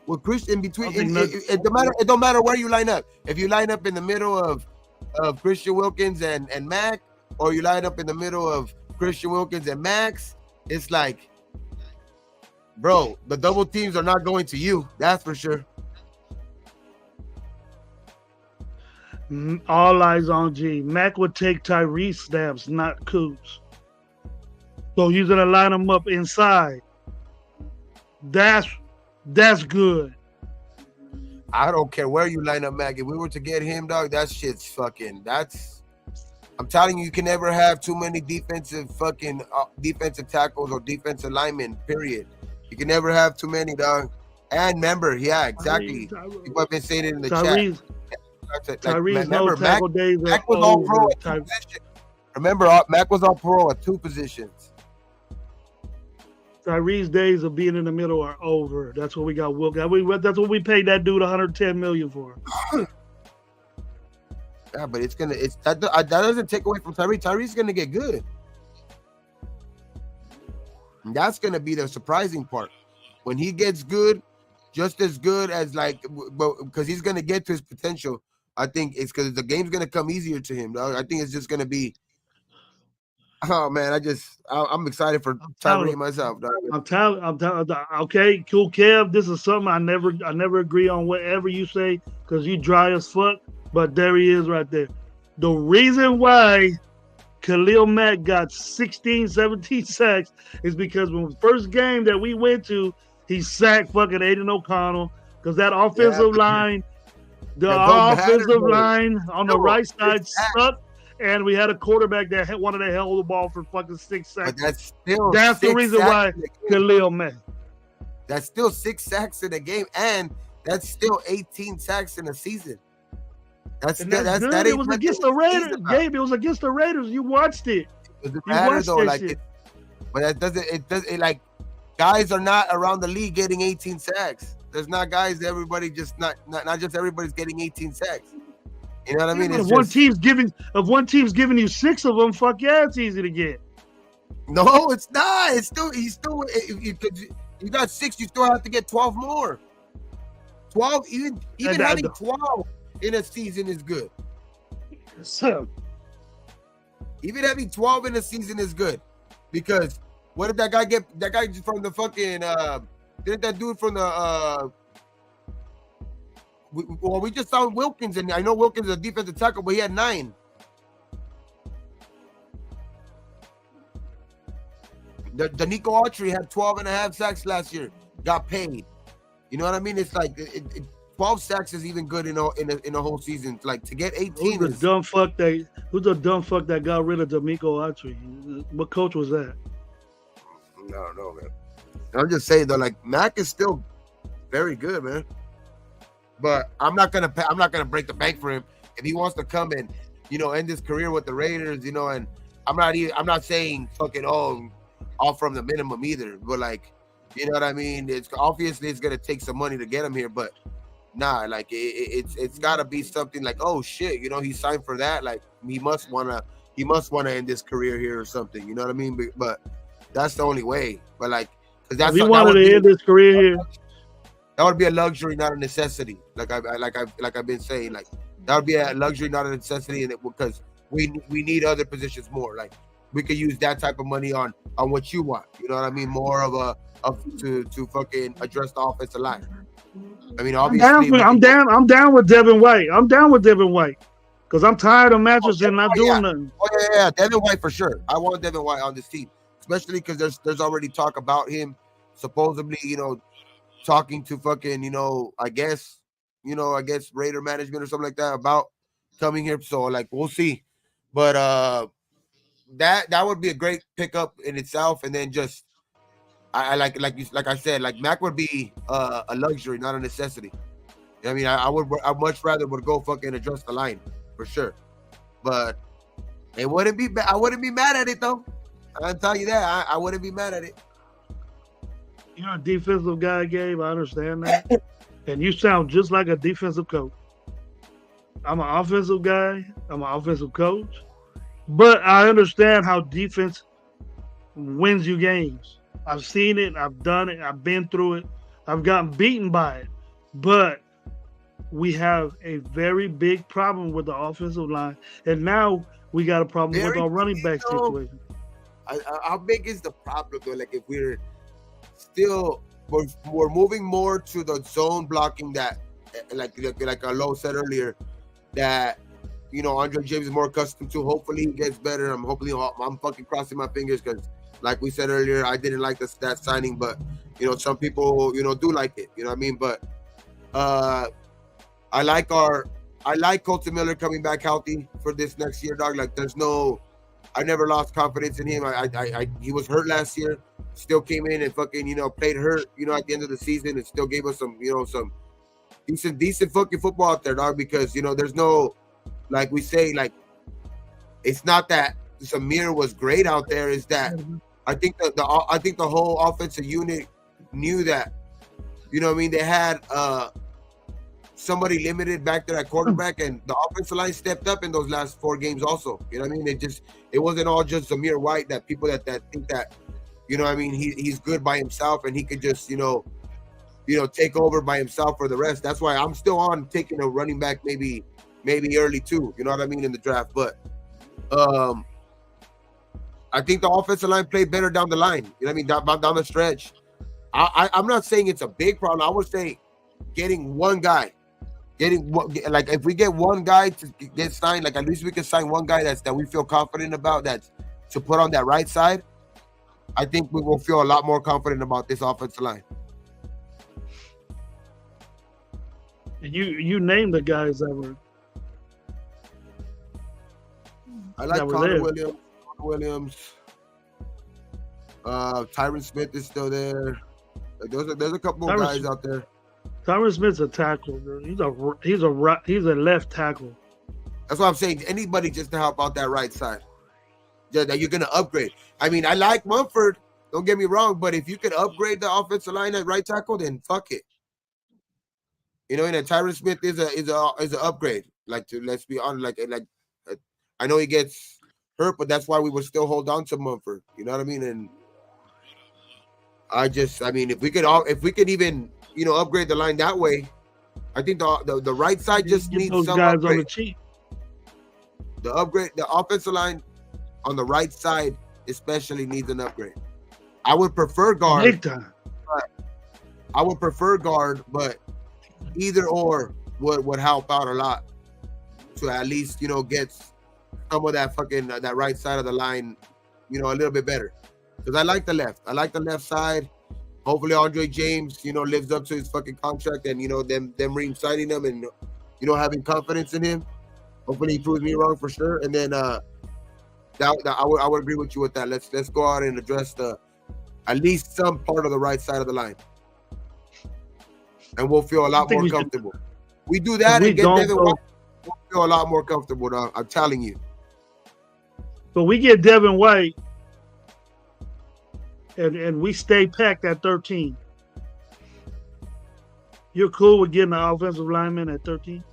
With Christian in between, it don't matter where you line up. If you line up in the middle of Christian Wilkins and Mac, or you line up in the middle of Christian Wilkins and Max, it's like, bro, the double teams are not going to you. That's for sure. All eyes on G. Mac would take Tyrese snaps, not Coots. So he's gonna line them up inside. That's good. I don't care where you line up, Mac. If we were to get him, dog, that shit's fucking. I'm telling you, you can never have too many defensive tackles or defensive linemen, period. You can never have too many, dog. And remember, yeah, exactly. People have been saying it in the chat. Tyrese, no tackle days Mac was all pro at 2 positions. Remember, Mac was all pro at 2 positions. Tyrese's days of being in the middle are over. That's what we got. That's what we paid that dude $110 million for. Yeah, but that doesn't take away from Tyree. Tyree's gonna get good. And that's gonna be the surprising part. When he gets good, just as good as because he's gonna get to his potential. I think it's because the game's gonna come easier to him. Dog. I think it's just gonna be. Oh man, I'm excited for Tyree myself. Dog. I'm telling. Okay, cool, Kev. This is something I never agree on whatever you say because you dry as fuck. But there he is right there. The reason why Khalil Mack got 16, 17 sacks is because when the first game that we went to, he sacked fucking Aiden O'Connell because that offensive line, the offensive line on the right side sucked, and we had a quarterback that wanted to hold the ball for fucking 6 sacks. But that's the reason why Khalil Mack. That's still 6 sacks in a game, and that's still 18 sacks in a season. It was against the Raiders. Gabe, it was against the Raiders. You watched it. It doesn't matter though, but that doesn't. It doesn't like guys are not around the league getting 18 sacks. There's not guys. Everybody just not just everybody's getting 18 sacks. You know what I mean? If one team's giving you 6 of them, fuck yeah, it's easy to get. No, it's not. It's still you got 6. You still have to get 12 more. 12 even having 12. In a season is good. So, even having 12 in a season is good, because what did that guy get? That guy from the fucking didn't that dude from the we just saw Wilkins, and I know Wilkins is a defensive tackle, but he had 9. The Nico Autry had 12 and a half sacks last year. Got paid. You know what I mean? It's like 12 sacks is even good in a whole season. Like to get 18. Who's the dumb fuck that got rid of D'Amico Autry? What coach was that? I don't know, man. I'm just saying though, like Mac is still very good, man. But I'm not gonna break the bank for him if he wants to come and end his career with the Raiders. And I'm not saying fucking off from the minimum either. But like, you know what I mean? It's obviously it's gonna take some money to get him here, but. Nah, like it's gotta be something like, oh shit, he signed for that. Like he must wanna end his career here or something. You know what I mean? But that's the only way. But like, because that's he wanted to end his career here. That would be a luxury, not a necessity. Like I've been saying, like that would be a luxury, not a necessity, and because we need other positions more. Like we could use that type of money on what you want. You know what I mean? More to fucking address the offensive line. I mean, obviously, I'm down with Devin White. I'm down with Devin White because I'm tired of matches and not doing nothing. Oh yeah, Devin White for sure. I want Devin White on this team, especially because there's already talk about him supposedly, talking to fucking, I guess Raider management or something like that about coming here. So like, we'll see, but that would be a great pickup in itself, and then just. I like I said, like Mac would be a luxury, not a necessity. I mean, I much rather would go fucking address the line for sure, but I wouldn't be mad at it though. I'll tell you that I wouldn't be mad at it. You're a defensive guy, Gabe. I understand that, and you sound just like a defensive coach. I'm an offensive guy. I'm an offensive coach, but I understand how defense wins you games. I've seen it. I've done it. I've been through it. I've gotten beaten by it. But we have a very big problem with the offensive line. And now we got a problem with our running back situation. How big is the problem, though? Like, if we're moving more to the zone blocking that, like Alo said earlier, that, Andre James is more accustomed to. Hopefully he gets better. I'm fucking crossing my fingers because like we said earlier, I didn't like that signing, but some people do like it. You know what I mean? But I like Colton Miller coming back healthy for this next year, dog. Like I never lost confidence in him. He was hurt last year, still came in and fucking played hurt. At the end of the season, and still gave us some some decent fucking football out there, dog. Because there's no, like we say, like it's not that Samir was great out there. Is that I think the whole offensive unit knew that, they had somebody limited back there at quarterback, and the offensive line stepped up in those last 4 games also. You know what I mean? It wasn't all just Zamir White that people that think that, you know what I mean, he's good by himself and he could just, take over by himself for the rest. That's why I'm still on taking a running back maybe early too, you know what I mean, in the draft. But I think the offensive line played better down the line. You know what I mean? Down the stretch. I'm not saying it's a big problem. I would say getting one guy. Like if we get one guy to get signed, like at least we can sign one guy that we feel confident about, that's to put on that right side. I think we will feel a lot more confident about this offensive line. You named the guys that were. I like Connor Williams. Tyron Smith is still there. Like there's a couple of guys out there. Tyron Smith's a tackle, bro. He's a left tackle. That's what I'm saying. Anybody just to help out that right side. That you're gonna upgrade. I mean, I like Mumford. Don't get me wrong, but if you could upgrade the offensive line at right tackle, then fuck it. You know, and Tyron Smith is an upgrade. Let's be honest. I know he gets hurt, but that's why we would still hold on to Mumford. You know what I mean? And if we could even upgrade the line that way, I think the right side just needs those some guys upgrade. on the cheap. The offensive line on the right side especially needs an upgrade. I would prefer guard. Big time. I would prefer guard, but either or would help out a lot to at least get some of that right side of the line, a little bit better. Because I like the left. I like the left side. Hopefully Andre James, lives up to his fucking contract and them re-signing him and having confidence in him. Hopefully he proves me wrong for sure. And then I would agree with you with that. Let's go out and address at least some part of the right side of the line, and we'll feel a lot more comfortable. We do that and get Devin White, we'll feel a lot more comfortable. Now, I'm telling you. But we get Devin White, and we stay packed at 13. You're cool with getting an offensive lineman at 13?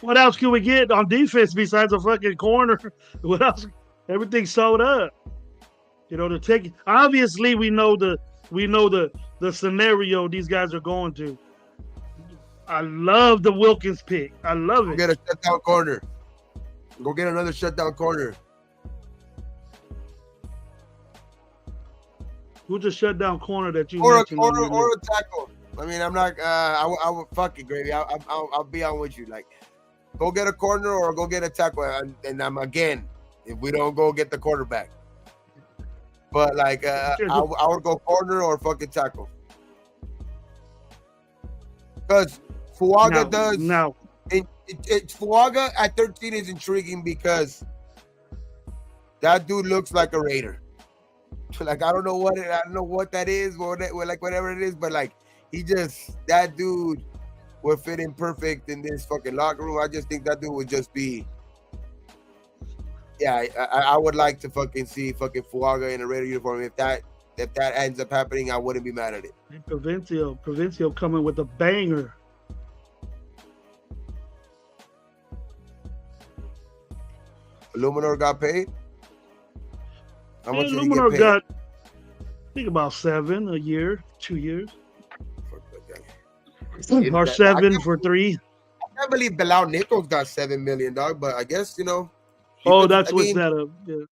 What else can we get on defense besides a fucking corner? What else? Everything's sold up. To take. Obviously, we know the scenario these guys are going to. I love the Wilkins pick. I love it. Get a shutdown corner. Go get another shutdown corner. Who's the shutdown corner that you mentioned? Or a tackle. I mean, I'm not. I would fuck it, Gravy. I'll be on with you. Like, go get a corner or go get a tackle. And I'm again, if we don't go get the quarterback. But I would go corner or fucking tackle. Because Fuaga does. No. Fuaga at 13 is intriguing because that dude looks like a Raider. Like I don't know what that is, or whatever it is, but that dude would fit in perfect in this fucking locker room. I just think that dude would just be. Yeah, I would like to fucking see fucking Fuaga in a Raider uniform. If that ends up happening, I wouldn't be mad at it. And Provincial coming with a banger. Illuminor got paid. How much did he Illuminor get paid? got, I think about 7 a year, 2 years. Or 7 for 3. I can't believe Bilal Nichols got $7 million, but I guess Oh, that's what's that up. Yeah.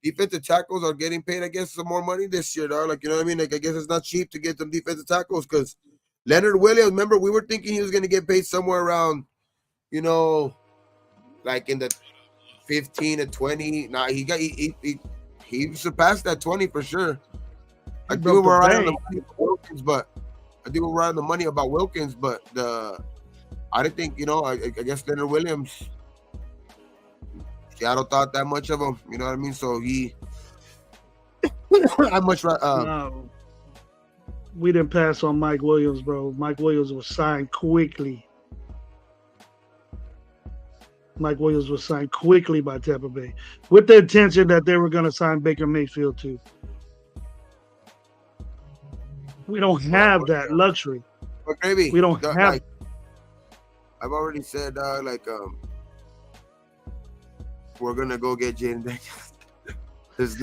Defensive tackles are getting paid, I guess, some more money this year, dog. Like, you know what I mean? Like, I guess it's not cheap to get some defensive tackles because Leonard Williams, remember, we were thinking he was going to get paid somewhere around, like in the 15 to 20. Nah, he surpassed that 20 for sure. I think we were right on the money about Wilkins, but I didn't think, I guess Leonard Williams, Seattle thought that much of him, you know what I mean? So no, we didn't pass on Mike Williams, bro. Mike Williams was signed quickly. Mike Williams was signed quickly by Tampa Bay with the intention that they were going to sign Baker Mayfield too. We don't have that luxury. But Gravy, We don't have. like I've already said, we're gonna go get Jaden Daniels. There's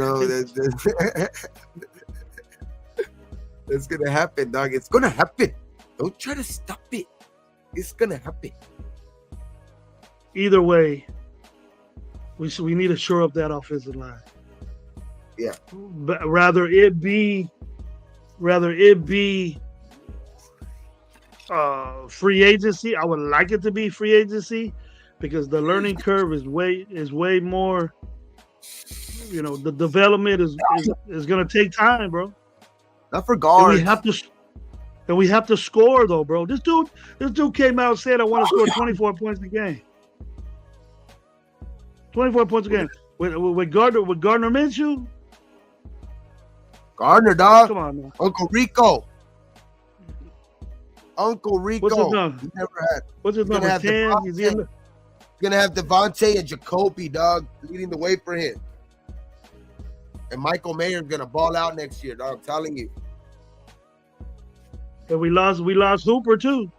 it's gonna happen, dog. It's gonna happen. Don't try to stop it. It's gonna happen. Either way, we need to shore up that offensive line. Yeah. But rather it be free agency. I would like it to be free agency because the learning curve is way more. You know, the development is going to take time, bro. Not for guards. And we have to score though, bro. This dude came out and said I want to score 24 points a game. 24 points a game with Gardner Minshew. Gardner, dog. Come on, man. Uncle Rico. What's his number? He never had. What's his number? 10. He's gonna have Devontae and Jacoby, dog, leading the way for him. And Michael Mayer's gonna ball out next year, dog. I'm telling you. And we lost Hooper too.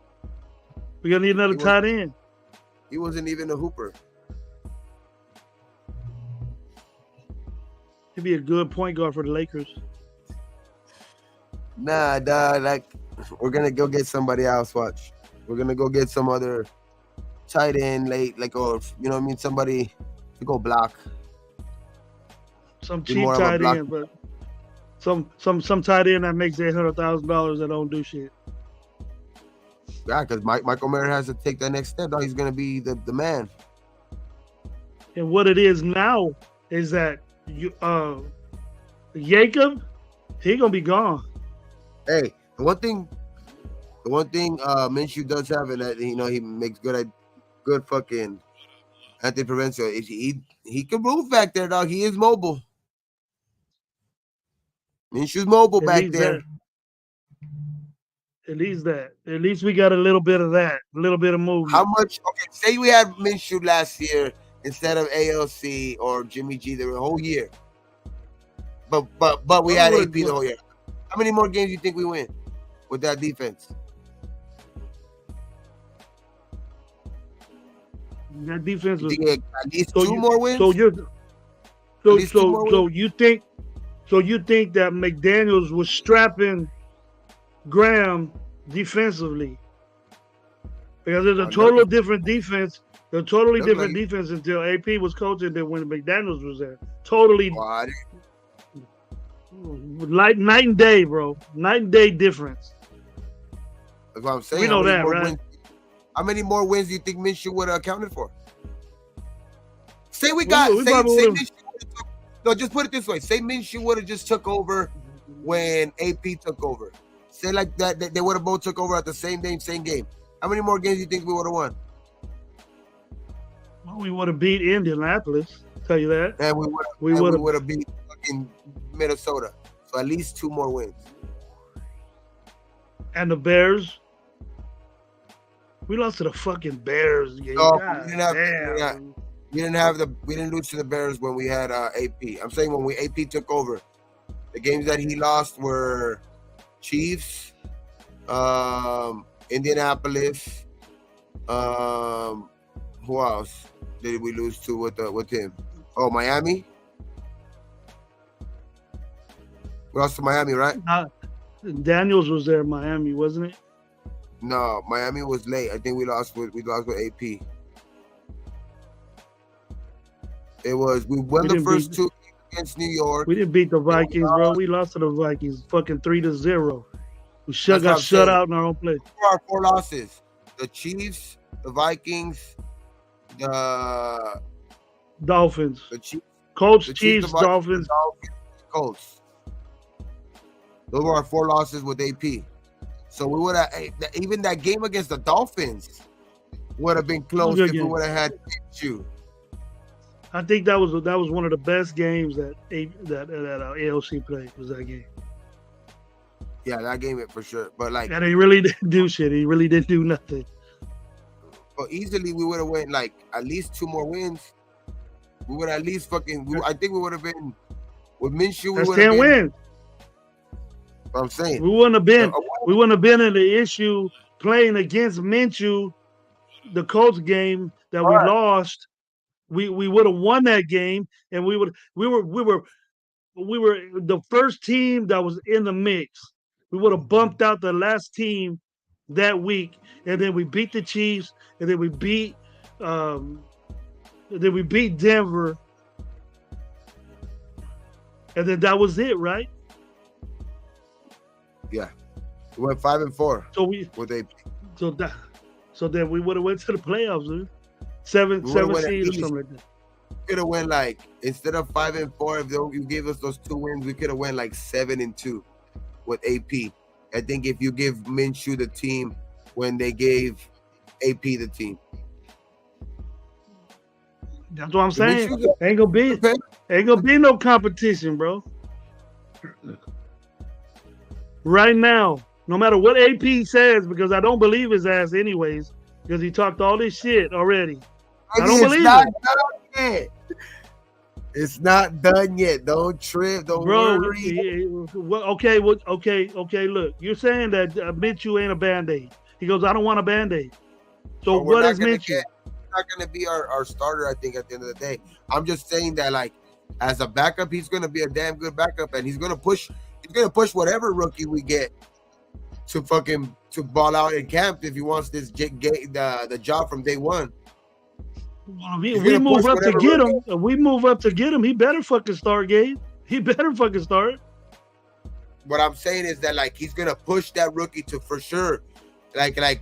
We're gonna need another tight end. He wasn't even a Hooper. He'd be a good point guard for the Lakers. Nah, dog. Like, we're gonna go get somebody else. Watch. We're gonna go get some other tight end late, or you know what I mean, somebody to go block. Some cheap tight end, but some tight end that makes $800,000 that don't do shit. Yeah, because Michael Mayer has to take that next step. Dog. He's gonna be the man. And what it is now is that Jacob, he gonna be gone. Hey, the one thing Minshew does have, and that he makes good fucking anti-prevention. Is he can move back there, dog. He is mobile. Minshew's mobile back there. At least that. At least we got a little bit of that, a little bit of movement. How much? Okay, say we had Minshew last year instead of ALC or Jimmy G the whole year. But we had AP the whole year. How many more games do you think we win with that defense? That defense was at least two more wins. So you think that McDaniels was strapping Graham defensively? Because there's a total different defense. A totally different defense until AP was coaching than when McDaniels was there. Totally. Like night and day, bro. Night and day difference. That's what I'm saying. We know that, right? How many more wins do you think Minshew would have accounted for? Say just put it this way. Say Minshew would have just took over when AP took over. Say like that they would have both took over at the same game. How many more games do you think we would have won? Well, we would have beat Indianapolis. Tell you that. And we would have beat fucking Minnesota. So at least two more wins. And the Bears. We lost to the fucking Bears. Game. No, we didn't lose to the Bears when we had AP. I'm saying when AP took over. The games that he lost were Chiefs, Indianapolis. Who else did we lose to with him? Oh, Miami. We lost to Miami, right? Daniels was there in Miami, wasn't it? No, Miami was late. I think we lost with AP. We won the first two against New York. We didn't beat the Vikings, bro. We lost to the Vikings, fucking 3-0. We got shut out in our own place. Who are our 4 losses? The Chiefs, the Vikings, the Dolphins. The Chiefs, Chiefs, Dolphins, Colts. Those were our 4 losses with AP. So we would have even that game against the Dolphins would have been close if we would have had Minshew. I think that was one of the best games that ALC played, was that game. Yeah, that game for sure. But and he really didn't do shit. He really didn't do nothing. But easily we would have went at least 2 more wins. We would at least I think we would have been with Minshew. That's 10 wins. I'm saying we wouldn't have been in the issue playing against Minshew, the Colts game that we lost. We would have won that game, and we were the first team that was in the mix. We would have bumped out the last team that week, and then we beat the Chiefs, and then we beat Denver, and then that was it, right? Yeah, we went 5-4. So we with AP. So then we would have went to the playoffs, dude. Seven seeds or something like that. Could have went like, instead of 5-4, if you gave us those 2 wins, we could have went like 7-2 with AP. I think if you give Minshew the team when they gave AP the team. That's what I'm saying. Ain't gonna be no competition, bro. Right now, no matter what AP says, because I don't believe his ass anyways, because he talked all this shit already. I don't believe it. It's not done yet. Don't trip. Don't worry. Okay. Look, you're saying that Minshew ain't a Band-Aid. He goes, I don't want a Band-Aid. So what is Minshew? He's not going to be our starter, I think, at the end of the day. I'm just saying that, like, as a backup, he's going to be a damn good backup, and he's going to push whatever rookie we get to ball out in camp if he wants the job from day one. Well, we move up to get him. We move up to get him. He better fucking start, Gabe. He better fucking start. What I'm saying is that, like, he's gonna push that rookie to, for sure, like that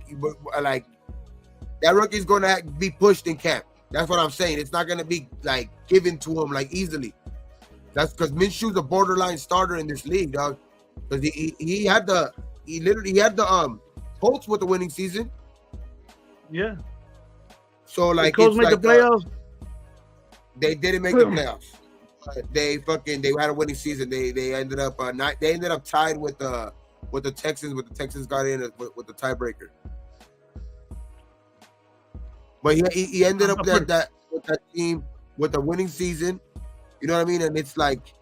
rookie's gonna be pushed in camp. That's what I'm saying. It's not gonna be like given to him like easily. That's because Minshew's a borderline starter in this league, dog. Because he had the Colts with the winning season. Yeah. So like, the Colts make the playoffs. They didn't make the playoffs. They had a winning season. They ended up tied with the Texans, but the Texans got in with the tiebreaker. But he ended up with that team with a winning season. You know what I mean? And it's like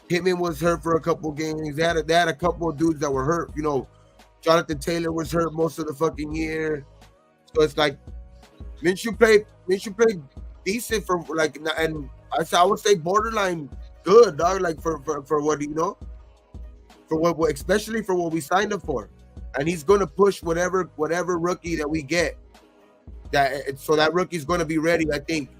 Pittman was hurt for a couple games. They had a couple of dudes that were hurt. You know, Jonathan Taylor was hurt most of the fucking year. So it's like Minshew played decent for like, and I would say borderline good, dog. Like for what, you know, for what, especially for what we signed him for, and he's gonna push whatever rookie that we get. So that rookie's gonna be ready, I think,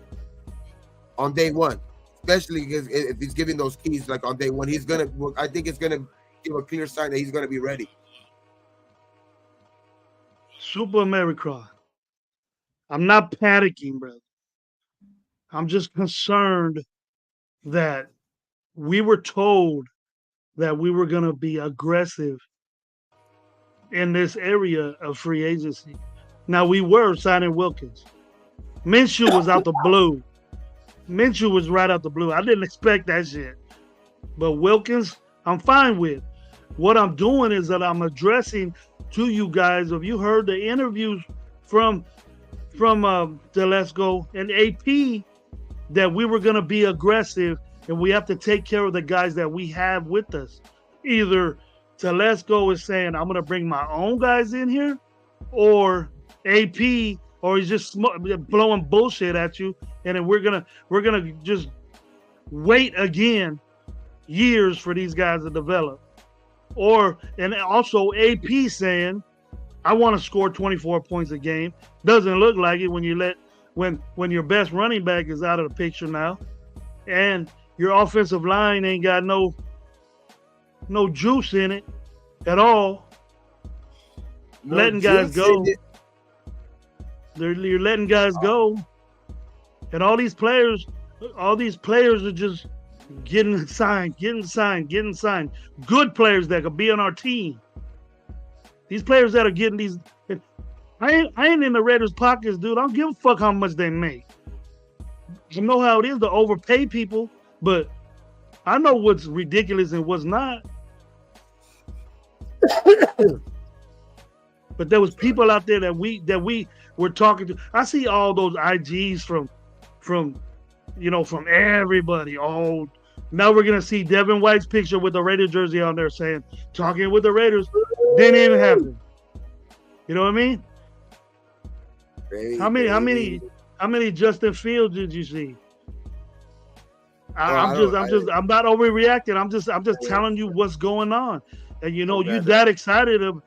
on day one. Especially because if he's giving those keys like on day one, I think it's gonna give a clear sign that he's gonna be ready. Super America. I'm not panicking, bro. I'm just concerned that we were told that we were going to be aggressive in this area of free agency. Now, we were signing Wilkins. Minshew was out the blue. Minshew was right out the blue. I didn't expect that shit. But Wilkins, I'm fine with. What I'm doing is that I'm addressing to you guys, if you heard the interviews from Telesco and AP, that we were going to be aggressive and we have to take care of the guys that we have with us. Either Telesco is saying, I'm going to bring my own guys in here, or AP, or he's just blowing bullshit at you, and then we're gonna just wait again years for these guys to develop. And also AP saying, I want to score 24 points a game. Doesn't look like it when your best running back is out of the picture now, and your offensive line ain't got no juice in it at all. Letting guys go. You're letting guys go, and all these players are just getting signed. Good players that could be on our team. These players that are getting these, I ain't in the Raiders' pockets, dude. I don't give a fuck how much they make. I know how it is to overpay people, but I know what's ridiculous and what's not. But there was people out there that we were talking to. I see all those IGs from everybody. Oh, Now we're gonna see Devin White's picture with the Raider jersey on there saying talking with the Raiders. Didn't even happen. You know what I mean? Great, How many Justin Fields did you see? I'm not overreacting. I'm just telling you what's going on. And you're that excited of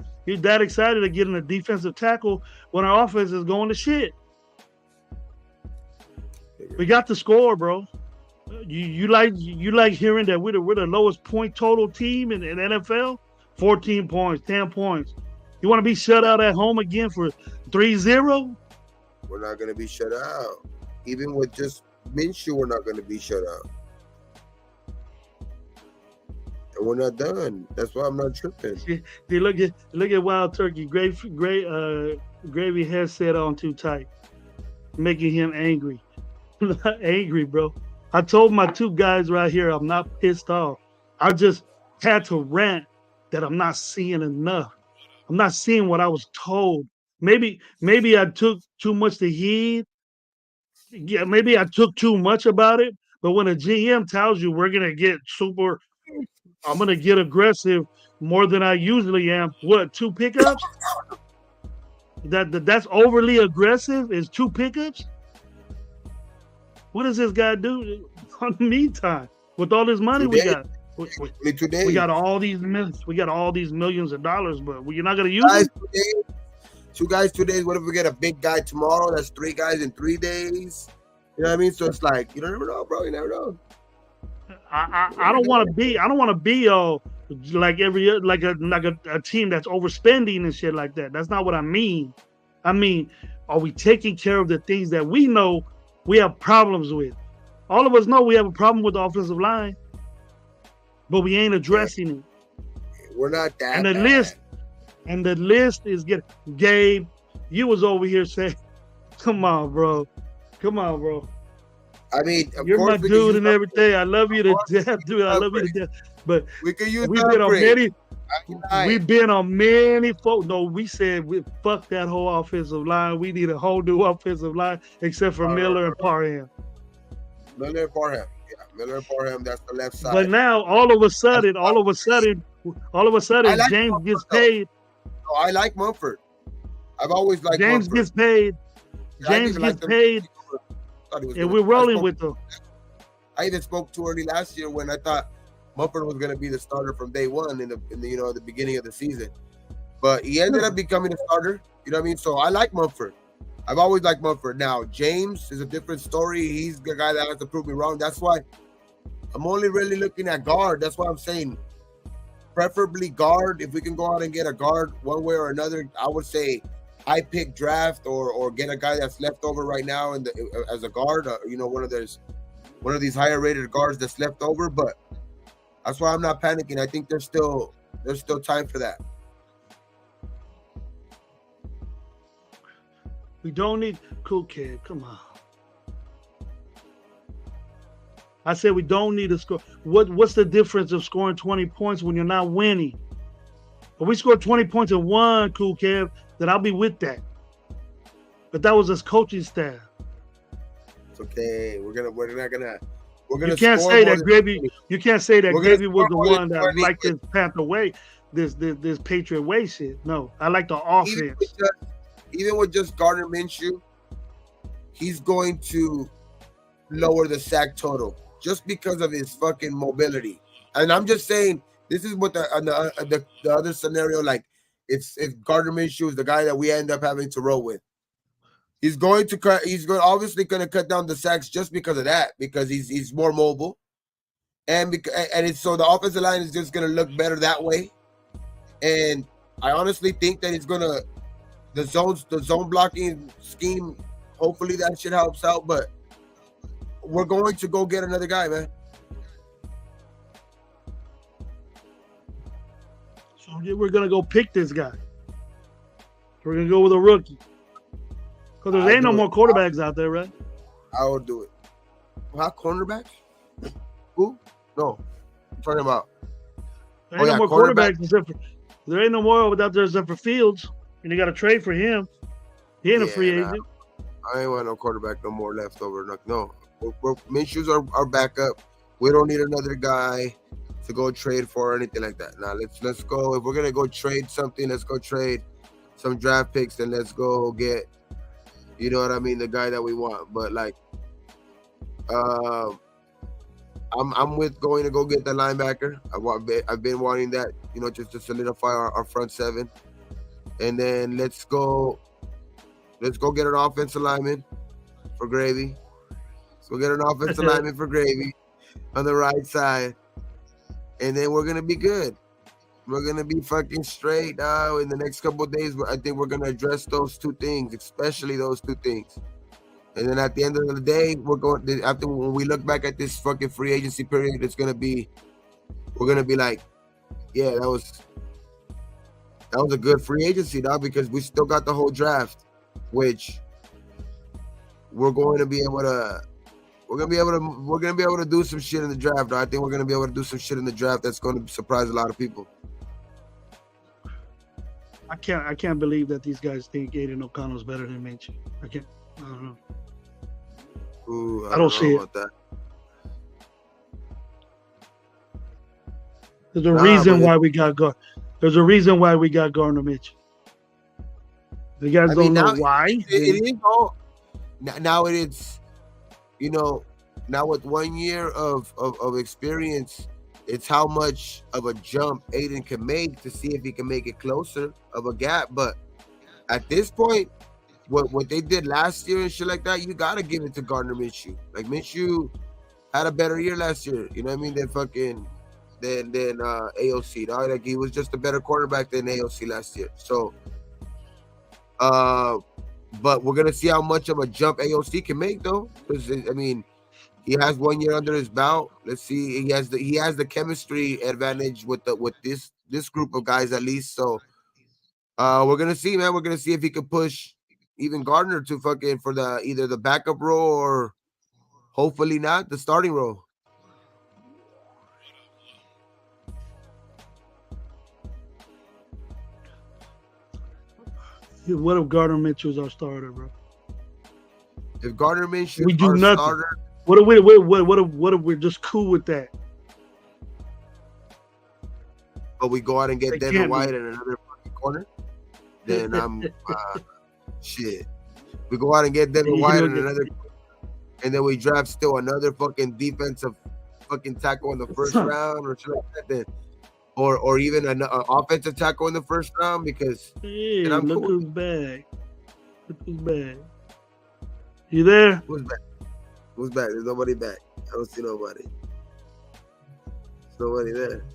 getting a defensive tackle when our offense is going to shit. We got the score, bro. You like hearing that we're the lowest point total team in NFL? 14 points, 10 points. You want to be shut out at home again for 3-0? We're not going to be shut out. Even with just Minshew, we're not going to be shut out. And we're not done. That's why I'm not tripping. See, look at Wild Turkey. Great gravy headset on too tight, making him angry. Angry, bro. I told my two guys right here I'm not pissed off. I just had to rant that I'm not seeing enough. I'm not seeing what I was told. Maybe I took too much to heed. Yeah, maybe I took too much about it. But when a GM tells you I'm gonna get aggressive more than I usually am. What, 2 pickups? That's overly aggressive? Is 2 pickups? What does this guy do on the meantime with all this money we got? We got all these millions. We got all these millions of dollars, but you're not gonna use it. 2 guys 2 days. What if we get a big guy tomorrow? That's 3 guys in 3 days. You know what I mean? So it's like you never know, bro. You never know. I don't want to be like a team that's overspending and shit like that. That's not what I mean. I mean, are we taking care of the things that we know we have problems with? All of us know we have a problem with the offensive line, but we ain't addressing it. We're not that. And the list is getting. Gabe, you was over here saying, "Come on, bro. I mean, you're my dude and everything. I love you to death, dude. I love you to death. But we can use we've been on many folks. No, we said fuck that whole offensive line. We need a whole new offensive line, except for Miller and Parham. Miller and Parham, that's the left side. But now, all of a sudden, James gets paid. Oh, I like Mumford. I've always liked James Mumford. gets paid. James gets paid. And we're rolling with them. I even spoke too early last year when I thought Mumford was going to be the starter from day one in the beginning of the season, but he ended up becoming a starter. You know what I mean? So I like Mumford. I've always liked Mumford. Now James is a different story. He's the guy that has to prove me wrong. That's why I'm only really looking at guard. That's why I'm saying preferably guard. If we can go out and get a guard one way or another, I would say high pick draft or get a guy that's left over right now as a guard. One of these higher rated guards that's left over. But that's why I'm not panicking. I think there's still time for that. We don't need cool kid. Come on. I said we don't need to score. What's the difference of scoring 20 points when you're not winning? If we scored 20 points and won, cool Kev, then I'll be with that. But that was his coaching staff. It's okay. We're gonna. You can't say that Gravy. You can't say that Gravy was the one that liked this Panther way, this Patriot way shit. No, I like the offense. Even with just Gardner Minshew, he's going to lower the sack total just because of his fucking mobility. And I'm just saying, this is what the other scenario, like if Gardner Minshew is the guy that we end up having to roll with, he's obviously going to cut down the sacks just because of that, because he's more mobile, and so the offensive line is just going to look better that way. And I honestly think that it's going to the zone blocking scheme. Hopefully that shit helps out, but we're going to go get another guy, man. So we're gonna go pick this guy. We're gonna go with a rookie. Because there ain't no more quarterbacks out there, right? I will do it. How cornerbacks? Who? No. I'm talking about. There ain't no more quarterbacks except for there ain't no more without there except for Fields. And you got to trade for him. He ain't a free agent. I ain't want no quarterback no more left over. No. Minshew's our backup. We don't need another guy to go trade for or anything like that. Now let's go. If we're gonna go trade something, let's go trade some draft picks and let's go get, you know what I mean, the guy that we want. But like, I'm with going to go get the linebacker. I've been wanting that, you know, just to solidify our front seven. And then let's go get an offensive lineman for Gravy. So we'll get an offensive lineman for Gravy on the right side. And then we're gonna be good. We're gonna be fucking straight now. In the next couple of days, I think we're gonna address those two things, especially those two things. And then at the end of the day, after when we look back at this fucking free agency period, we're gonna be like, yeah, that was a good free agency, dog, because we still got the whole draft, which we're gonna be able to do some shit in the draft. I think we're gonna be able to do some shit in the draft that's going to surprise a lot of people. I can't believe that these guys think Aiden O'Connell's better than Minshew. I don't know. Ooh, I don't see about that. There's a reason why we got Gardner Minshew. The guys don't know why. It is all now. It is, you know, now with 1 year of experience, it's how much of a jump Aiden can make to see if he can make it closer of a gap. But at this point, what they did last year and shit like that, you gotta give it to Gardner Minshew. Like Minshew had a better year last year, you know what I mean? Than AOC, dog. Like he was just a better quarterback than AOC last year. So, but we're gonna see how much of a jump AOC can make, though. Because I mean, he has 1 year under his belt. Let's see, he has the chemistry advantage with this group of guys at least. So, we're gonna see, man. We're gonna see if he can push even Gardner to fucking for either the backup role or hopefully not the starting role. What if Gardner Minshew is our starter, bro? If Gardner Minshew we do nothing. Starter, what if we're just cool with that? But we go out and get Devin White in another fucking corner. Then I'm shit. We go out and get Devin White in another, and then we draft still another fucking defensive fucking tackle in the first round or shit like that. Then, or even an offensive tackle in the first round because. Hey, look who's back. Look who's back. You there? Who's back? Who's back? There's nobody back. I don't see nobody. There's nobody there.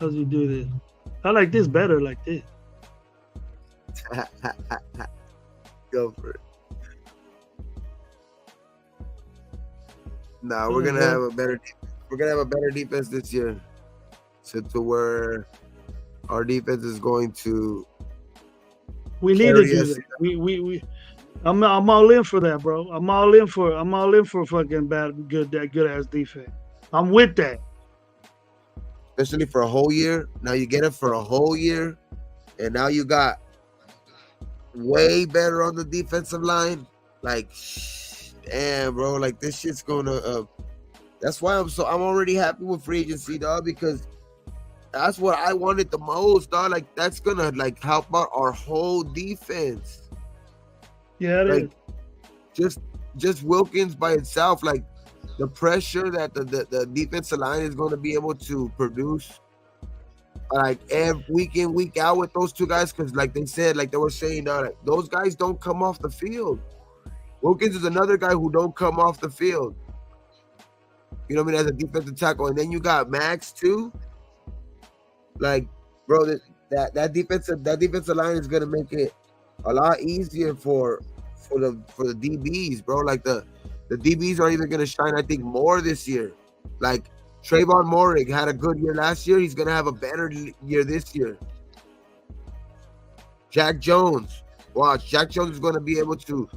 How's you do this? I like this better like this. Go for it. Nah, we're gonna have a better defense this year. To where our defense is going to. We need to do that. We I'm all in for that, bro. I'm all in for fucking good ass defense. I'm with that. Especially for a whole year. Now you get it for a whole year, and now you got way better on the defensive line. Like, damn, bro. Like this shit's gonna. That's why I'm already happy with free agency, dog, because that's what I wanted the most, dog. Like that's gonna like help out our whole defense. Yeah, it is. Just Wilkins by itself, like the pressure that the defensive line is going to be able to produce, like every week in, week out with those two guys, because like they said, like they were saying, like, those guys don't come off the field. Wilkins is another guy who don't come off the field. You know what I mean? As a defensive tackle, and then you got Max too. Like, bro, that defensive line is gonna make it a lot easier for the DBs, bro. Like the DBs are even gonna shine, I think, more this year. Like Trayvon Moehrig had a good year last year. He's gonna have a better year this year. Jack Jones, watch. Jack Jones is gonna be able to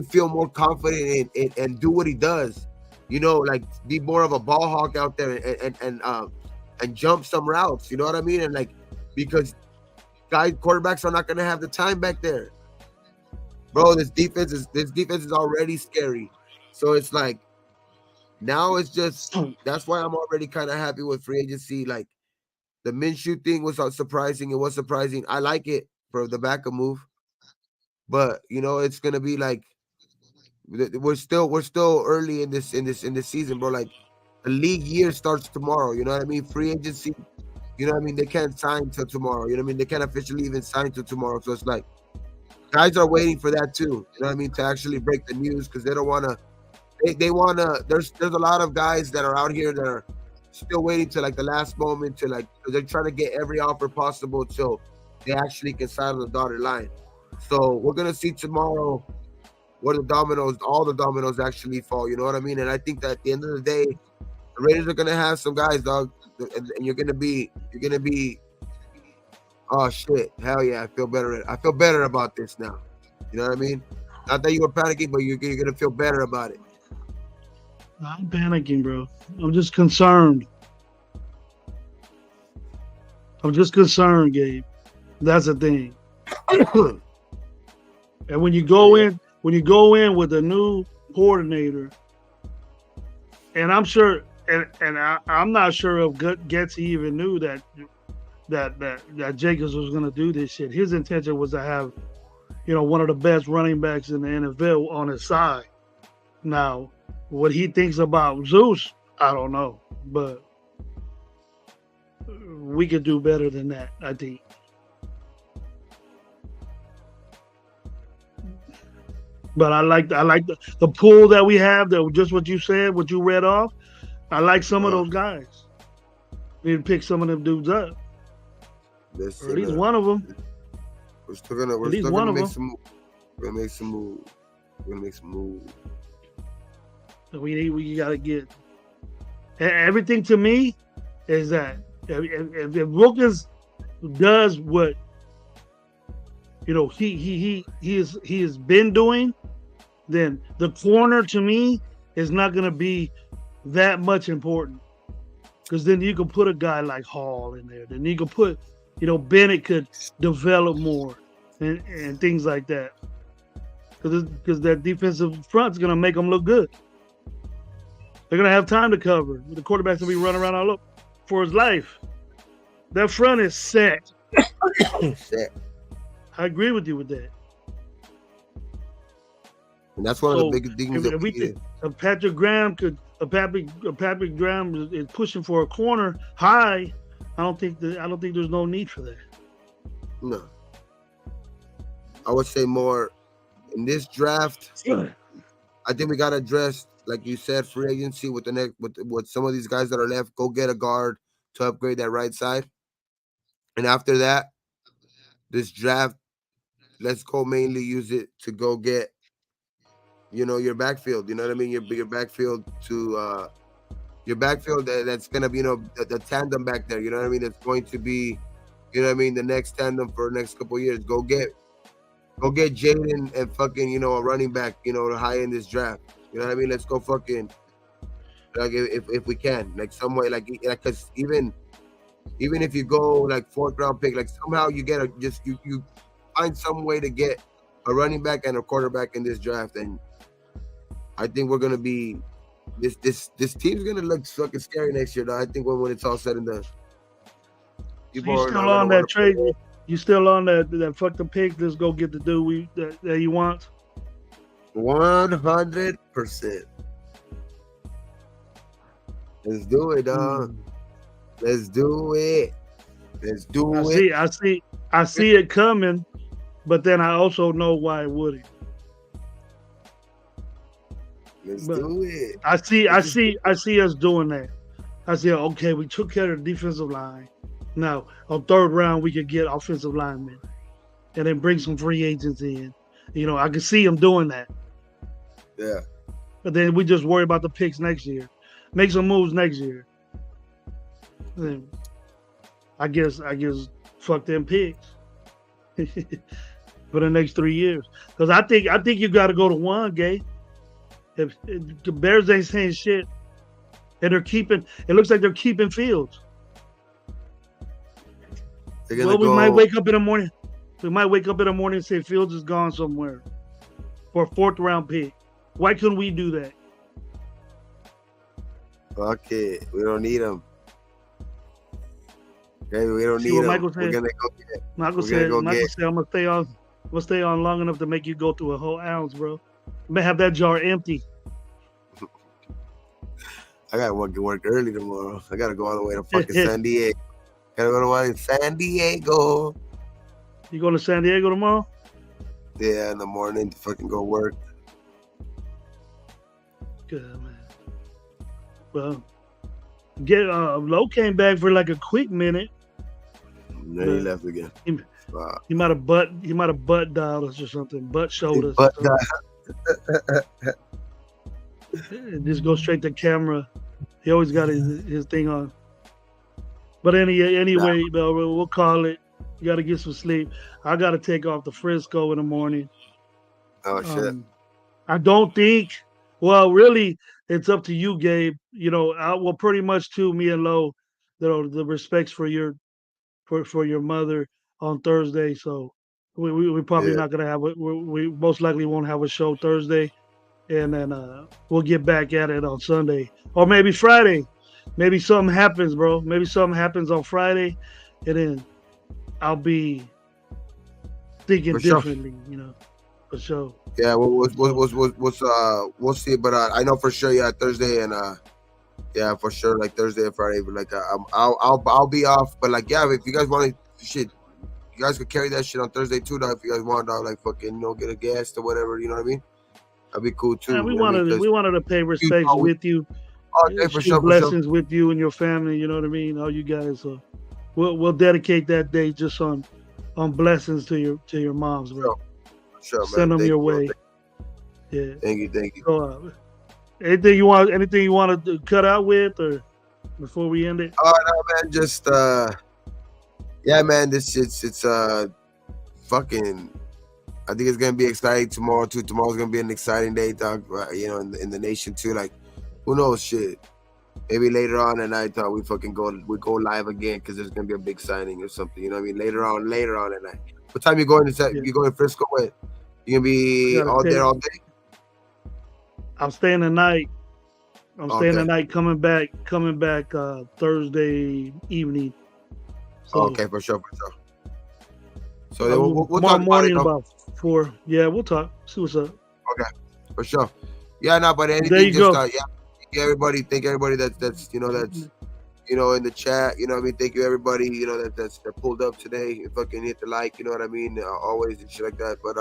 feel more confident and do what he does. You know, like be more of a ball hawk out there and jump some routes. You know what I mean? And like because quarterbacks are not gonna have the time back there. Bro, this defense is already scary. So it's like Now it's just that's why I'm already kind of happy with free agency. Like the Minshew thing was surprising. It was surprising. I like it for the backup move, but it's gonna be like we're still early in this season, bro. Like the league year starts tomorrow. You know what I mean? Free agency. You know what I mean? They can't sign till tomorrow. You know what I mean? They can't officially even sign till tomorrow. So it's like guys are waiting for that too. You know what I mean? To actually break the news because they don't want to. They want to. There's a lot of guys that are out here that are still waiting to like the last moment to like they're trying to get every offer possible so they actually can sign on the dotted line. So we're gonna see tomorrow where all the dominoes actually fall. You know what I mean? And I think that at the end of the day, the Raiders are gonna have some guys, dog, and you're gonna be. Oh shit! Hell yeah! I feel better about this now. You know what I mean? Not that you were panicking, but you're gonna feel better about it. I'm panicking, bro. I'm just concerned. Gabe. That's the thing. And when you go in with a new coordinator, and I'm sure, and I'm not sure if Getz even knew that Jacobs was going to do this shit. His intention was to have, one of the best running backs in the NFL on his side. Now, what he thinks about Zeus, I don't know, but we could do better than that, I think. But I like the pool that we have. That just what you said, what you read off. I like some of those guys. We need to pick some of them dudes up. Or at least one of them. We're still gonna make some moves. We're gonna make some moves. We gotta get everything. To me, is that if Wilkins does what he has been doing, then the corner to me is not gonna be that much important. Because then you can put a guy like Hall in there. Then you can put, Bennett could develop more and things like that. Because that defensive front is going to make them look good. They're going to have time to cover. The quarterback's going to be running around all over for his life. That front is set. Set. I agree with you with that. And that's one of the biggest things that we did. If Patrick Graham is pushing for a corner high, I don't think there's no need for that. No. I would say more in this draft. I think we got to address, like you said, free agency with with some of these guys that are left. Go get a guard to upgrade that right side. And after that, this draft, let's go mainly use it to go get, your backfield. You know what I mean? Your backfield to your backfield that's gonna be, the tandem back there. You know what I mean? It's going to be, the next tandem for the next couple of years. Go get Jaden and fucking, a running back, high in this draft. You know what I mean? Let's go fucking, like, if we can, like, some way, like, because even if you go like 4th round pick, like, somehow you get you find some way to get a running back and a quarterback in this draft. And I think we're gonna be this team's gonna look fucking scary next year, though. I think when it's all said and done. You still on that trade? You still on that fuck the pick? Let's go get the dude that he wants. 100%. Let's do it, dog. Let's do it. I see it coming, but then I also know why it wouldn't. Let's do it. I see us doing that. I see, okay, we took care of the defensive line. Now, on 3rd round, we could get offensive linemen and then bring some free agents in. I can see them doing that. Yeah. But then we just worry about the picks next year. Make some moves next year. Then I guess fuck them picks for the next 3 years. Because I think you got to go to one, Gay. If the Bears ain't saying shit, and it looks like they're keeping Fields. Well, we might wake up in the morning. And say Fields is gone somewhere for a 4th round pick. Why couldn't we do that? Fuck it. We don't need them. Okay, we don't See need what them. Michael We're said? gonna go get. Michael We're gonna said, go Michael get. said, I'm gonna stay on long enough to make you go through a whole ounce, bro. You may have that jar empty. I gotta work early tomorrow. I gotta go all the way to fucking San Diego. Gotta go to San Diego. You going to San Diego tomorrow? Yeah, in the morning to fucking go work. Good, man. Well, Low came back for like a quick minute. And then he left again. He might have butt dialed us or something, butt showed us. But Just go straight to camera. He always got his thing on. But anyway, we'll call it. You got to get some sleep. I got to take off to Frisco in the morning. Oh shit! I don't think. Well, really, it's up to you, Gabe. You know, pretty much too. Me and Lo, the respects for your mother on Thursday. So we probably not gonna have it. We most likely won't have a show Thursday, and then we'll get back at it on Sunday or maybe Friday. Maybe something happens, bro. Maybe something happens on Friday, and then I'll be thinking differently, you know, for sure. Yeah, we'll see, but I know for sure, yeah, Thursday and yeah, for sure, like Thursday and Friday, but like I'll be off, but like yeah, if you guys want to shit, you guys could carry that shit on Thursday too. Now, if you guys want to like fucking get a guest or whatever, you know what I mean? That'd be cool too. Yeah, we wanted to pay respects with you. Okay, for sure. Blessings with you and your family. You know what I mean? All you guys. So we'll dedicate that day just on blessings to your moms, bro. Sure, send man. them your way. Yeah. Thank you. So, anything you want to cut out with, or before we end it? Oh no, man. Just yeah, man. This it's fucking. I think it's gonna be exciting tomorrow too. Tomorrow's gonna be an exciting day, dog. You know, in the nation too. Like, who knows, shit. Maybe later on at night, we go live again because there's gonna be a big signing or something. You know what I mean? Later on at night. What time you going to you going to Frisco with? You gonna be all there all day? I'm staying the night. Staying the night. Coming back Thursday evening. So, okay, for sure. So we'll tomorrow talk morning about 4. Yeah, we'll talk. See what's up. Okay, for sure. Yeah, no, but anything. There you go. Thank everybody that's in the chat. You know what I mean? Thank you everybody. You know that pulled up today. Fucking hit the like. You know what I mean? Always and shit like that. But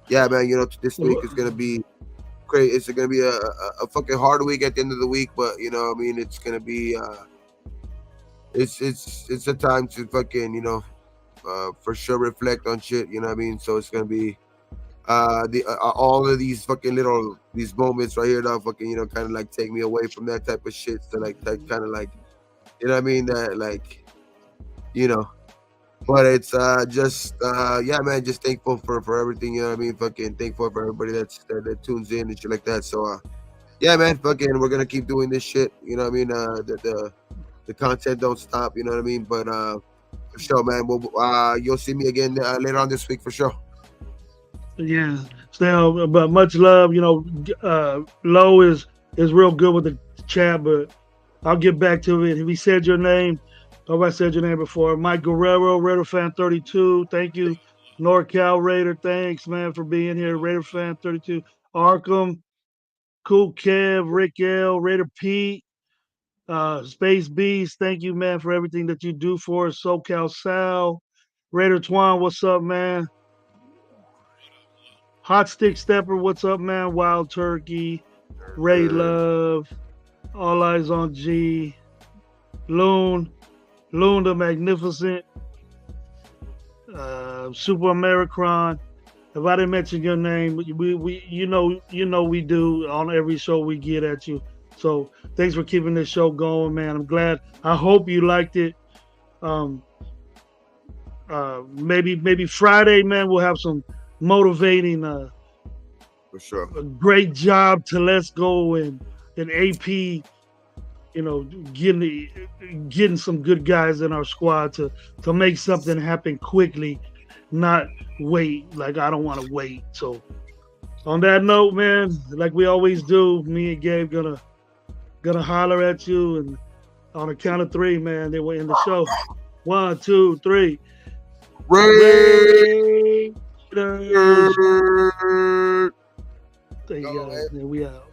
yeah, man. You know, this week is gonna be great. It's gonna be a fucking hard week at the end of the week. But you know what I mean? It's gonna be it's a time to fucking for sure reflect on shit. You know what I mean? So it's gonna be all of these fucking these moments right here that fucking kind of like take me away from that type of shit. So like that kind of like you know what I mean, that like but it's just yeah, man, just thankful for everything. You know what I mean? Fucking thankful for everybody that tunes in and shit like that. So yeah, man, fucking we're gonna keep doing this shit. You know what I mean? The content don't stop. You know what I mean? But for sure, man. You'll see me again later on this week for sure. Yeah. So, but much love. Lo is real good with the chat, but I'll get back to it. If he said your name, I said your name before. Mike Guerrero, Raider Fan 32. Thank you. NorCal Raider, thanks, man, for being here. Raider Fan 32. Arkham, Cool Kev, Rick L, Raider Pete, Space Beast, thank you, man, for everything that you do for us. SoCal Sal, Raider Twan, what's up, man? Hot Stick Stepper, what's up, man? Wild Turkey, Ray Love, All Eyes on G, Loon the Magnificent, Super Americron. If I didn't mention your name, we we do on every show we get at you. So thanks for keeping this show going, man. I'm glad. I hope you liked it. Maybe Friday, man, we'll have some motivating. For sure. A great job to Let's Go and AP. Getting some good guys in our squad to make something happen quickly, not wait. Like, I don't want to wait. So on that note, man, like we always do, me and Gabe gonna gonna holler at you, and on the count of 3, man, then we'll end the show. 1, 2, 3. Raiders. There you go. There we out.